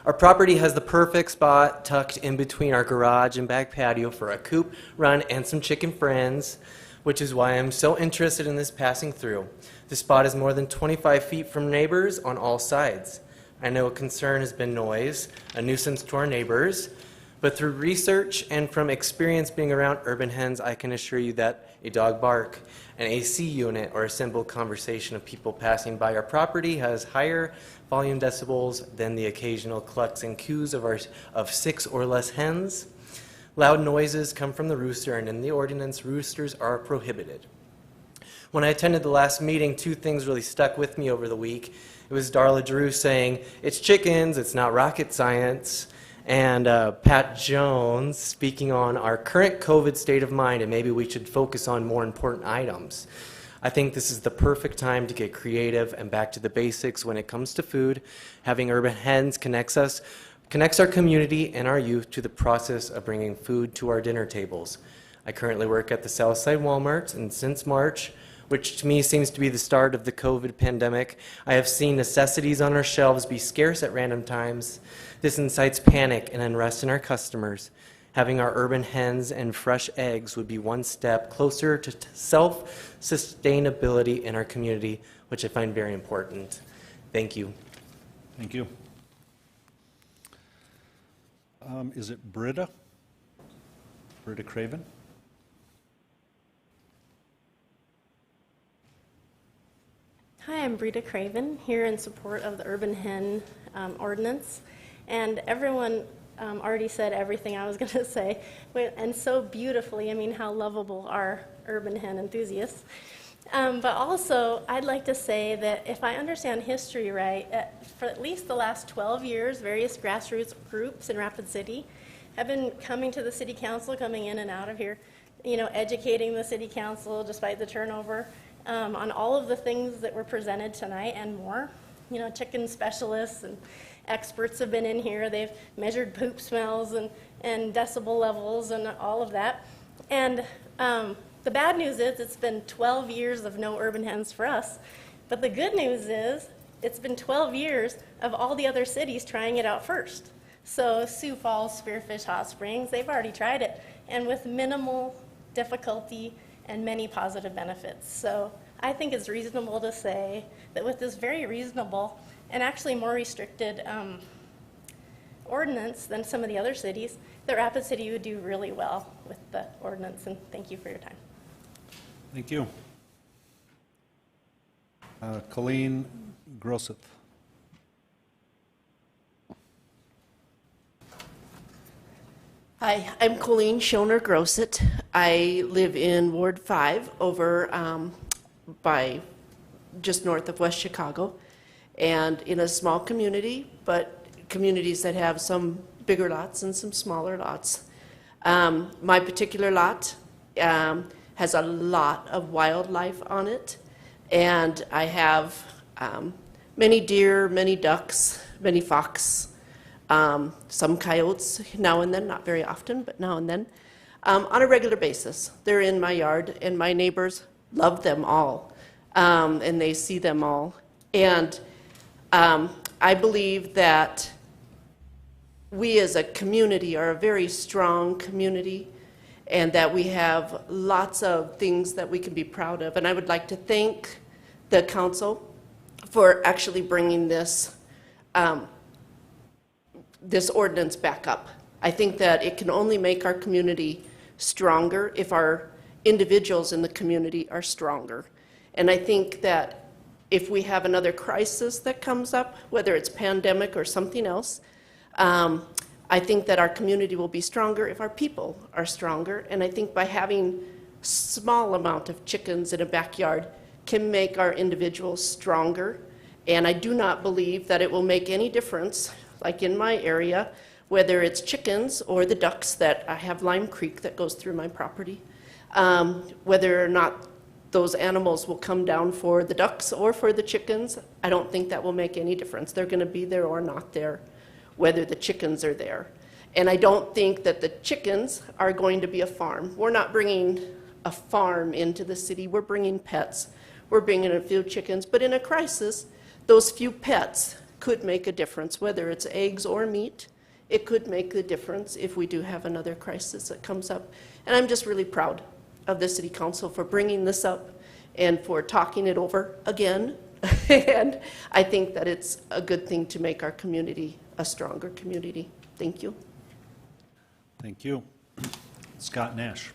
Our property has the perfect spot tucked in between our garage and back patio for a coop run and some chicken friends, which is why I'm so interested in this passing through. The spot is more than 25 feet from neighbors on all sides. I know a concern has been noise, a nuisance to our neighbors, but through research and from experience being around urban hens, I can assure you that a dog bark, an AC unit, or a simple conversation of people passing by our property has higher volume decibels than the occasional clucks and coos of 6 or less hens. Loud noises come from the rooster, and in the ordinance, roosters are prohibited. When I attended the last meeting, 2 things really stuck with me over the week. It was Darla Drew saying, "It's chickens, it's not rocket science," and Pat Jones speaking on our current COVID state of mind, and maybe we should focus on more important items. I think this is the perfect time to get creative and back to the basics when it comes to food. Having urban hens connects our community and our youth to the process of bringing food to our dinner tables. I currently work at the Southside Walmart, and since March, which to me seems to be the start of the COVID pandemic, I have seen necessities on our shelves be scarce at random times. This incites panic and unrest in our customers. Having our urban hens and fresh eggs would be one step closer to self-sustainability in our community, which I find very important. Thank you. Thank you. Is it Britta? Britta Craven? Hi, I'm Brita Craven, here in support of the Urban Hen Ordinance. And everyone already said everything I was going to say, and so beautifully. I mean, how lovable are urban hen enthusiasts. But also, I'd like to say that if I understand history right, for at least the last 12 years, various grassroots groups in Rapid City have been coming to the city council, coming in and out of here, educating the city council despite the turnover on all of the things that were presented tonight and more. Chicken specialists and experts have been in here. They've measured poop smells and decibel levels and all of that. And the bad news is it's been 12 years of no urban hens for us. But the good news is it's been 12 years of all the other cities trying it out first. So Sioux Falls, Spearfish Hot Springs, they've already tried it, and with minimal difficulty and many positive benefits. So I think it's reasonable to say that with this very reasonable and actually more restricted ordinance than some of the other cities, that Rapid City would do really well with the ordinance, and thank you for your time. Thank you. Colleen Grosseth. Hi, I'm Colleen Schoner Grosset. I live in Ward 5 over by just north of West Chicago, and in a small community, but communities that have some bigger lots and some smaller lots. My particular lot has a lot of wildlife on it, and I have many deer, many ducks, many fox, some coyotes now and then, not very often, but now and then, on a regular basis. They're in my yard, and my neighbors love them all, and they see them all. And I believe that we as a community are a very strong community, and that we have lots of things that we can be proud of. And I would like to thank the council for actually bringing this this ordinance back up. I think that it can only make our community stronger if our individuals in the community are stronger. And I think that if we have another crisis that comes up, whether it's pandemic or something else, I think that our community will be stronger if our people are stronger. And I think by having small amount of chickens in a backyard can make our individuals stronger. And I do not believe that it will make any difference, like in my area, whether it's chickens or the ducks that I have Lime Creek that goes through my property, whether or not those animals will come down for the ducks or for the chickens. I don't think that will make any difference. They're going to be there or not there, whether the chickens are there. And I don't think that the chickens are going to be a farm. We're not bringing a farm into the city. We're bringing pets. We're bringing a few chickens. But in a crisis, those few pets could make a difference, whether it's eggs or meat. It could make the difference if we do have another crisis that comes up. And I'm just really proud of the City Council for bringing this up and for talking it over again. And I think that it's a good thing to make our community a stronger community. Thank you. Thank you. Scott Nash.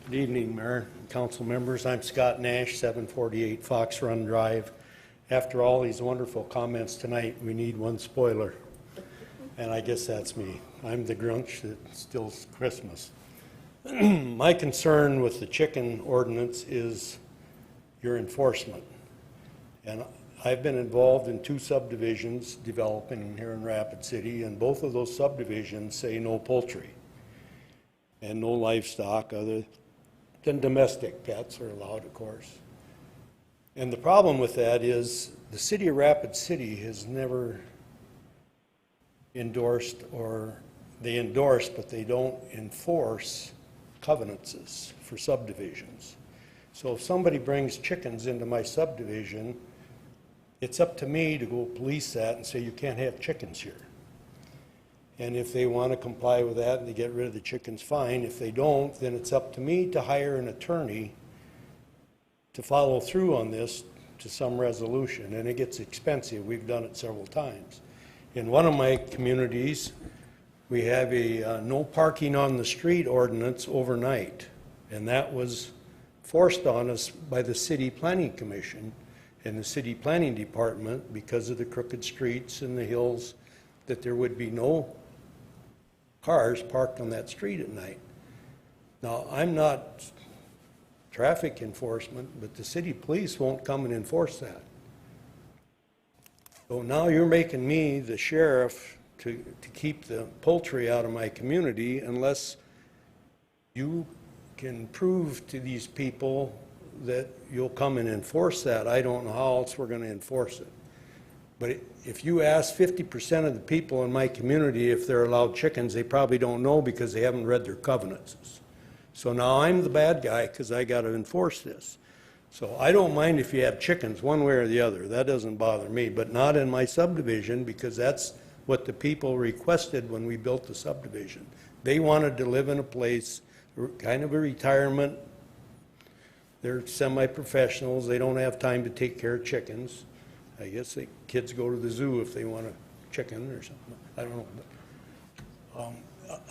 Good evening, Mayor and council members. I'm Scott Nash, 748 Fox Run Drive. After all these wonderful comments tonight, we need one spoiler. And I guess that's me. I'm the Grinch that steals Christmas. My concern with the chicken ordinance is your enforcement. And I've been involved in 2 subdivisions developing here in Rapid City, and both of those subdivisions say no poultry and no livestock other than domestic pets are allowed, of course. And the problem with that is the city of Rapid City has never endorsed, or they endorse, but they don't enforce covenances for subdivisions. So if somebody brings chickens into my subdivision, it's up to me to go police that and say you can't have chickens here. And if they want to comply with that and they get rid of the chickens, fine. If they don't, then it's up to me to hire an attorney to follow through on this to some resolution. And it gets expensive. We've done it several times. In one of my communities, we have a no parking on the street ordinance overnight. And that was forced on us by the City Planning Commission and the City Planning Department because of the crooked streets and the hills, that there would be no cars parked on that street at night. Now, I'm not traffic enforcement, but the city police won't come and enforce that. So now you're making me the sheriff to keep the poultry out of my community unless you can prove to these people that you'll come and enforce that. I don't know how else we're going to enforce it. But if you ask 50% of the people in my community if they're allowed chickens, they probably don't know because they haven't read their covenants. So now I'm the bad guy because I got to enforce this. So I don't mind if you have chickens one way or the other. That doesn't bother me, but not in my subdivision because that's what the people requested when we built the subdivision. They wanted to live in a place, kind of a retirement. They're semi-professionals. They don't have time to take care of chickens. I guess the kids go to the zoo if they want a chicken or something. I don't know. But,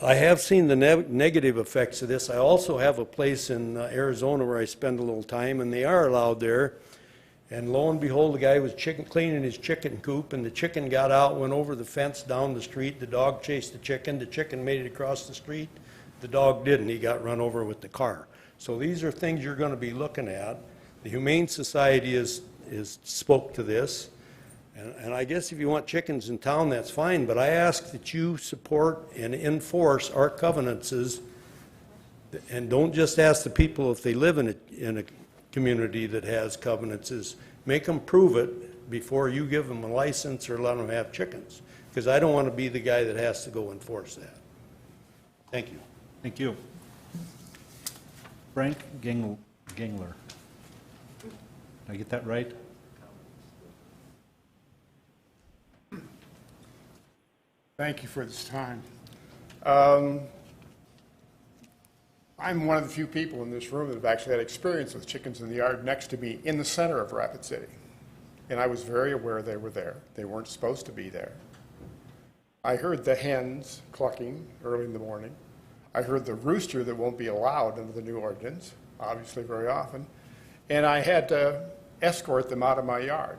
I have seen the negative effects of this. I also have a place in Arizona where I spend a little time, and they are allowed there. And lo and behold, the guy was cleaning his chicken coop, and the chicken got out, went over the fence down the street. The dog chased the chicken made it across the street. The dog didn't, he got run over with the car. So these are things you're going to be looking at. The Humane Society is spoke to this, and I guess if you want chickens in town, that's fine, but I ask that you support and enforce our covenances, and don't just ask the people if they live in a community that has covenances. Make them prove it before you give them a license or let them have chickens, because I don't want to be the guy that has to go enforce that. Thank you. Thank you. Frank Gangler. Did I get that right? Thank you for this time. I'm one of the few people in this room that have actually had experience with chickens in the yard next to me in the center of Rapid City. And I was very aware they were there. They weren't supposed to be there. I heard the hens clucking early in the morning. I heard the rooster that won't be allowed under the new ordinance, obviously very often. And I had to escort them out of my yard.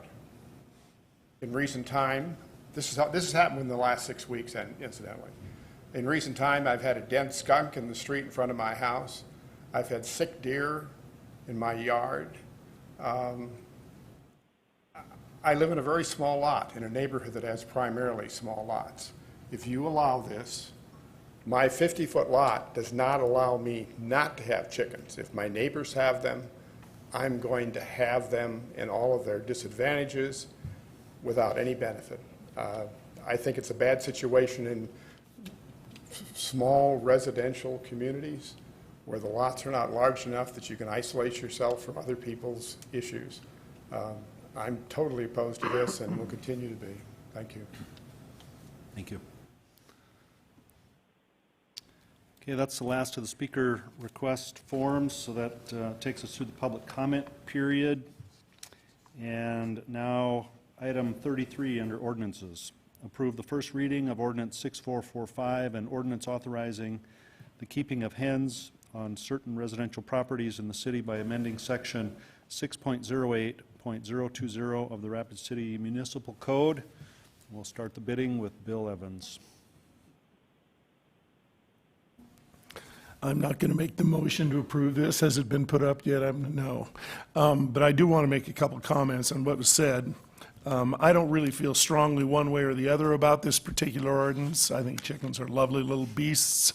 In recent time, this has happened in the last 6 weeks, incidentally. In recent time, I've had a dead skunk in the street in front of my house. I've had sick deer in my yard. I live in a very small lot in a neighborhood that has primarily small lots. If you allow this, my 50-foot lot does not allow me not to have chickens. If my neighbors have them, I'm going to have them in all of their disadvantages without any benefit. I think it's a bad situation in small residential communities where the lots are not large enough that you can isolate yourself from other people's issues. I'm totally opposed to this and will continue to be. Thank you. Thank you. Okay, that's the last of the speaker request forms, so that takes us through the public comment period. And now, item 33 under ordinances. Approve the first reading of ordinance 6445, an ordinance authorizing the keeping of hens on certain residential properties in the city by amending section 6.08.020 of the Rapid City Municipal Code. We'll start the bidding with Bill Evans. I'm not going to make the motion to approve this. Has it been put up yet? No. But I do want to make a couple comments on what was said. I don't really feel strongly one way or the other about this particular ordinance. I think chickens are lovely little beasts.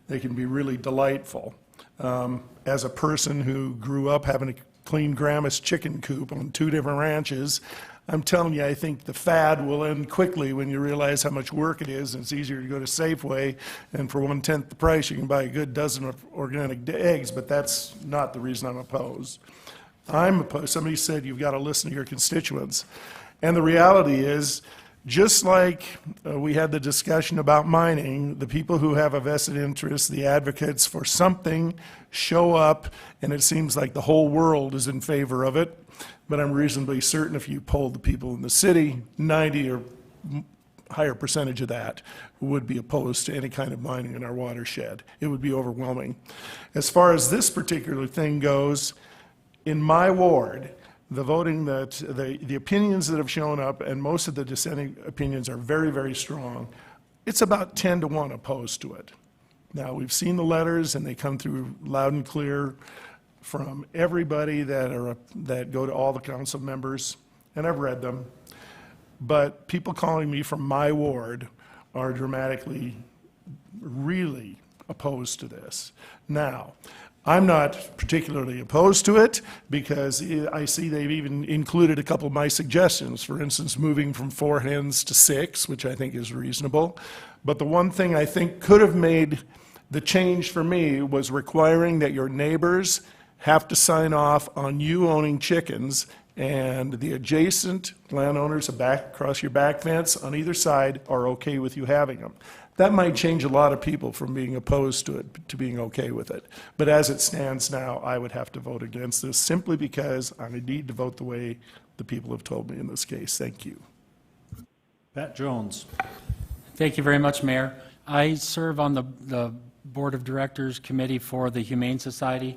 They can be really delightful. As a person who grew up having a clean Grandma's chicken coop on 2 different ranches, I'm telling you, I think the fad will end quickly when you realize how much work it is, and it's easier to go to Safeway, and for 1/10 the price, you can buy a good dozen of organic eggs, but that's not the reason I'm opposed. I'm opposed. Somebody said you've got to listen to your constituents. And the reality is, just like we had the discussion about mining, the people who have a vested interest, the advocates for something, show up, and it seems like the whole world is in favor of it. But I'm reasonably certain if you polled the people in the city, 90 or higher percentage of that would be opposed to any kind of mining in our watershed. It would be overwhelming. As far as this particular thing goes, in my ward, the voting that, the opinions that have shown up, and most of the dissenting opinions are very, very strong, it's about 10-1 opposed to it. Now, we've seen the letters, and they come through loud and clear from everybody that go to all the council members, and I've read them. But people calling me from my ward are dramatically, really opposed to this. Now, I'm not particularly opposed to it because I see they've even included a couple of my suggestions. For instance, moving from 4 hens to 6, which I think is reasonable. But the one thing I think could have made the change for me was requiring that your neighbors have to sign off on you owning chickens, and the adjacent landowners across your back fence on either side are okay with you having them. That might change a lot of people from being opposed to it to being okay with it. But as it stands now, I would have to vote against this simply because I need to vote the way the people have told me in this case. Thank you. Pat Jones. Thank you very much, Mayor. I serve on the Board of Directors Committee for the Humane Society.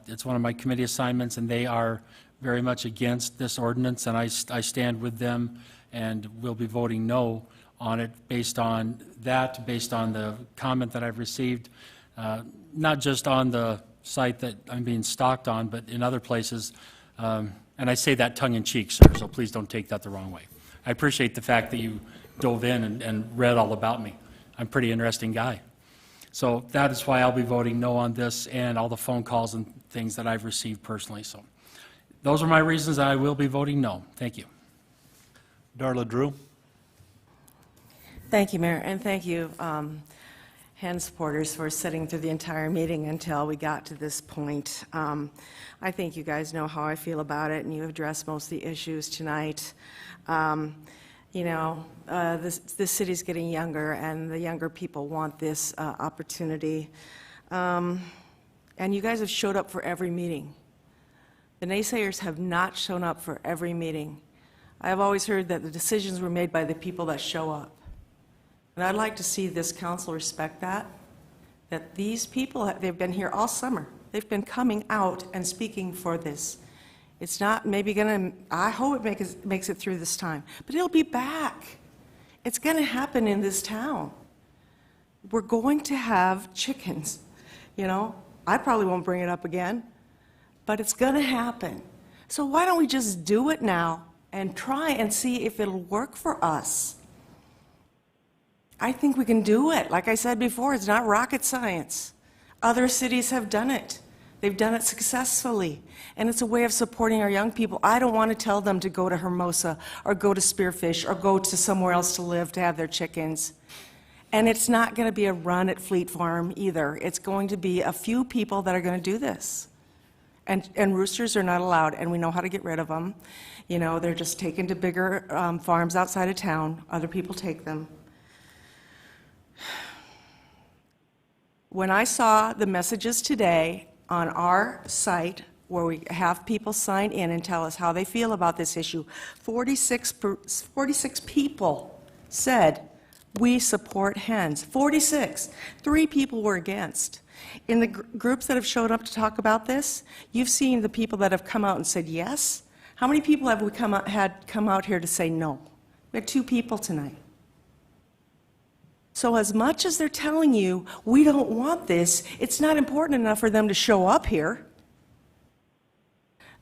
It's one of my committee assignments, and they are very much against this ordinance, and I stand with them, and will be voting no on it based on that, based on the comment that I've received, not just on the site that I'm being stalked on, but in other places. And I say that tongue-in-cheek, sir, so please don't take that the wrong way. I appreciate the fact that you dove in and read all about me. I'm a pretty interesting guy. So that is why I'll be voting no on this and all the phone calls and things that I've received personally. So those are my reasons that I will be voting no. Thank you. Darla Drew. Thank you, Mayor, and thank you, HEN supporters, for sitting through the entire meeting until we got to this point. I think you guys know how I feel about it, and you addressed most of the issues tonight. You know, this city's getting younger, and the younger people want this opportunity. And you guys have showed up for every meeting. The naysayers have not shown up for every meeting. I've always heard that the decisions were made by the people that show up. And I'd like to see this council respect that these people, they've been here all summer. They've been coming out and speaking for this. It's not maybe going to, I hope it makes it through this time, but it'll be back. It's going to happen in this town. We're going to have chickens, you know. I probably won't bring it up again, but it's going to happen. So why don't we just do it now and try and see if it'll work for us? I think we can do it. Like I said before, it's not rocket science. Other cities have done it. They've done it successfully, and it's a way of supporting our young people. I don't want to tell them to go to Hermosa or go to Spearfish or go to somewhere else to live to have their chickens. And it's not going to be a run at Fleet Farm either. It's going to be a few people that are going to do this. And roosters are not allowed, and we know how to get rid of them. You know, they're just taken to bigger farms outside of town. Other people take them. When I saw the messages today on our site where we have people sign in and tell us how they feel about this issue, 46 people said, we support hens. 46. 3 people were against. In the groups that have showed up to talk about this, you've seen the people that have come out and said yes. How many people have we come out here to say no? We had 2 people tonight. So as much as they're telling you, we don't want this, it's not important enough for them to show up here.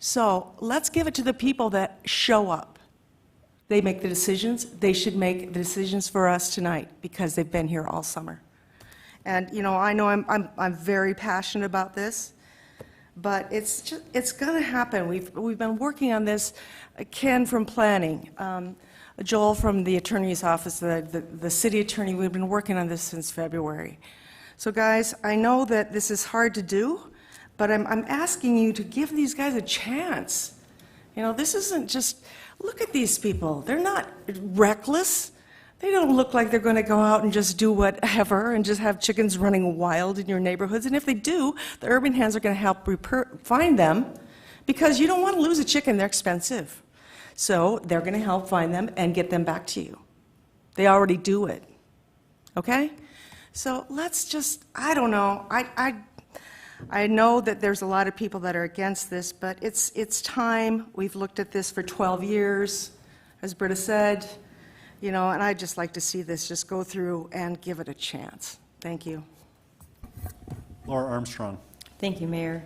So let's give it to the people that show up. They make the decisions. They should make the decisions for us tonight because they've been here all summer. And you know I'm very passionate about this, but it's going to happen. We've been working on this. Ken from planning. Joel from the attorney's office, the city attorney, we've been working on this since February. So guys, I know that this is hard to do, but I'm asking you to give these guys a chance. You know, this isn't just, look at these people. They're not reckless. They don't look like they're going to go out and just do whatever and just have chickens running wild in your neighborhoods. And if they do, the urban hens are going to help find them because you don't want to lose a chicken. They're expensive. So they're going to help find them and get them back to you. They already do it. Okay? So let's just, I don't know. I know that there's a lot of people that are against this, but it's time. We've looked at this for 12 years, as Britta said, you know, and I'd just like to see this just go through and give it a chance. Thank you. Laura Armstrong. Thank you, Mayor.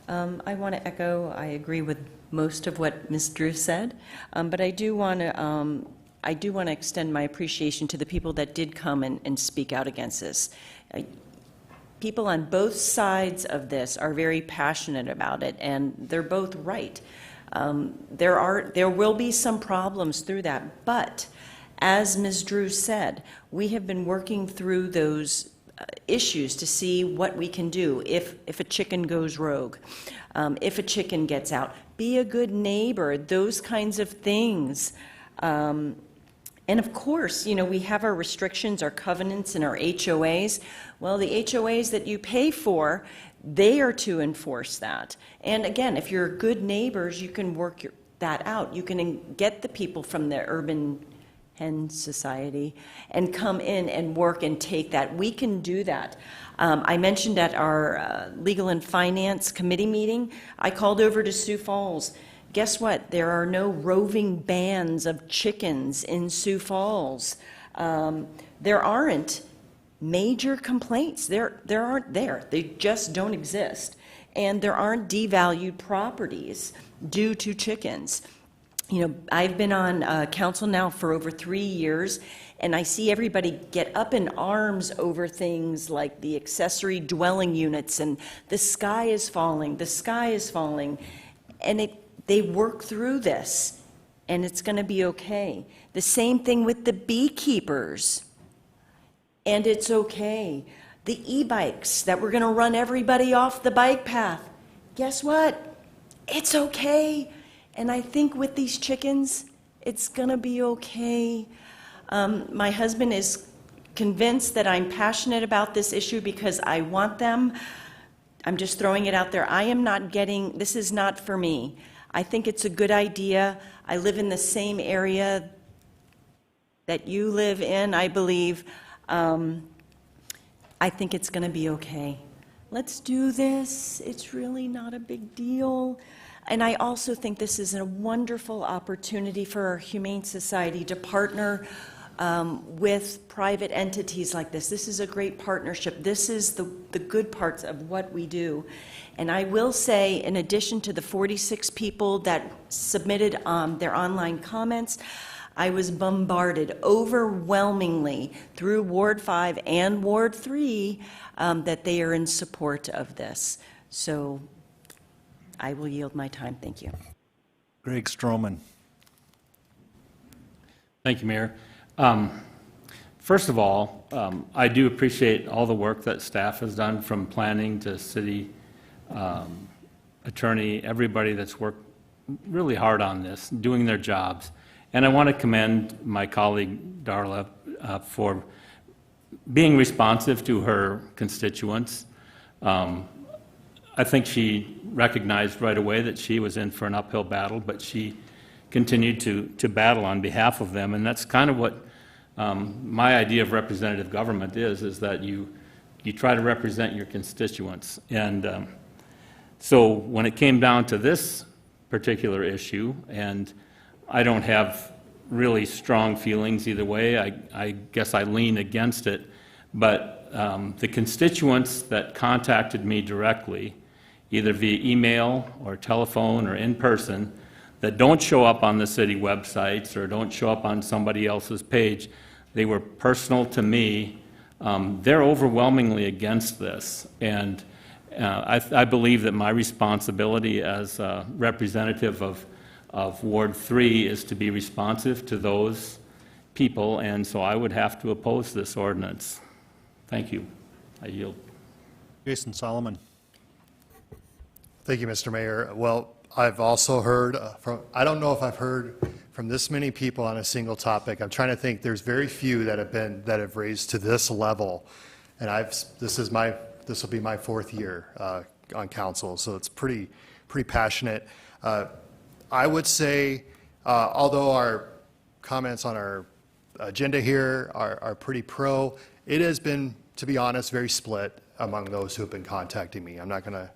I want to echo, I agree with most of what Ms. Drew said, but I do want to extend my appreciation to the people that did come and speak out against this. People on both sides of this are very passionate about it, and they're both right. There will be some problems through that, but as Ms. Drew said, we have been working through those issues to see what we can do if a chicken goes rogue, if a chicken gets out. Be a good neighbor, those kinds of things. And of course, you know, we have our restrictions, our covenants, and our HOAs. Well, the HOAs that you pay for, they are to enforce that. And again, if you're good neighbors, you can work that out. You can get the people from the Urban Hen Society and come in and work and take that. We can do that. I mentioned at our Legal and Finance Committee meeting, I called over to Sioux Falls. Guess what? There are no roving bands of chickens in Sioux Falls. There aren't major complaints. There aren't there. They just don't exist. And there aren't devalued properties due to chickens. You know, I've been on council now for over 3 years, and I see everybody get up in arms over things like the accessory dwelling units and the sky is falling, and they work through this, and it's going to be okay. The same thing with the beekeepers, and it's okay. The e-bikes that were going to run everybody off the bike path, guess what? It's okay. And I think with these chickens, it's going to be okay. My husband is convinced that I'm passionate about this issue because I want them. I'm just throwing it out there. I am not getting, this is not for me. I think it's a good idea. I live in the same area that you live in, I believe. I think it's going to be okay. Let's do this. It's really not a big deal. And I also think this is a wonderful opportunity for our Humane Society to partner with private entities like this. This is a great partnership. This is the good parts of what we do. And I will say, in addition to the 46 people that submitted their online comments, I was bombarded overwhelmingly through Ward 5 and Ward 3 that they are in support of this. So I will yield my time. Thank you. Greg Stroman. Thank you, Mayor. First of all, I do appreciate all the work that staff has done, from planning to city attorney, everybody that's worked really hard on this, doing their jobs. And I want to commend my colleague Darla for being responsive to her constituents. I think she recognized right away that she was in for an uphill battle, but she continued to battle on behalf of them. And that's kind of what my idea of representative government is that you try to represent your constituents. And so when it came down to this particular issue, and I don't have really strong feelings either way, I guess I lean against it, but the constituents that contacted me directly, either via email or telephone or in person, that don't show up on the city websites or don't show up on somebody else's page, they were personal to me. They're overwhelmingly against this. And I believe that my responsibility as a representative of Ward 3 is to be responsive to those people, and so I would have to oppose this ordinance. Thank you. I yield. Jason Solomon. Thank you, Mr. Mayor. Well, I've also heard I don't know if I've heard from this many people on a single topic. I'm trying to think. There's very few that have raised to this level, and this will be my 4th year on council, so it's pretty passionate. I would say, although our comments on our agenda here are pretty pro, it has been, to be honest, very split among those who have been contacting me. I'm not going to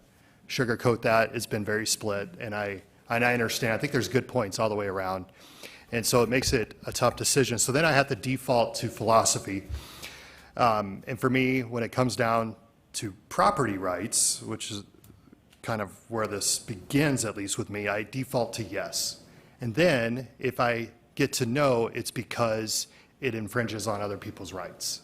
sugarcoat that. It's been very split, and I understand. I think there's good points all the way around, and so it makes it a tough decision. So then I have to default to philosophy, and for me, when it comes down to property rights, which is kind of where this begins, at least with me, I default to yes. And then if I get to no, it's because it infringes on other people's rights.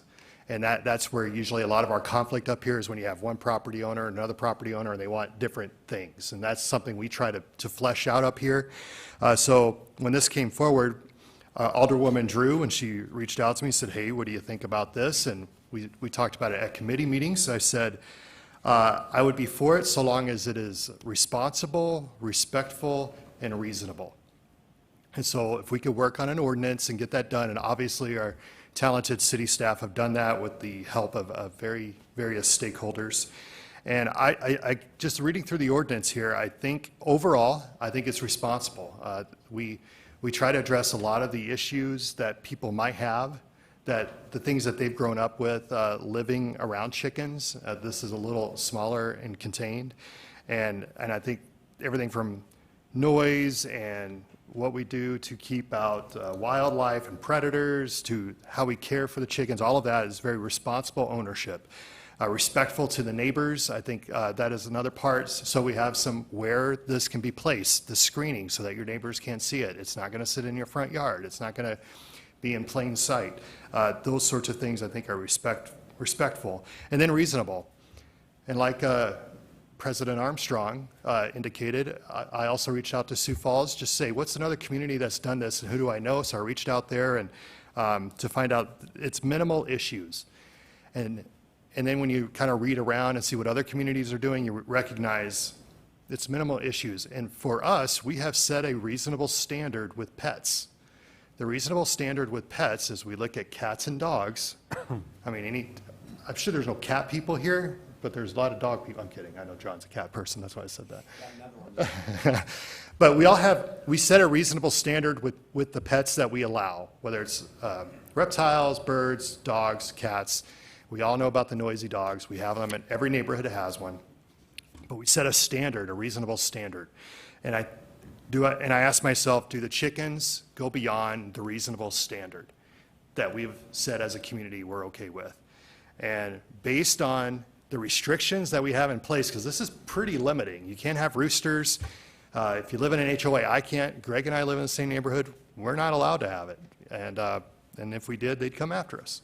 And that's where usually a lot of our conflict up here is when you have one property owner and another property owner and they want different things. And that's something we try to flesh out up here. So when this came forward, Alderwoman Drew, when she reached out to me, said, hey, what do you think about this? And we talked about it at committee meetings. I said, I would be for it so long as it is responsible, respectful, and reasonable. And so if we could work on an ordinance and get that done, and obviously our talented city staff have done that with the help of various stakeholders. And I just reading through the ordinance here, I think overall, I think it's responsible. We try to address a lot of the issues that people might have, that the things that they've grown up with living around chickens. This is a little smaller and contained. And I think everything from noise and what we do to keep out wildlife and predators, to how we care for the chickens, all of that is very responsible ownership. Respectful to the neighbors, I think that is another part. So we have some where this can be placed, the screening, so that your neighbors can't see it. It's not going to sit in your front yard. It's not going to be in plain sight. Those sorts of things I think are respectful. And then reasonable. And like President Armstrong indicated, I also reached out to Sioux Falls, just say, what's another community that's done this and who do I know? So I reached out there and to find out it's minimal issues. And then when you kind of read around and see what other communities are doing, you recognize it's minimal issues. And for us, we have set a reasonable standard with pets. The reasonable standard with pets is we look at cats and dogs. I mean, I'm sure there's no cat people here, but there's a lot of dog people. I'm kidding. I know John's a cat person. That's why I said that. But we set a reasonable standard with the pets that we allow, whether it's reptiles, birds, dogs, cats. We all know about the noisy dogs. We have them in every neighborhood has one. But we set a standard, a reasonable standard. And I ask myself, do the chickens go beyond the reasonable standard that we've set as a community we're okay with? And based on the restrictions that we have in place, because this is pretty limiting. You can't have roosters. If you live in an HOA, I can't. Greg and I live in the same neighborhood. We're not allowed to have it. And if we did, they'd come after us.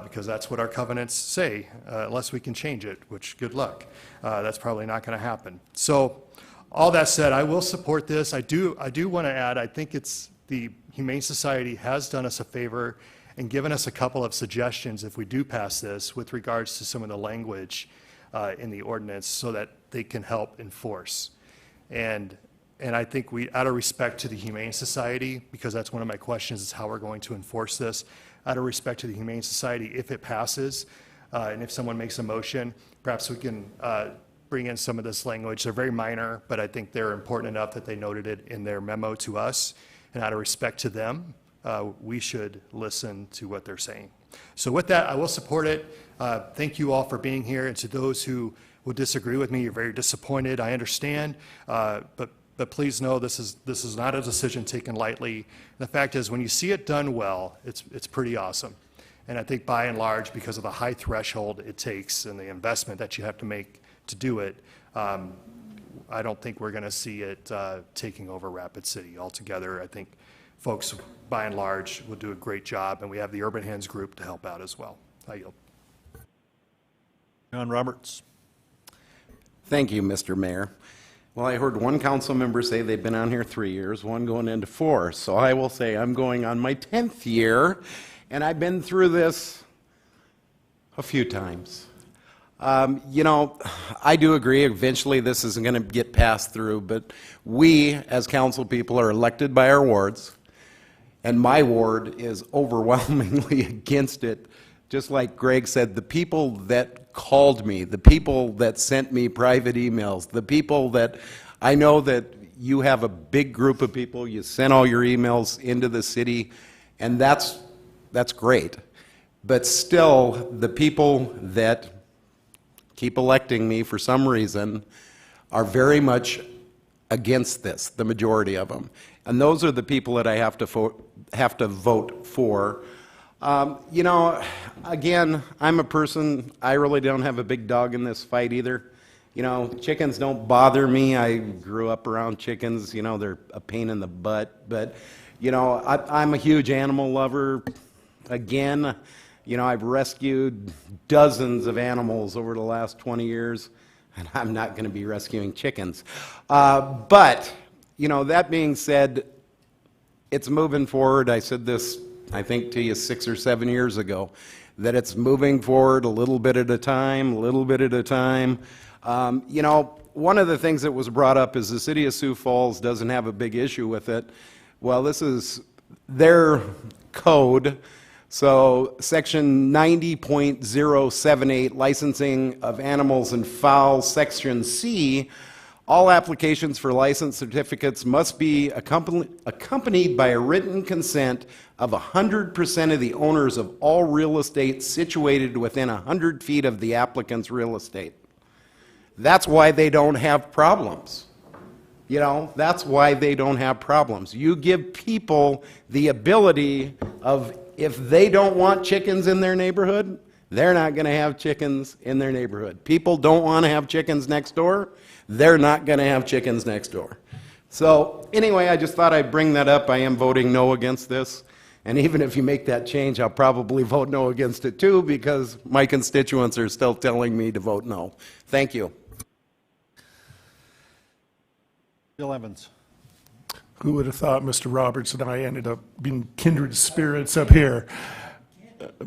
Because that's what our covenants say, unless we can change it, which good luck. That's probably not going to happen. So all that said, I will support this. I do want to add, I think it's the Humane Society has done us a favor and given us a couple of suggestions if we do pass this with regards to some of the language in the ordinance so that they can help enforce. And I think we, out of respect to the Humane Society, because that's one of my questions is how we're going to enforce this, out of respect to the Humane Society, if it passes, and if someone makes a motion, perhaps we can bring in some of this language. They're very minor, but I think they're important enough that they noted it in their memo to us. And out of respect to them, we should listen to what they're saying. So with that, I will support it. Thank you all for being here. And to those who will disagree with me, you're very disappointed. I understand, but please know this is not a decision taken lightly. The fact is, when you see it done well, it's pretty awesome. And I think by and large, because of the high threshold it takes and the investment that you have to make to do it, I don't think we're going to see it taking over Rapid City altogether. I think folks, by and large, will do a great job, and we have the Urban Hens group to help out as well. I yield. John Roberts. Thank you, Mr. Mayor. Well, I heard one council member say they've been on here 3 years, one going into 4. So I will say I'm going on my 10th year, and I've been through this a few times. You know, I do agree eventually this isn't going to get passed through, but we as council people are elected by our wards, and my ward is overwhelmingly against it. Just like Greg said, the people that called me, the people that sent me private emails, the people that I know that you have a big group of people, you sent all your emails into the city, and that's great. But still, the people that keep electing me for some reason are very much against this, the majority of them. And those are the people that I have to vote for. You know, again, I'm a person, I really don't have a big dog in this fight either. You know, chickens don't bother me. I grew up around chickens, you know, they're a pain in the butt. But, you know, I'm a huge animal lover. Again, you know, I've rescued dozens of animals over the last 20 years, and I'm not going to be rescuing chickens. But, you know, that being said, it's moving forward. I said this, I think, to you 6 or 7 years ago, that it's moving forward a little bit at a time, a little bit at a time. You know, one of the things that was brought up is the city of Sioux Falls doesn't have a big issue with it. Well, this is their code. So section 90.078, licensing of animals and fowls, section C, all applications for license certificates must be accompanied by a written consent of 100% of the owners of all real estate situated within 100 feet of the applicant's real estate. That's why they don't have problems. You know, that's why they don't have problems. You give people the ability of, if they don't want chickens in their neighborhood, they're not going to have chickens in their neighborhood. People don't want to have chickens next door, they're not going to have chickens next door. So anyway, I just thought I'd bring that up. I am voting no against this. And even if you make that change, I'll probably vote no against it too, because my constituents are still telling me to vote no. Thank you. Bill Evans. Who would have thought Mr. Roberts and I ended up being kindred spirits up here?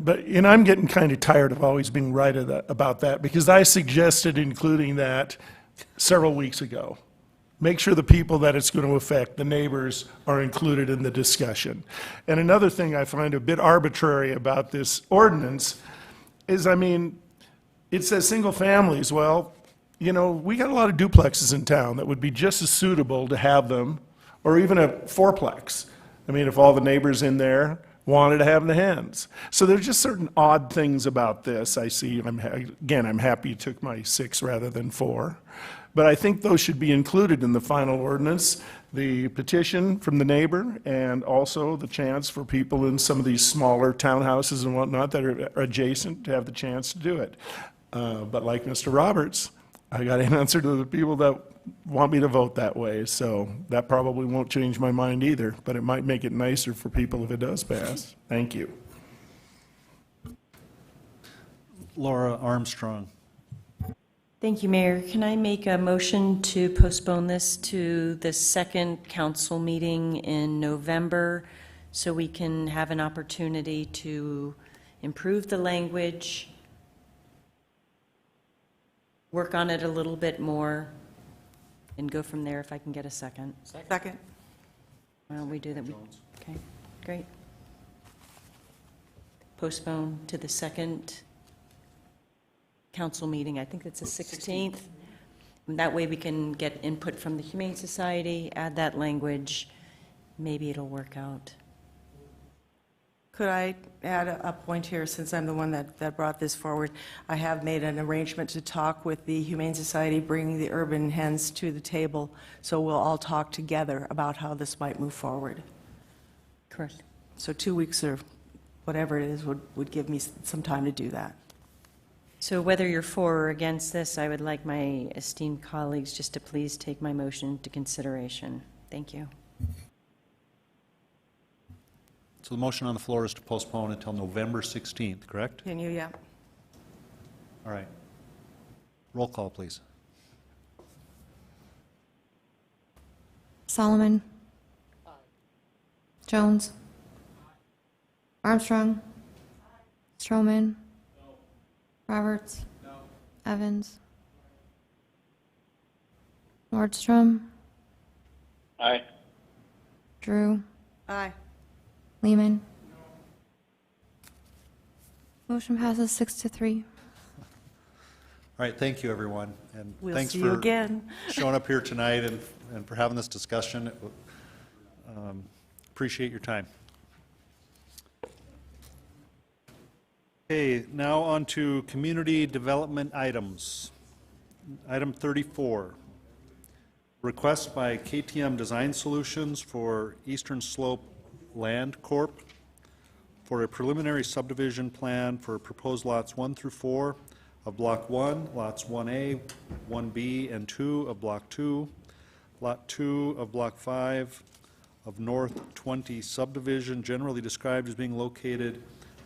And I'm getting kind of tired of always being right about that, because I suggested including that several weeks ago. Make sure the people that it's going to affect, the neighbors, are included in the discussion. And another thing I find a bit arbitrary about this ordinance is, I mean, it says single families. Well, you know, we got a lot of duplexes in town that would be just as suitable to have them, or even a fourplex. I mean, if all the neighbors in there wanted to have the hens. So there's just certain odd things about this. I see, I'm happy you took my 6 rather than 4. But I think those should be included in the final ordinance, the petition from the neighbor, and also the chance for people in some of these smaller townhouses and whatnot that are adjacent to have the chance to do it. But like Mr. Roberts, I got an answer to the people that want me to vote that way, so that probably won't change my mind either, but it might make it nicer for people if it does pass. Thank you. Laura Armstrong. Thank you, Mayor. Can I make a motion to postpone this to the second council meeting in November so we can have an opportunity to improve the language, work on it a little bit more, and go from there if I can get a second? Second. Why don't we do that? Okay, great. Postpone to the second council meeting. I think it's the 16th. And that way we can get input from the Humane Society, add that language. Maybe it'll work out. Could I add a point here, since I'm the one that brought this forward? I have made an arrangement to talk with the Humane Society, bringing the urban hens to the table, so we'll all talk together about how this might move forward. Correct. So 2 weeks or whatever it is would give me some time to do that. So whether you're for or against this, I would like my esteemed colleagues just to please take my motion into consideration. Thank you. So the motion on the floor is to postpone until November 16th, correct? Can you, yeah? All right. Roll call, please. Solomon. Jones. Armstrong. Stroman. Roberts. Evans. Nordstrom. Aye. Drew. Aye. Lehman. Motion passes 6-3. All right, thank you, everyone. And We'll thanks see you for again. showing up here tonight and for having this discussion. Appreciate your time. Okay, now on to community development items. Item 34. Request by KTM Design Solutions for Eastern Slope Land Corp. for a preliminary subdivision plan for proposed lots 1 through 4 of Block 1, lots 1A, 1B, and 2 of Block 2, Lot 2 of Block 5 of North 20 subdivision, generally described as being located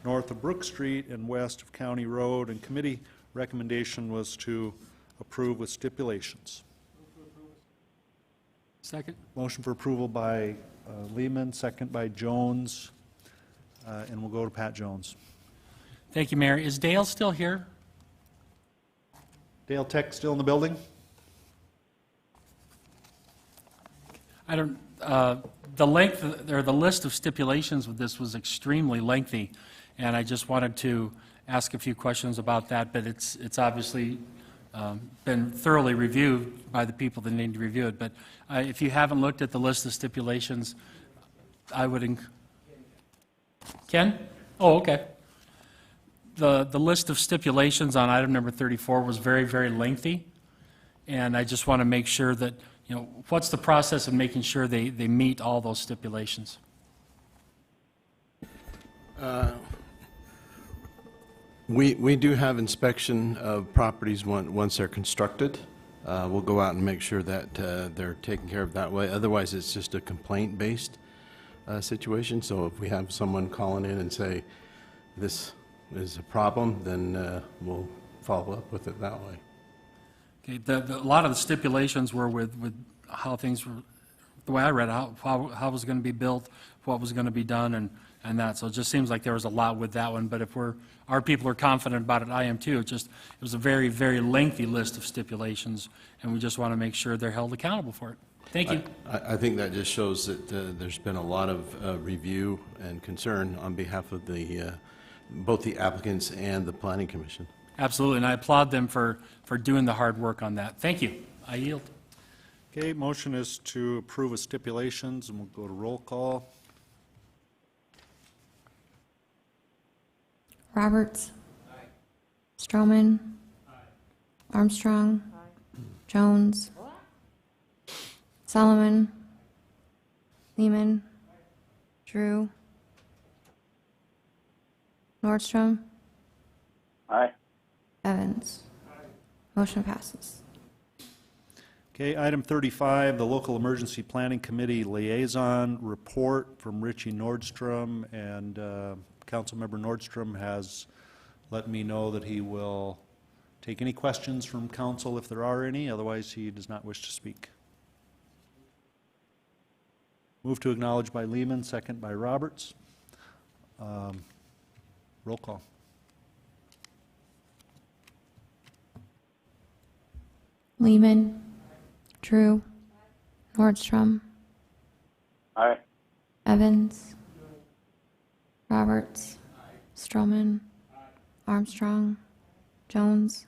north of Brook Street and west of County Road, and committee recommendation was to approve with stipulations. Second. Motion for approval by Lehman, second by Jones, and we'll go to Pat Jones. Thank you, Mayor. Is Dale still here? Dale Tech still in the building? I don't, the length, or the list of stipulations with this was extremely lengthy, and I just wanted to ask a few questions about that, but it's obviously been thoroughly reviewed by the people that need to review it. But if you haven't looked at the list of stipulations, I would Ken? Oh, okay. The list of stipulations on item number 34 was very, very lengthy, and I just want to make sure that you know, what's the process of making sure they meet all those stipulations? We do have inspection of properties once they're constructed. We'll go out and make sure that they're taken care of that way. Otherwise, it's just a complaint-based situation. So if we have someone calling in and say, this is a problem, then we'll follow up with it that way. Okay, a lot of the stipulations were with how things were, the way I read it, how it was going to be built, what was going to be done, and that. So it just seems like there was a lot with that one. But if our people are confident about it, I am too. It was a very, very lengthy list of stipulations, and we just want to make sure they're held accountable for it. Thank you. I think that just shows that there's been a lot of review and concern on behalf of both the applicants and the Planning Commission. Absolutely, and I applaud them for doing the hard work on that. Thank you. I yield. Okay, motion is to approve with stipulations, and we'll go to roll call. Roberts. Stroman. Armstrong. Jones. Solomon. Lehman. Drew. Nordstrom. Aye. Evans. Motion passes. Okay, item 35, the Local Emergency Planning Committee Liaison Report from Richie Nordstrom, and Councilmember Nordstrom has let me know that he will take any questions from council if there are any, otherwise he does not wish to speak. Move to acknowledge by Lehman, second by Roberts. Roll call. Lehman. Drew. Nordstrom. Aye. Evans. Roberts. Stroman. Armstrong. Jones.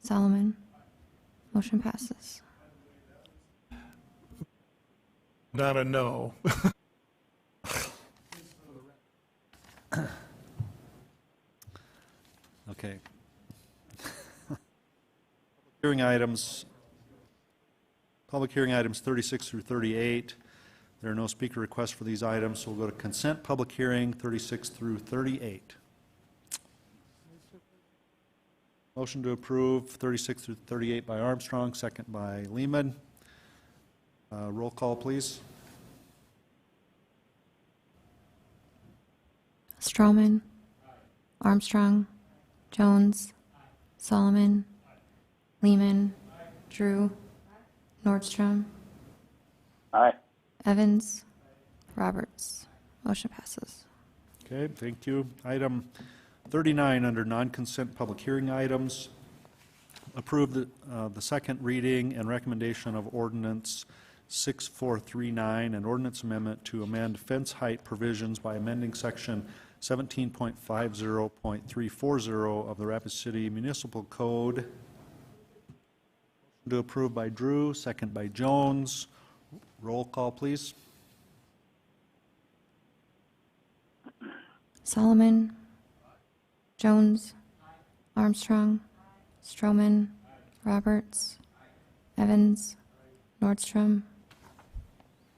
Solomon. Motion passes. Not a no. Okay. Public hearing items 36 through 38. There are no speaker requests for these items, so we'll go to consent public hearing 36 through 38. Motion to approve 36 through 38 by Armstrong, second by Lehman. Roll call, please. Stroman. Armstrong. Jones. Solomon. Lehman. Drew. Nordstrom. Aye. Evans. Roberts. Motion passes. Okay, thank you. Item 39 under non-consent public hearing items. Approve the second reading and recommendation of ordinance 6439, an ordinance amendment to amend fence height provisions by amending section 17.50.340 of the Rapid City Municipal Code. To approve by Drew, second by Jones. Roll call, please. Solomon. Jones. Armstrong. Stroman. Roberts. Evans. Nordstrom.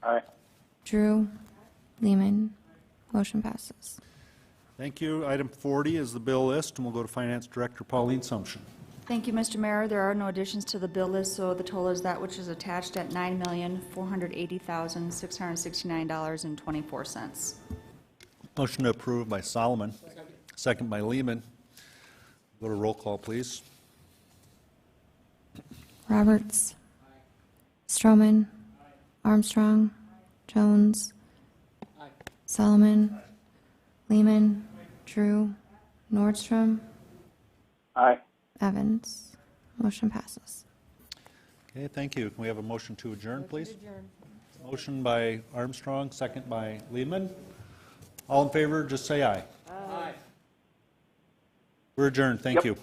Aye. Drew. Lehman. Motion passes. Thank you. Item 40 is the bill list, and we'll go to Finance Director Pauline Sumption. Thank you, Mr. Mayor. There are no additions to the bill list, so the total is that which is attached at $9,480,669.24. Motion to approve by Solomon. Second by Lehman. Go to roll call, please. Roberts. Stroman. Armstrong. Jones. Solomon. Lehman. Drew. Nordstrom. Aye. Evans. Motion passes. Okay, thank you. Can we have a motion to adjourn, please? Motion by Armstrong, second by Lehman. All in favor, just say aye. Aye. We're adjourned. Thank you.